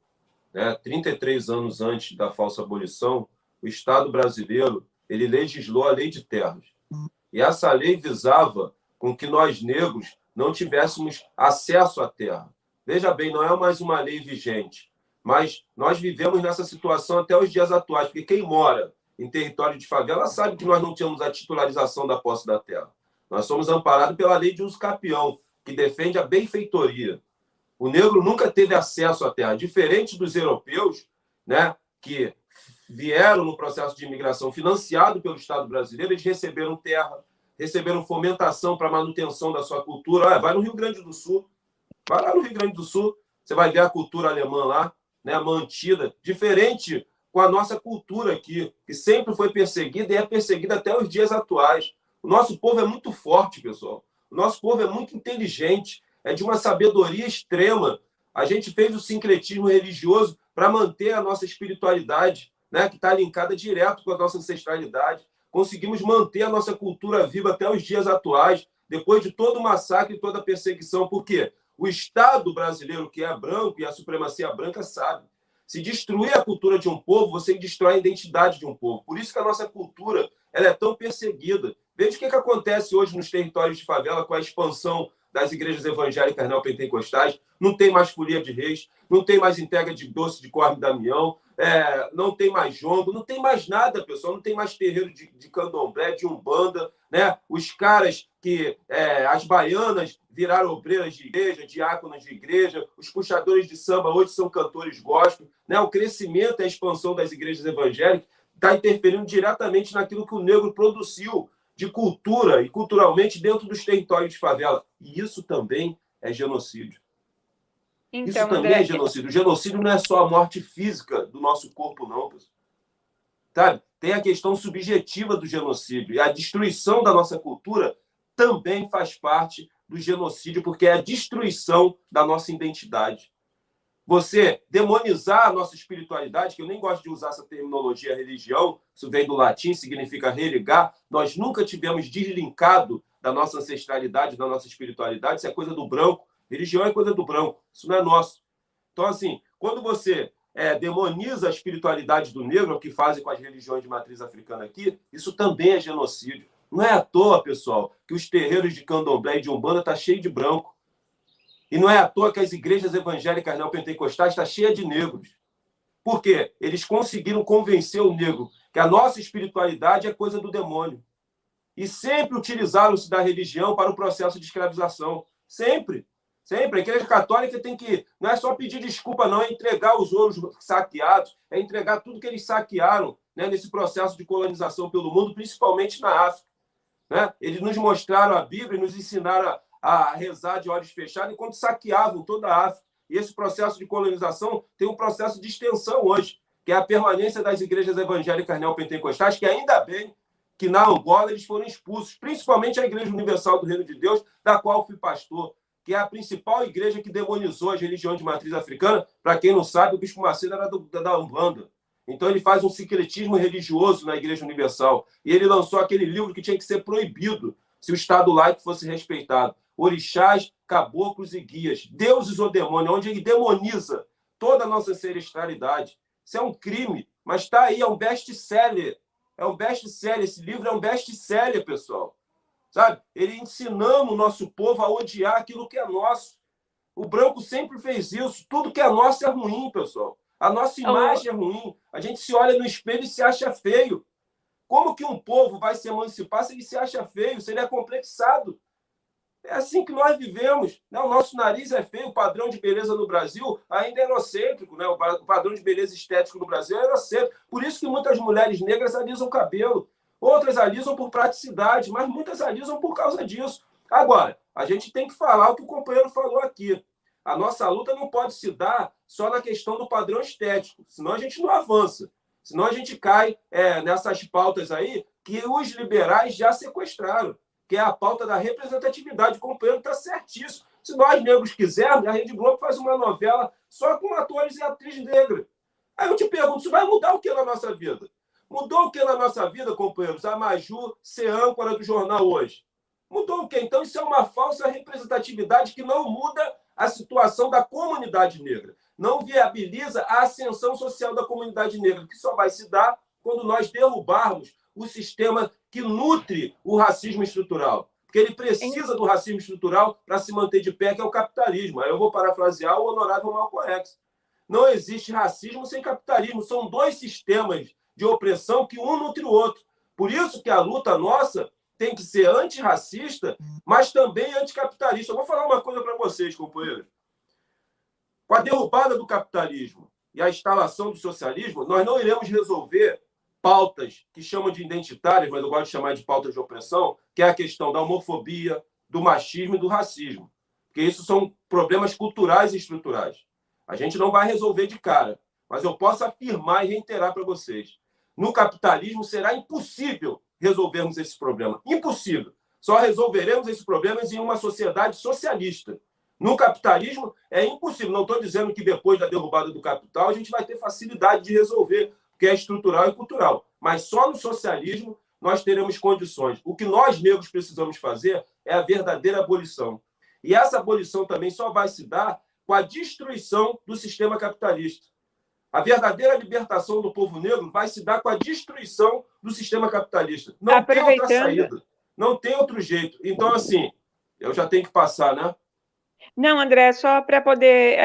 33 anos antes da falsa abolição, o Estado brasileiro ele legislou a Lei de Terras. E essa lei visava com que nós, negros, não tivéssemos acesso à terra. Veja bem, não é mais uma lei vigente, mas nós vivemos nessa situação até os dias atuais, porque quem mora em território de favela sabe que nós não tínhamos a titularização da posse da terra. Nós somos amparados pela lei de uso capião, que defende a benfeitoria. O negro nunca teve acesso à terra, diferente dos europeus, que vieram no processo de imigração financiado pelo Estado brasileiro, eles receberam terra, receberam fomentação para a manutenção da sua cultura. Vai no Rio Grande do Sul, vai lá no Rio Grande do Sul, você vai ver a cultura alemã lá, mantida, diferente com a nossa cultura aqui, que sempre foi perseguida e é perseguida até os dias atuais. O nosso povo é muito forte, pessoal. O nosso povo é muito inteligente, é de uma sabedoria extrema. A gente fez o sincretismo religioso para manter a nossa espiritualidade, que está linkada direto com a nossa ancestralidade. Conseguimos manter a nossa cultura viva até os dias atuais, depois de todo o massacre e toda a perseguição. Por quê? O Estado brasileiro, que é branco, e a supremacia branca, sabe. Se destruir a cultura de um povo, você destrói a identidade de um povo. Por isso que a nossa cultura ela é tão perseguida. Veja o que acontece hoje nos territórios de favela com a expansão das igrejas evangélicas neopentecostais. Não tem mais folia de reis, não tem mais entrega de doce de Corme e Damião, não tem mais jongo, não tem mais nada, pessoal. Não tem mais terreiro de candomblé, de umbanda. Os caras que... as baianas viraram obreiras de igreja, diáconas de igreja. Os puxadores de samba hoje são cantores gospel. O crescimento e a expansão das igrejas evangélicas está interferindo diretamente naquilo que o negro produziu de cultura e culturalmente dentro dos territórios de favela. E isso também é genocídio. Então, isso também é genocídio. O genocídio não é só a morte física do nosso corpo, não, pessoal. Sabe? Tem a questão subjetiva do genocídio. E a destruição da nossa cultura também faz parte do genocídio, porque é a destruição da nossa identidade. Você demonizar a nossa espiritualidade, que eu nem gosto de usar essa terminologia religião, isso vem do latim, significa religar. Nós nunca tivemos deslinkado da nossa ancestralidade, da nossa espiritualidade. Isso é coisa do branco. Religião é coisa do branco. Isso não é nosso. Então, assim, quando você demoniza a espiritualidade do negro, o que fazem com as religiões de matriz africana aqui, isso também é genocídio. Não é à toa, pessoal, que os terreiros de candomblé e de umbanda estão cheios de branco. E não é à toa que as igrejas evangélicas neopentecostais estão cheias de negros. Por quê? Eles conseguiram convencer o negro que a nossa espiritualidade é coisa do demônio. E sempre utilizaram-se da religião para o processo de escravização. Sempre. Sempre. A Igreja Católica tem que... Não é só pedir desculpa, não. É entregar os ouros saqueados. É entregar tudo que eles saquearam nesse processo de colonização pelo mundo, principalmente na África. Eles nos mostraram a Bíblia e nos ensinaram a rezar de olhos fechados enquanto saqueavam toda a África. E esse processo de colonização tem um processo de extensão hoje, que é a permanência das igrejas evangélicas neopentecostais, que ainda bem que na Angola eles foram expulsos, principalmente a Igreja Universal do Reino de Deus, da qual fui pastor, que é a principal igreja que demonizou as religiões de matriz africana. Para quem não sabe, o Bispo Macedo era da Umbanda. Então ele faz um sincretismo religioso na Igreja Universal. E ele lançou aquele livro que tinha que ser proibido se o Estado laico fosse respeitado. Orixás, caboclos e guias, deuses ou demônios, onde ele demoniza toda a nossa ancestralidade. Isso é um crime, mas está aí, é um best-seller. É um best-seller, esse livro é um best-seller, pessoal. Sabe? Ele ensinando o nosso povo a odiar aquilo que é nosso. O branco sempre fez isso. Tudo que é nosso é ruim, pessoal. A nossa imagem é ruim. A gente se olha no espelho e se acha feio. Como que um povo vai se emancipar se ele se acha feio, se ele é complexado? É assim que nós vivemos. Né? O nosso nariz é feio, o padrão de beleza no Brasil ainda é eurocêntrico. Né? O padrão de beleza estético no Brasil é eurocêntrico. Por isso que muitas mulheres negras alisam o cabelo. Outras alisam por praticidade, mas muitas alisam por causa disso. Agora, a gente tem que falar o que o companheiro falou aqui. A nossa luta não pode se dar só na questão do padrão estético, senão a gente não avança. Senão a gente cai nessas pautas aí que os liberais já sequestraram, que é a pauta da representatividade. O companheiro está certíssimo. Se nós negros quisermos, a Rede Globo faz uma novela só com atores e atrizes negras. Aí eu te pergunto, isso vai mudar o que na nossa vida? Mudou o que na nossa vida, companheiros? A Maju ser âncora do jornal hoje. Mudou o quê? Então isso é uma falsa representatividade que não muda a situação da comunidade negra. Não viabiliza a ascensão social da comunidade negra, que só vai se dar quando nós derrubarmos o sistema que nutre o racismo estrutural. Porque ele precisa do racismo estrutural para se manter de pé, que é o capitalismo. Aí eu vou parafrasear o honorável Malcolm X. Não existe racismo sem capitalismo. São dois sistemas de opressão que um nutre o outro. Por isso que a luta nossa tem que ser antirracista, mas também anticapitalista. Eu vou falar uma coisa para vocês, companheiros. Com a derrubada do capitalismo e a instalação do socialismo, nós não iremos resolver pautas que chamam de identitárias, mas eu gosto de chamar de pautas de opressão, que é a questão da homofobia, do machismo e do racismo. Porque isso são problemas culturais e estruturais. A gente não vai resolver de cara, mas eu posso afirmar e reiterar para vocês. No capitalismo será impossível resolvermos esse problema. Impossível. Só resolveremos esses problemas em uma sociedade socialista. No capitalismo é impossível. Não estou dizendo que depois da derrubada do capital a gente vai ter facilidade de resolver, porque é estrutural e cultural. Mas só no socialismo nós teremos condições. O que nós negros precisamos fazer é a verdadeira abolição. E essa abolição também só vai se dar com a destruição do sistema capitalista. A verdadeira libertação do povo negro vai se dar com a destruição do sistema capitalista. Não tem outra saída. Não tem outro jeito. Então, assim, eu já tenho que passar, né? Não, André, só para poder,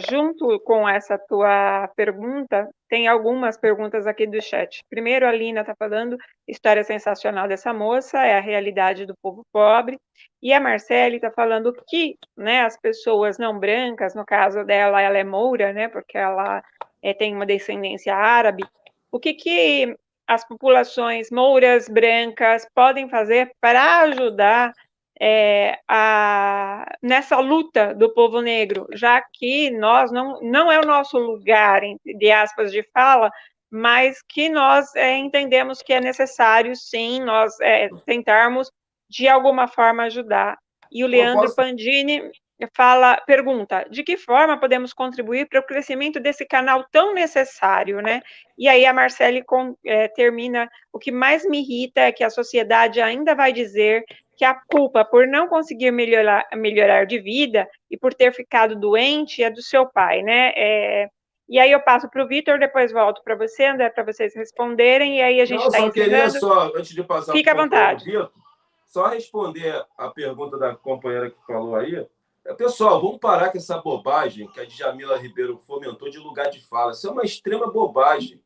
junto com essa tua pergunta, tem algumas perguntas aqui do chat. Primeiro, a Lina está falando, história sensacional dessa moça, é a realidade do povo pobre. E a Marcele está falando que, né, as pessoas não brancas, no caso dela, ela é moura, né, porque ela tem uma descendência árabe. O que as populações mouras, brancas, podem fazer para ajudar nessa luta do povo negro, já que nós não é o nosso lugar, de aspas, de fala, mas que nós entendemos que é necessário, sim, nós tentarmos, de alguma forma, ajudar. E o Leandro Pandini pergunta, de que forma podemos contribuir para o crescimento desse canal tão necessário, né? E aí a Marcele termina, o que mais me irrita é que a sociedade ainda vai dizer que a culpa por não conseguir melhorar de vida e por ter ficado doente é do seu pai, né? E aí eu passo para o Vitor, depois volto para você, André, para vocês responderem, e aí a gente está encerrando. Eu só queria, antes de passar Fica à vontade. Vitor, só responder a pergunta da companheira que falou aí. Pessoal, vamos parar com essa bobagem que a Djamila Ribeiro fomentou de lugar de fala. Isso é uma extrema bobagem.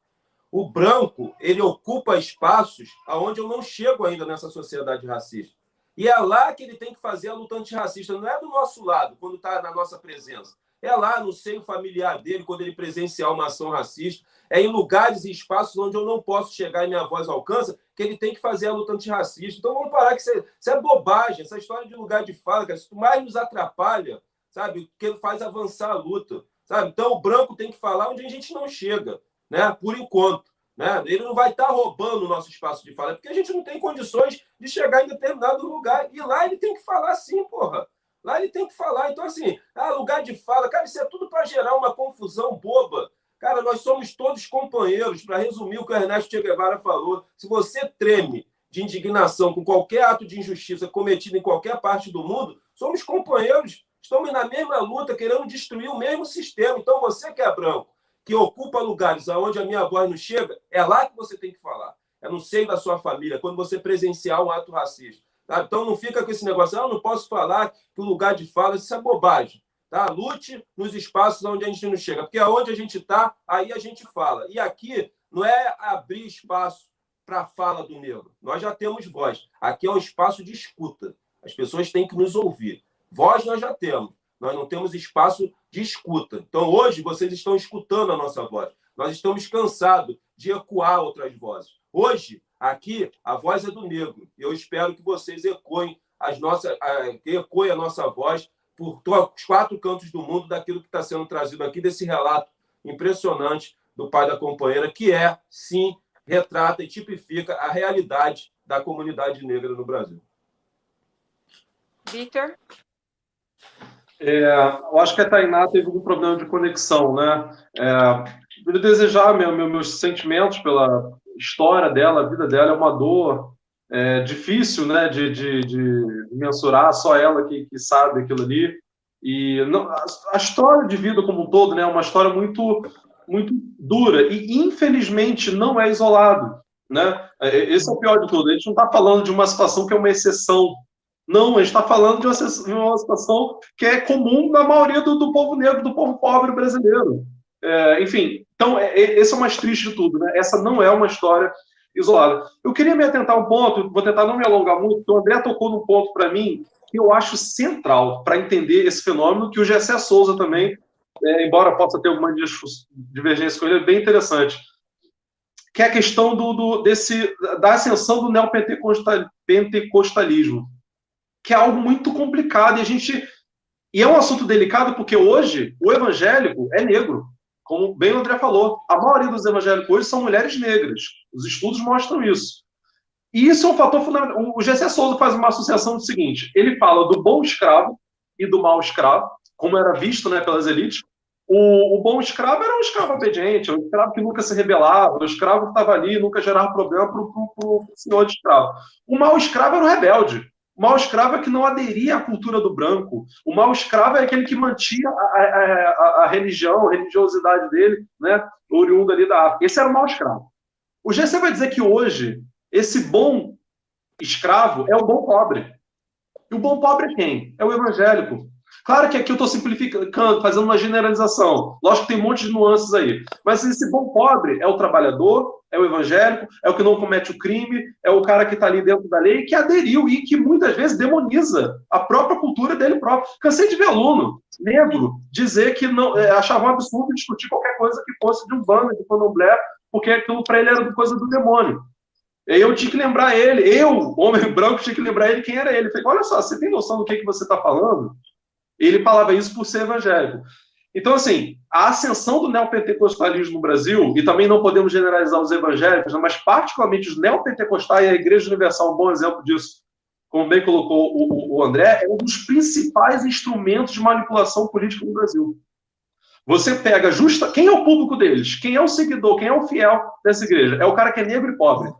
O branco, ele ocupa espaços aonde eu não chego ainda nessa sociedade racista. E é lá que ele tem que fazer a luta antirracista. Não é do nosso lado, quando está na nossa presença. É lá no seio familiar dele, quando ele presenciar uma ação racista. É em lugares e espaços onde eu não posso chegar e minha voz alcança, que ele tem que fazer a luta antirracista. Então vamos parar que isso é bobagem. Essa história de lugar de fala, cara, isso mais nos atrapalha, sabe? Que faz avançar a luta, sabe? Então, o branco tem que falar onde a gente não chega, né? Por enquanto. Né? Ele não vai estar roubando o nosso espaço de fala, porque a gente não tem condições de chegar em determinado lugar. E lá ele tem que falar sim, porra. Lá ele tem que falar. Então, assim, lugar de fala, cara, isso é tudo para gerar uma confusão boba. Cara, nós somos todos companheiros, para resumir o que o Ernesto Che Guevara falou. Se você treme de indignação com qualquer ato de injustiça cometido em qualquer parte do mundo, somos companheiros, estamos na mesma luta, querendo destruir o mesmo sistema. Então, você que é branco, que ocupa lugares onde a minha voz não chega, é lá que você tem que falar. É no seio da sua família, quando você presenciar um ato racista. Tá? Então não fica com esse negócio, eu não posso falar que o lugar de fala, isso é bobagem. Tá? Lute nos espaços onde a gente não chega, porque aonde a gente está, aí a gente fala. E aqui não é abrir espaço para a fala do negro. Nós já temos voz. Aqui é um espaço de escuta. As pessoas têm que nos ouvir. Voz nós já temos. Nós não temos espaço de escuta. Então, hoje, vocês estão escutando a nossa voz. Nós estamos cansados de ecoar outras vozes. Hoje, aqui, a voz é do negro. E eu espero que vocês ecoem ecoem a nossa voz por os 4 cantos do mundo daquilo que está sendo trazido aqui, desse relato impressionante do pai da companheira, que sim, retrata e tipifica a realidade da comunidade negra no Brasil. Vitor? Eu acho que a Tainá teve algum problema de conexão, né? Eu desejar meus sentimentos pela história dela, a vida dela é uma dor difícil, né, de mensurar, só ela que sabe aquilo ali. E não, a história de vida como um todo, né, é uma história muito, muito dura e, infelizmente, não é isolado, né? Esse é o pior de tudo. A gente não está falando de uma situação que é uma exceção. Não, a gente está falando de uma situação que é comum na maioria do povo negro, do povo pobre brasileiro. Enfim, então, esse é o mais triste de tudo, né? Essa não é uma história isolada. Eu queria me atentar a um ponto, vou tentar não me alongar muito, porque o André tocou num ponto para mim que eu acho central para entender esse fenômeno, que o Gessé Souza também, embora possa ter alguma divergência com ele, é bem interessante, que é a questão da ascensão do neopentecostalismo, que é algo muito complicado, e é um assunto delicado porque hoje o evangélico é negro, como bem o André falou. A maioria dos evangélicos hoje são mulheres negras. Os estudos mostram isso. E isso é um fator fundamental. O Gessé Souza faz uma associação do seguinte: ele fala do bom escravo e do mau escravo, como era visto, né, pelas elites. O bom escravo era um escravo obediente, um escravo que nunca se rebelava, um escravo que estava ali e nunca gerava problema para o senhor de escravo. O mau escravo era o rebelde. O mau escravo é que não aderia à cultura do branco. O mau escravo é aquele que mantinha a religião, a religiosidade dele, né, oriundo ali da África. Esse era o mau escravo. O Gessé vai dizer que hoje esse bom escravo é o bom pobre. E o bom pobre é quem? É o evangélico. Claro que aqui eu estou simplificando, fazendo uma generalização. Lógico que tem um monte de nuances aí. Mas esse bom pobre é o trabalhador, é o evangélico, é o que não comete o crime, é o cara que está ali dentro da lei, que aderiu e que muitas vezes demoniza a própria cultura dele próprio. Cansei de ver aluno negro dizer que não achava um absurdo discutir qualquer coisa que fosse de Umbanda, de Candomblé, porque aquilo para ele era coisa do demônio. E aí eu tinha que lembrar ele, homem branco, tinha que lembrar ele quem era ele. Eu falei, olha só, você tem noção do que você está falando? Ele falava isso por ser evangélico. Então, assim, a ascensão do neopentecostalismo no Brasil, e também não podemos generalizar os evangélicos, mas particularmente os neopentecostais, e a Igreja Universal é um bom exemplo disso, como bem colocou o André, é um dos principais instrumentos de manipulação política no Brasil. Você pega quem é o público deles? Quem é o seguidor? Quem é o fiel dessa igreja? É o cara que é negro e pobre.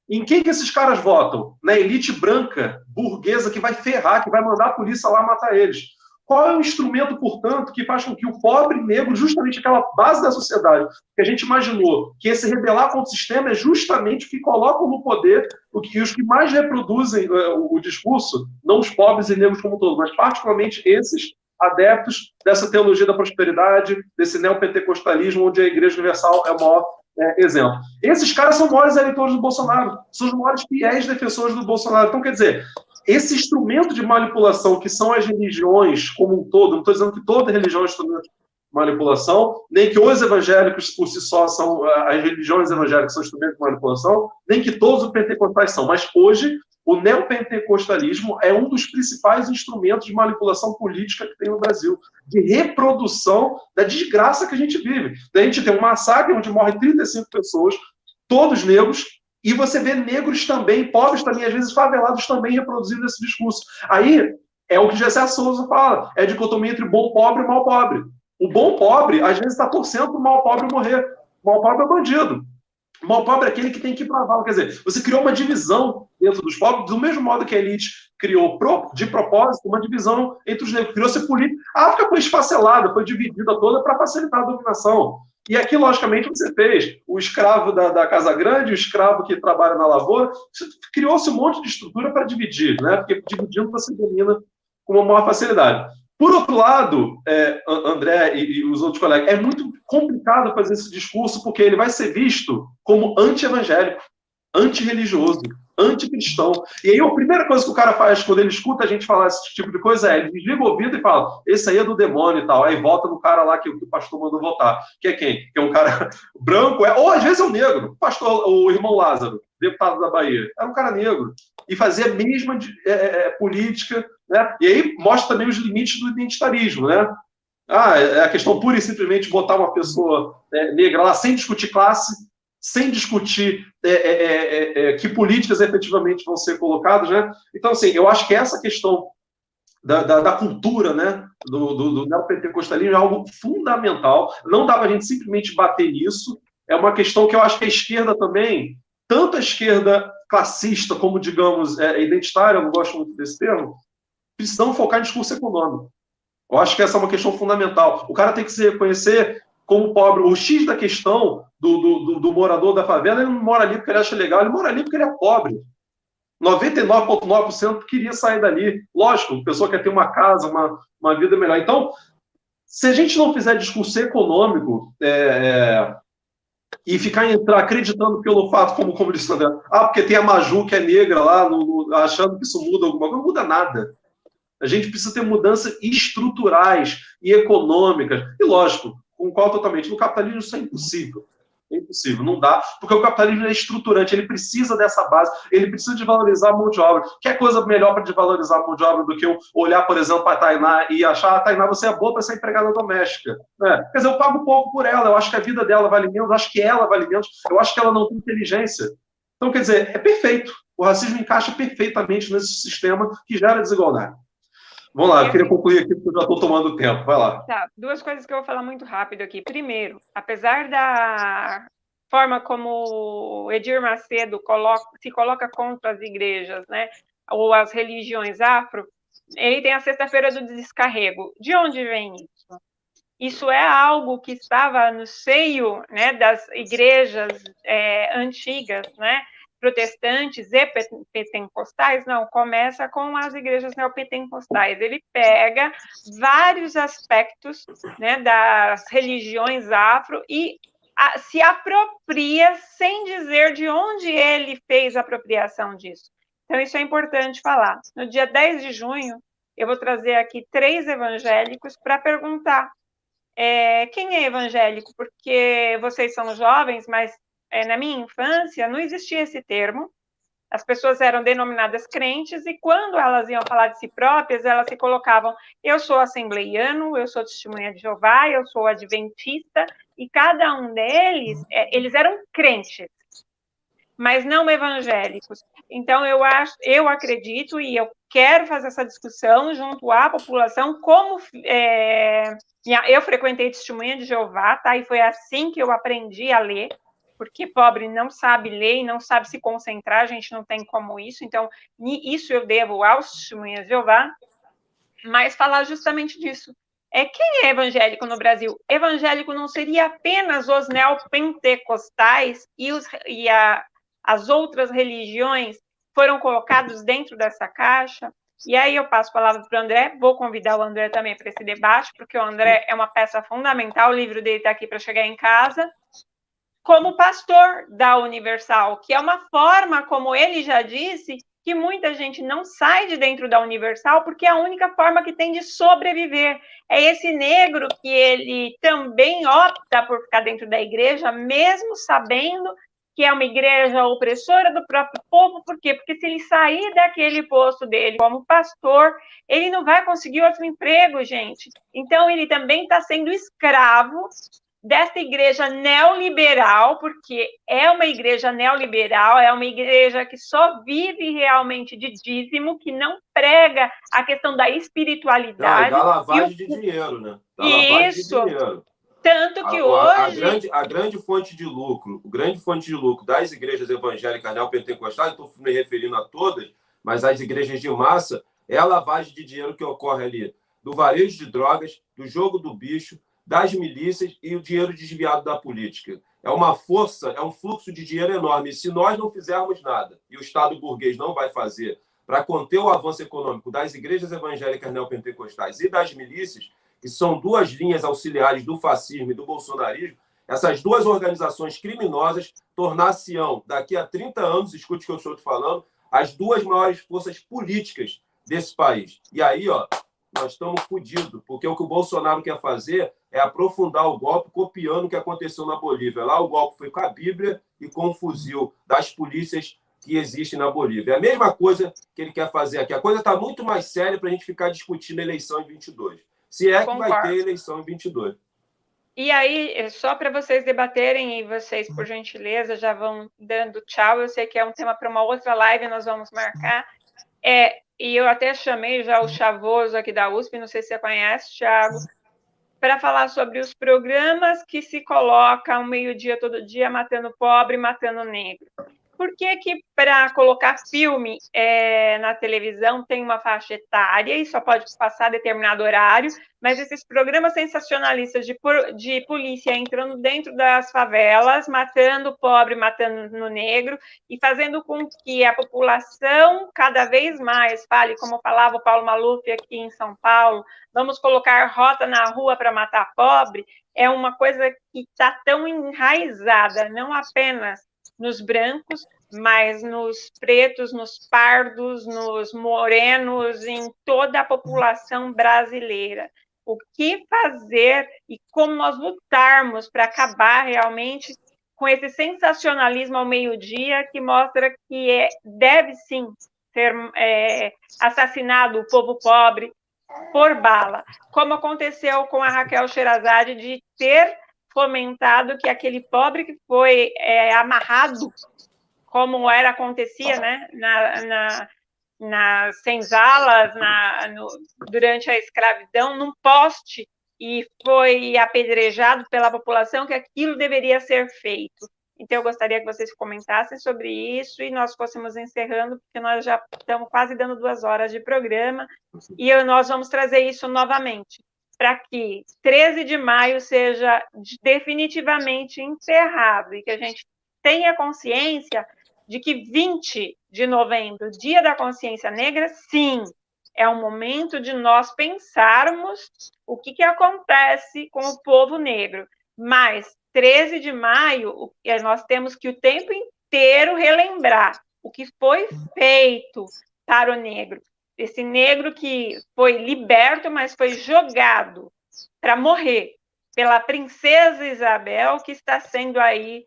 Em quem que esses caras votam? Na elite branca, burguesa, que vai ferrar, que vai mandar a polícia lá matar eles. Qual é o instrumento, portanto, que faz com que o pobre negro, justamente aquela base da sociedade, que a gente imaginou que esse rebelar contra o sistema é justamente o que colocam no poder, e os que mais reproduzem o discurso, não os pobres e negros como um todo, mas particularmente esses adeptos dessa teologia da prosperidade, desse neopentecostalismo, onde a Igreja Universal é o maior exemplo. Esses caras são os maiores eleitores do Bolsonaro, são os maiores fiéis defensores do Bolsonaro. Então, quer dizer, esse instrumento de manipulação que são as religiões como um todo, não estou dizendo que toda religião é instrumento de manipulação, nem que os evangélicos por si só são, as religiões evangélicas são instrumentos de manipulação, nem que todos os pentecostais são, mas hoje o neopentecostalismo é um dos principais instrumentos de manipulação política que tem no Brasil, de reprodução da desgraça que a gente vive. A gente tem um massacre onde morrem 35 pessoas, todos negros, e você vê negros também, pobres também, às vezes favelados também, reproduzindo esse discurso. Aí é o que Gessé Souza fala, é a dicotomia entre bom pobre e mal pobre. O bom pobre, às vezes, está torcendo para o mal pobre morrer. O mal pobre é bandido. O mal pobre é aquele que tem que ir para a vala. Quer dizer, você criou uma divisão dentro dos pobres, do mesmo modo que a elite criou, de propósito, uma divisão entre os negros. Criou-se política. A África foi esfacelada, foi dividida toda para facilitar a dominação. E aqui, logicamente, você fez o escravo da Casa Grande, o escravo que trabalha na lavoura. Criou-se um monte de estrutura para dividir, né? Porque dividindo você domina com uma maior facilidade. Por outro lado, André e os outros colegas, é muito complicado fazer esse discurso porque ele vai ser visto como anti-evangélico, anti-religioso, anticristão. E aí a primeira coisa que o cara faz quando ele escuta a gente falar esse tipo de coisa é ele desliga o ouvido e fala, esse aí é do demônio e tal. Aí volta no cara lá que o pastor mandou votar. Que é quem? Que é um cara branco, ou às vezes é um negro. O pastor, o irmão Lázaro, deputado da Bahia, era um cara negro. E fazia a mesma política, né? E aí mostra também os limites do identitarismo, né? É a questão pura e simplesmente botar uma pessoa negra lá sem discutir classe, sem discutir que políticas efetivamente vão ser colocadas, né? Então, assim, eu acho que essa questão da cultura, né, do neopentecostalismo é algo fundamental. Não dá para a gente simplesmente bater nisso. É uma questão que eu acho que a esquerda também, tanto a esquerda classista como, digamos, identitária, eu não gosto muito desse termo, precisam focar em discurso econômico. Eu acho que essa é uma questão fundamental. O cara tem que se reconhecer como pobre. O X da questão do morador da favela, ele não mora ali porque ele acha legal, ele mora ali porque ele é pobre. 99,9% queria sair dali. Lógico, a pessoa quer ter uma casa, uma vida melhor. Então, se a gente não fizer discurso econômico e ficar acreditando pelo fato, como disse o André, porque tem a Maju que é negra lá, achando que isso muda alguma coisa, não muda nada. A gente precisa ter mudanças estruturais e econômicas. E, lógico, concordo totalmente. No capitalismo isso é impossível. É impossível, não dá, porque o capitalismo é estruturante, ele precisa dessa base, ele precisa de valorizar a mão de obra. Quer coisa melhor para desvalorizar a mão de obra do que eu olhar, por exemplo, para a Tainá e achar, Tainá, você é boa para ser empregada doméstica. Quer dizer, eu pago pouco por ela, eu acho que a vida dela vale menos, eu acho que ela vale menos, eu acho que ela não tem inteligência. Então, quer dizer, é perfeito. O racismo encaixa perfeitamente nesse sistema que gera desigualdade. Vamos lá, eu queria concluir aqui porque eu já estou tomando tempo. Vai lá. Tá, duas coisas que eu vou falar muito rápido aqui. Primeiro, apesar da forma como Edir Macedo se coloca contra as igrejas, né, ou as religiões afro, ele tem a Sexta-feira do Descarrego. De onde vem isso? Isso é algo que estava no seio, né, das igrejas antigas, né, protestantes e pentecostais? Não, começa com as igrejas neopentecostais. Ele pega vários aspectos, né, das religiões afro e se apropria sem dizer de onde ele fez a apropriação disso. Então, isso é importante falar. No dia 10 de junho, eu vou trazer aqui 3 evangélicos para perguntar quem é evangélico? Porque vocês são jovens, mas na minha infância não existia esse termo. As pessoas eram denominadas crentes e quando elas iam falar de si próprias, elas se colocavam, eu sou assembleiano, eu sou testemunha de Jeová, eu sou adventista, e cada um deles, eles eram crentes, mas não evangélicos. Então, eu acredito e eu quero fazer essa discussão junto à população, como eu frequentei testemunha de Jeová, tá? E foi assim que eu aprendi a ler, porque pobre não sabe ler e não sabe se concentrar, a gente não tem como isso, então isso eu devo aos testemunhas de Jeová, mas falar justamente disso. Quem é evangélico no Brasil? Evangélico não seria apenas os neopentecostais e as outras religiões foram colocados dentro dessa caixa? E aí eu passo a palavra para o André, vou convidar o André também para esse debate, porque o André é uma peça fundamental, o livro dele está aqui para chegar em casa, como pastor da Universal, que é uma forma, como ele já disse, que muita gente não sai de dentro da Universal, porque é a única forma que tem de sobreviver. É esse negro que ele também opta por ficar dentro da igreja, mesmo sabendo que é uma igreja opressora do próprio povo. Por quê? Porque se ele sair daquele posto dele como pastor, ele não vai conseguir outro emprego, gente. Então, ele também está sendo escravo dessa igreja neoliberal, porque é uma igreja neoliberal, é uma igreja que só vive realmente de dízimo, que não prega a questão da espiritualidade. Da lavagem de dinheiro, né? Da lavagem de dinheiro. Tanto que hoje... A grande fonte de lucro, das igrejas evangélicas neopentecostais, estou me referindo a todas, mas as igrejas de massa, é a lavagem de dinheiro que ocorre ali, do varejo de drogas, do jogo do bicho, das milícias e o dinheiro desviado da política. É uma força, é um fluxo de dinheiro enorme. E se nós não fizermos nada, e o Estado burguês não vai fazer, para conter o avanço econômico das igrejas evangélicas neopentecostais e das milícias, que são duas linhas auxiliares do fascismo e do bolsonarismo, essas duas organizações criminosas tornar-se-ão, daqui a 30 anos, escute o que eu estou te falando, as duas maiores forças políticas desse país. E aí, nós estamos fodidos, porque o que o Bolsonaro quer fazer é aprofundar o golpe, copiando o que aconteceu na Bolívia. Lá o golpe foi com a Bíblia e com o fuzil das polícias que existem na Bolívia. É a mesma coisa que ele quer fazer aqui. A coisa está muito mais séria para a gente ficar discutindo a eleição em 22. Se é que vai ter eleição em 22. E aí, só para vocês debaterem, e vocês, por gentileza, já vão dando tchau. Eu sei que é um tema para uma outra live, nós vamos marcar. E eu até chamei já o Chavoso aqui da USP, não sei se você conhece, Thiago, para falar sobre os programas que se colocam ao meio-dia, todo dia, matando pobre, matando negro. Por que para colocar filme na televisão tem uma faixa etária e só pode passar determinado horário, mas esses programas sensacionalistas de polícia entrando dentro das favelas, matando o pobre, matando o negro, e fazendo com que a população cada vez mais fale, como falava o Paulo Maluf aqui em São Paulo, vamos colocar rota na rua para matar pobre, é uma coisa que está tão enraizada, não apenas nos brancos, mas nos pretos, nos pardos, nos morenos, em toda a população brasileira. O que fazer e como nós lutarmos para acabar realmente com esse sensacionalismo ao meio-dia que mostra que deve sim ser assassinado o povo pobre por bala, como aconteceu com a Raquel Sherazade de ter fomentado que aquele pobre que foi amarrado, como acontecia, né, nas senzalas, durante a escravidão, num poste, e foi apedrejado pela população, que aquilo deveria ser feito. Então, eu gostaria que vocês comentassem sobre isso e nós fôssemos encerrando, porque nós já estamos quase dando 2 horas de programa, e nós vamos trazer isso novamente, para que 13 de maio seja definitivamente encerrado e que a gente tenha consciência de que 20 de novembro, Dia da Consciência Negra, sim, é um momento de nós pensarmos o que acontece com o povo negro. Mas 13 de maio, nós temos que o tempo inteiro relembrar o que foi feito para o negro. Esse negro que foi liberto, mas foi jogado para morrer pela princesa Isabel, que está sendo aí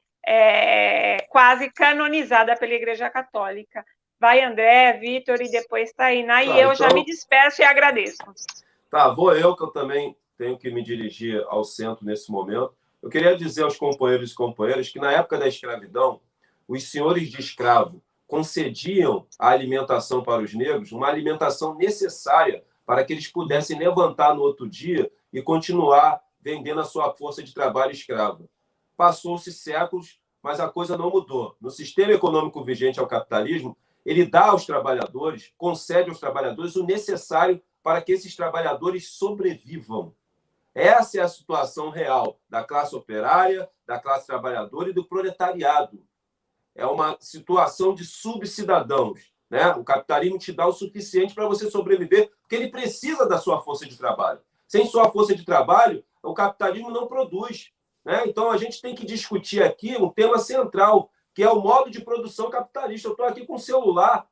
quase canonizada pela Igreja Católica. Vai, André, Vitor, e depois Tainá, e eu já me despeço e agradeço. Tá, vou eu, que eu também tenho que me dirigir ao centro nesse momento. Eu queria dizer aos companheiros e companheiras que, na época da escravidão, os senhores de escravo concediam a alimentação para os negros, uma alimentação necessária para que eles pudessem levantar no outro dia e continuar vendendo a sua força de trabalho escrava. Passou-se séculos, mas a coisa não mudou. No sistema econômico vigente ao capitalismo, ele dá aos trabalhadores, concede aos trabalhadores o necessário para que esses trabalhadores sobrevivam. Essa é a situação real da classe operária, da classe trabalhadora e do proletariado. É uma situação de subcidadãos, né? O capitalismo te dá o suficiente para você sobreviver, porque ele precisa da sua força de trabalho. Sem sua força de trabalho, o capitalismo não produz, né? Então, a gente tem que discutir aqui um tema central, que é o modo de produção capitalista. Eu estou aqui com o celular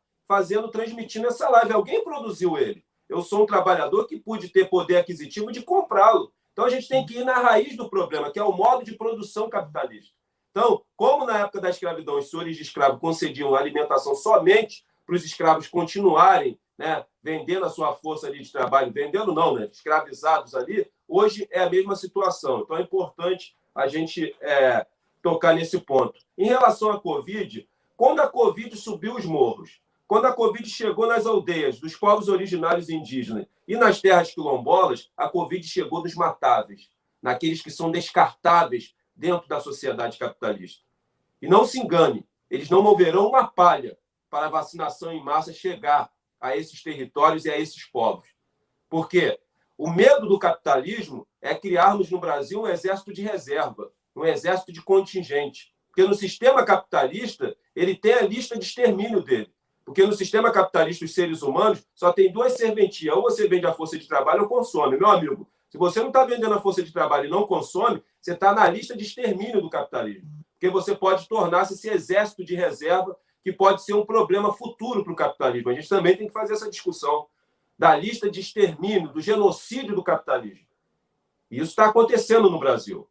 transmitindo essa live. Alguém produziu ele. Eu sou um trabalhador que pude ter poder aquisitivo de comprá-lo. Então, a gente tem que ir na raiz do problema, que é o modo de produção capitalista. Então, como na época da escravidão os senhores de escravo concediam alimentação somente para os escravos continuarem, né, vendendo a sua força ali de trabalho, vendendo não, né, escravizados ali, hoje é a mesma situação. Então, é importante a gente tocar nesse ponto. Em relação à Covid, quando a Covid subiu os morros, quando a Covid chegou nas aldeias dos povos originários indígenas e nas terras quilombolas, a Covid chegou nos matáveis, naqueles que são descartáveis dentro da sociedade capitalista. E não se engane, eles não moverão uma palha para a vacinação em massa chegar a esses territórios e a esses povos. Por quê? O medo do capitalismo é criarmos no Brasil um exército de reserva, um exército de contingente. Porque no sistema capitalista, ele tem a lista de extermínio dele. Porque no sistema capitalista, os seres humanos só tem duas serventias. Ou você vende a força de trabalho ou consome. Meu amigo, se você não está vendendo a força de trabalho e não consome, você está na lista de extermínio do capitalismo. Porque você pode tornar-se esse exército de reserva que pode ser um problema futuro para o capitalismo. A gente também tem que fazer essa discussão da lista de extermínio, do genocídio do capitalismo. E isso está acontecendo no Brasil.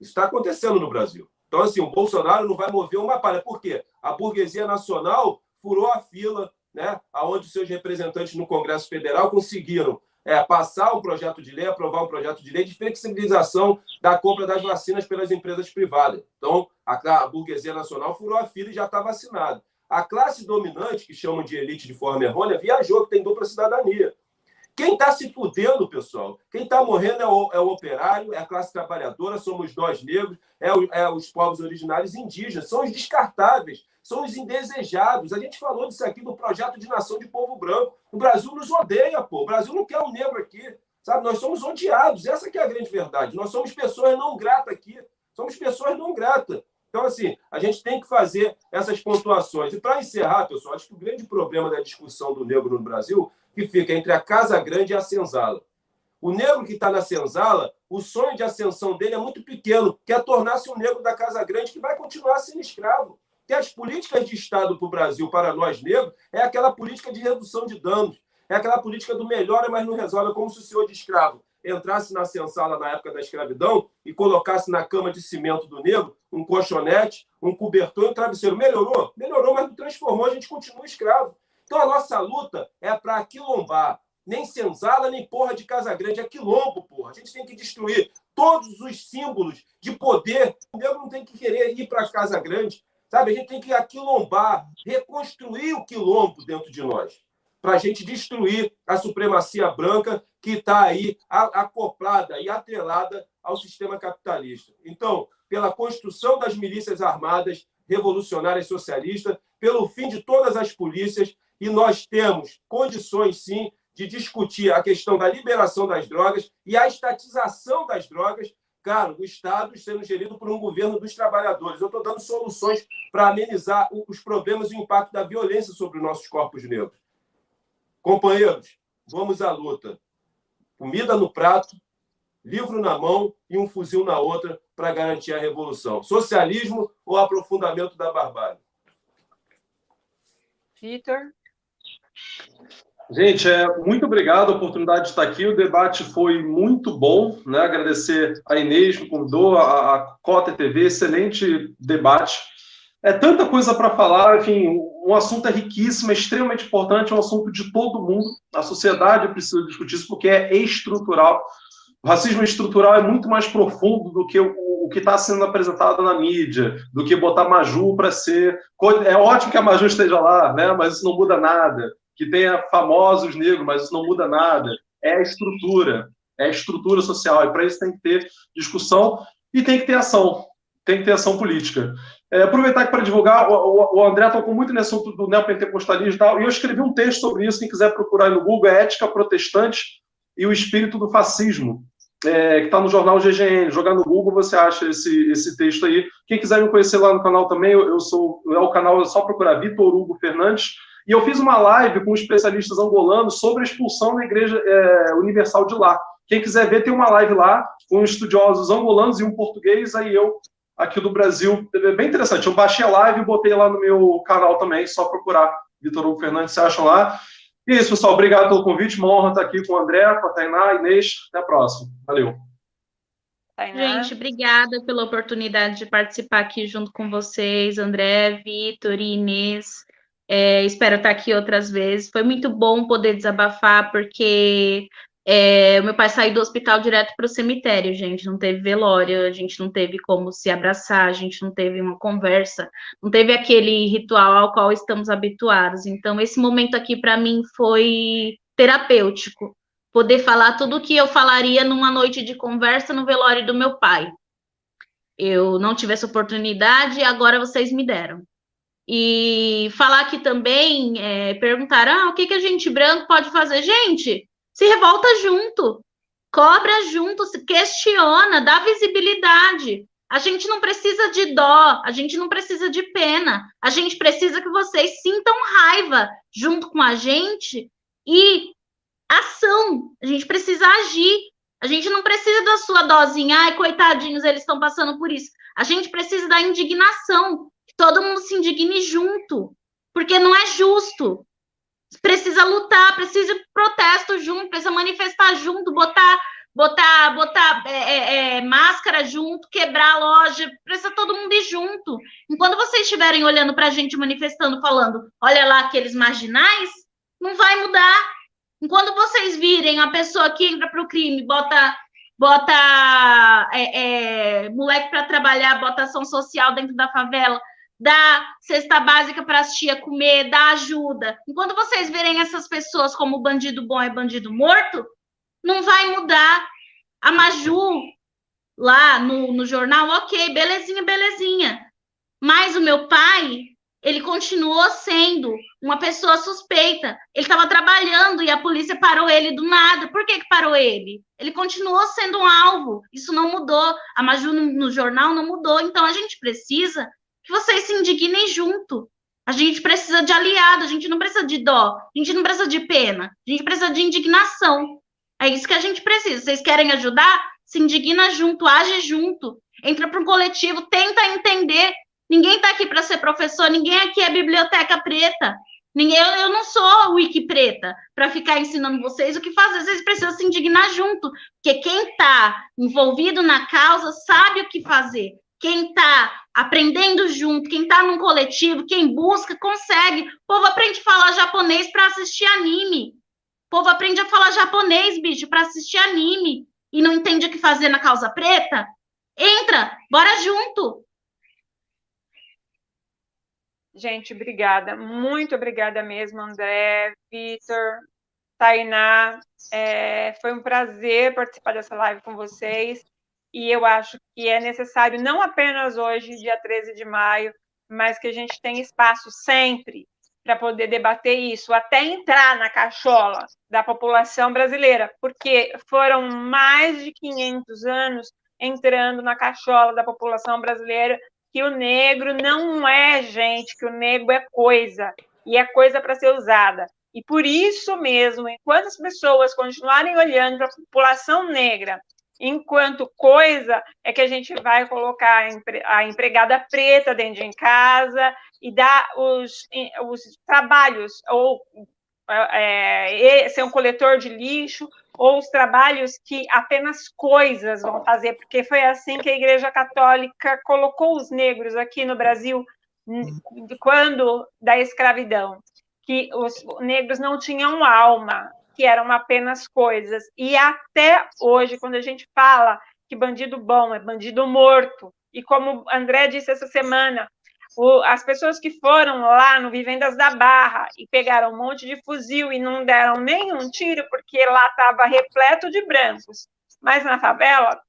Isso está acontecendo no Brasil. Então, assim, o Bolsonaro não vai mover uma palha. Por quê? A burguesia nacional furou a fila, né, onde seus representantes no Congresso Federal conseguiram passar um projeto de lei, aprovar um projeto de lei de flexibilização da compra das vacinas pelas empresas privadas. Então, a burguesia nacional furou a fila e já está vacinada. A classe dominante, que chamam de elite de forma errônea, viajou, que tem dupla cidadania. Quem está se fudendo, pessoal, quem está morrendo é o operário, é a classe trabalhadora, somos nós negros, os povos originários indígenas, são os descartáveis, são os indesejados. A gente falou disso aqui do projeto de nação de povo branco. O Brasil nos odeia, pô. O Brasil não quer um negro aqui, sabe? Nós somos odiados, essa que é a grande verdade. Nós somos pessoas não gratas aqui, somos pessoas não gratas. Então, assim, a gente tem que fazer essas pontuações. E para encerrar, pessoal, acho que o grande problema da discussão do negro no Brasil que fica entre a Casa Grande e a senzala. O negro que está na senzala, o sonho de ascensão dele é muito pequeno, que é tornar-se um negro da Casa Grande que vai continuar sendo escravo. Que as políticas de Estado para o Brasil, para nós negros, é aquela política de redução de danos, é aquela política do melhora, mas não resolve. É como se o senhor de escravo entrasse na senzala na época da escravidão e colocasse na cama de cimento do negro um colchonete, um cobertor e um travesseiro. Melhorou? Melhorou, mas não transformou, a gente continua escravo. Então, a nossa luta é para aquilombar. Nem senzala, nem porra de Casa Grande. É quilombo, porra. A gente tem que destruir todos os símbolos de poder. O negro não tem que querer ir para a Casa Grande. Sabe? A gente tem que aquilombar, reconstruir o quilombo dentro de nós, para a gente destruir a supremacia branca que está aí acoplada e atrelada ao sistema capitalista. Então, pela construção das milícias armadas revolucionárias socialistas, pelo fim de todas as polícias, e nós temos condições, sim, de discutir a questão da liberação das drogas e a estatização das drogas, claro, o Estado sendo gerido por um governo dos trabalhadores. Eu estou dando soluções para amenizar os problemas e o impacto da violência sobre os nossos corpos negros. Companheiros, vamos à luta. Comida no prato, livro na mão e um fuzil na outra para garantir a revolução. Socialismo ou aprofundamento da barbárie? Vitor? Gente, muito obrigado a oportunidade de estar aqui. O debate foi muito bom, né? Agradecer a Inês que convidou, a Cota TV, excelente debate. É tanta coisa para falar, enfim, um assunto é riquíssimo, é extremamente importante, é um assunto de todo mundo. A sociedade precisa discutir isso porque é estrutural. O racismo estrutural é muito mais profundo do que o que está sendo apresentado na mídia, do que botar Maju para ser... É ótimo que a Maju esteja lá, né? Mas isso não muda nada. Que tenha famosos negros, mas isso não muda nada. É a estrutura social, e para isso tem que ter discussão e tem que ter ação política. Aproveitar que para divulgar, o André tocou muito nesse assunto do neopentecostalismo e tal, e eu escrevi um texto sobre isso, quem quiser procurar no Google, é Ética Protestante e o Espírito do Fascismo, que está no jornal GGN. Jogar no Google, você acha esse texto aí. Quem quiser me conhecer lá no canal também, o canal é só procurar Vitor Hugo Fernandes. E eu fiz uma live com especialistas angolanos sobre a expulsão da Igreja Universal de lá. Quem quiser ver, tem uma live lá com estudiosos angolanos e um português, aí eu, aqui do Brasil. É bem interessante. Eu baixei a live e botei lá no meu canal também, só procurar Vitor Hugo Fernandes, vocês acham lá. E é isso, pessoal. Obrigado pelo convite. Uma honra estar aqui com o André, com a Tainá, Inês. Até a próxima. Valeu. Tainá? Gente, obrigada pela oportunidade de participar aqui junto com vocês, André, Vitor e Inês. Espero estar aqui outras vezes. Foi muito bom poder desabafar, porque o meu pai saiu do hospital direto para o cemitério, gente. Não teve velório, a gente não teve como se abraçar, a gente não teve uma conversa, não teve aquele ritual ao qual estamos habituados. Então, esse momento aqui, para mim, foi terapêutico. Poder falar tudo o que eu falaria numa noite de conversa no velório do meu pai. Eu não tive essa oportunidade e agora vocês me deram. E falar aqui também, perguntaram, o que a gente branco pode fazer? Gente, se revolta junto, cobra junto, se questiona, dá visibilidade. A gente não precisa de dó, a gente não precisa de pena, a gente precisa que vocês sintam raiva junto com a gente e ação. A gente precisa agir. A gente não precisa da sua dosinha, ai, coitadinhos, eles estão passando por isso. A gente precisa da indignação, que todo mundo se indigne junto, porque não é justo. Precisa lutar, precisa de protesto junto, precisa manifestar junto, botar máscara junto, quebrar a loja, precisa todo mundo ir junto. Enquanto vocês estiverem olhando para a gente manifestando, falando, olha lá aqueles marginais, não vai mudar. Enquanto vocês virem a pessoa que entra para o crime, bota moleque para trabalhar, bota ação social dentro da favela, dá cesta básica para as tias comer, dá ajuda. Enquanto vocês verem essas pessoas como bandido bom é bandido morto, não vai mudar. A Maju, lá no jornal, ok, belezinha. Mas o meu pai, ele continuou sendo uma pessoa suspeita. Ele estava trabalhando e a polícia parou ele do nada. Por que parou ele? Ele continuou sendo um alvo. Isso não mudou. A Maju no jornal não mudou. Então, a gente precisa que vocês se indignem junto. A gente precisa de aliado. A gente não precisa de dó. A gente não precisa de pena. A gente precisa de indignação. É isso que a gente precisa. Vocês querem ajudar? Se indigna junto, age junto. Entra para um coletivo, tenta entender. Ninguém está aqui para ser professor, ninguém aqui é biblioteca preta. Eu não sou wiki preta para ficar ensinando vocês o que fazer. Vocês precisam se indignar junto, porque quem está envolvido na causa sabe o que fazer. Quem está aprendendo junto, quem está num coletivo, quem busca, consegue. O povo aprende a falar japonês para assistir anime. O povo aprende a falar japonês, bicho, para assistir anime. E não entende o que fazer na causa preta? Entra, bora junto. Gente, obrigada. Muito obrigada mesmo, André, Vitor, Tainá. Foi um prazer participar dessa live com vocês. E eu acho que é necessário, não apenas hoje, dia 13 de maio, mas que a gente tenha espaço sempre para poder debater isso, até entrar na cachola da população brasileira, porque foram mais de 500 anos entrando na cachola da população brasileira, que o negro não é gente, que o negro é coisa, e é coisa para ser usada. E por isso mesmo, enquanto as pessoas continuarem olhando para a população negra enquanto coisa, é que a gente vai colocar a empregada preta dentro de casa e dar os trabalhos, ou ser um coletor de lixo, ou os trabalhos que apenas coisas vão fazer, porque foi assim que a Igreja Católica colocou os negros aqui no Brasil, quando da escravidão, que os negros não tinham alma, que eram apenas coisas. E até hoje, quando a gente fala que bandido bom é bandido morto, e como André disse essa semana, as pessoas que foram lá no Vivendas da Barra e pegaram um monte de fuzil e não deram nenhum tiro, porque lá estava repleto de brancos, mas na favela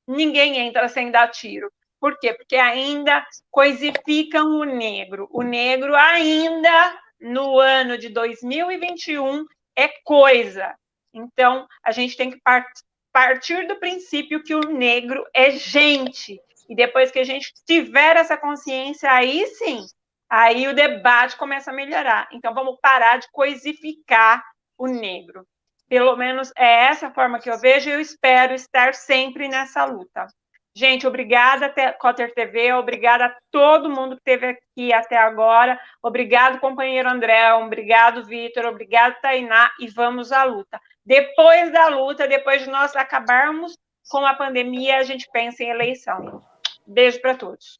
ninguém entra sem dar tiro. Por quê? Porque ainda coisificam o negro. O negro ainda, no ano de 2021, é coisa. Então, a gente tem que partir do princípio que o negro é gente. E depois que a gente tiver essa consciência, aí sim, aí o debate começa a melhorar. Então, vamos parar de coisificar o negro. Pelo menos é essa forma que eu vejo, e eu espero estar sempre nessa luta. Gente, obrigada, Cotter TV, obrigada a todo mundo que esteve aqui até agora, obrigado, companheiro André, obrigado, Vitor, obrigado, Tainá, e vamos à luta. Depois da luta, depois de nós acabarmos com a pandemia, a gente pensa em eleição. Beijo para todos.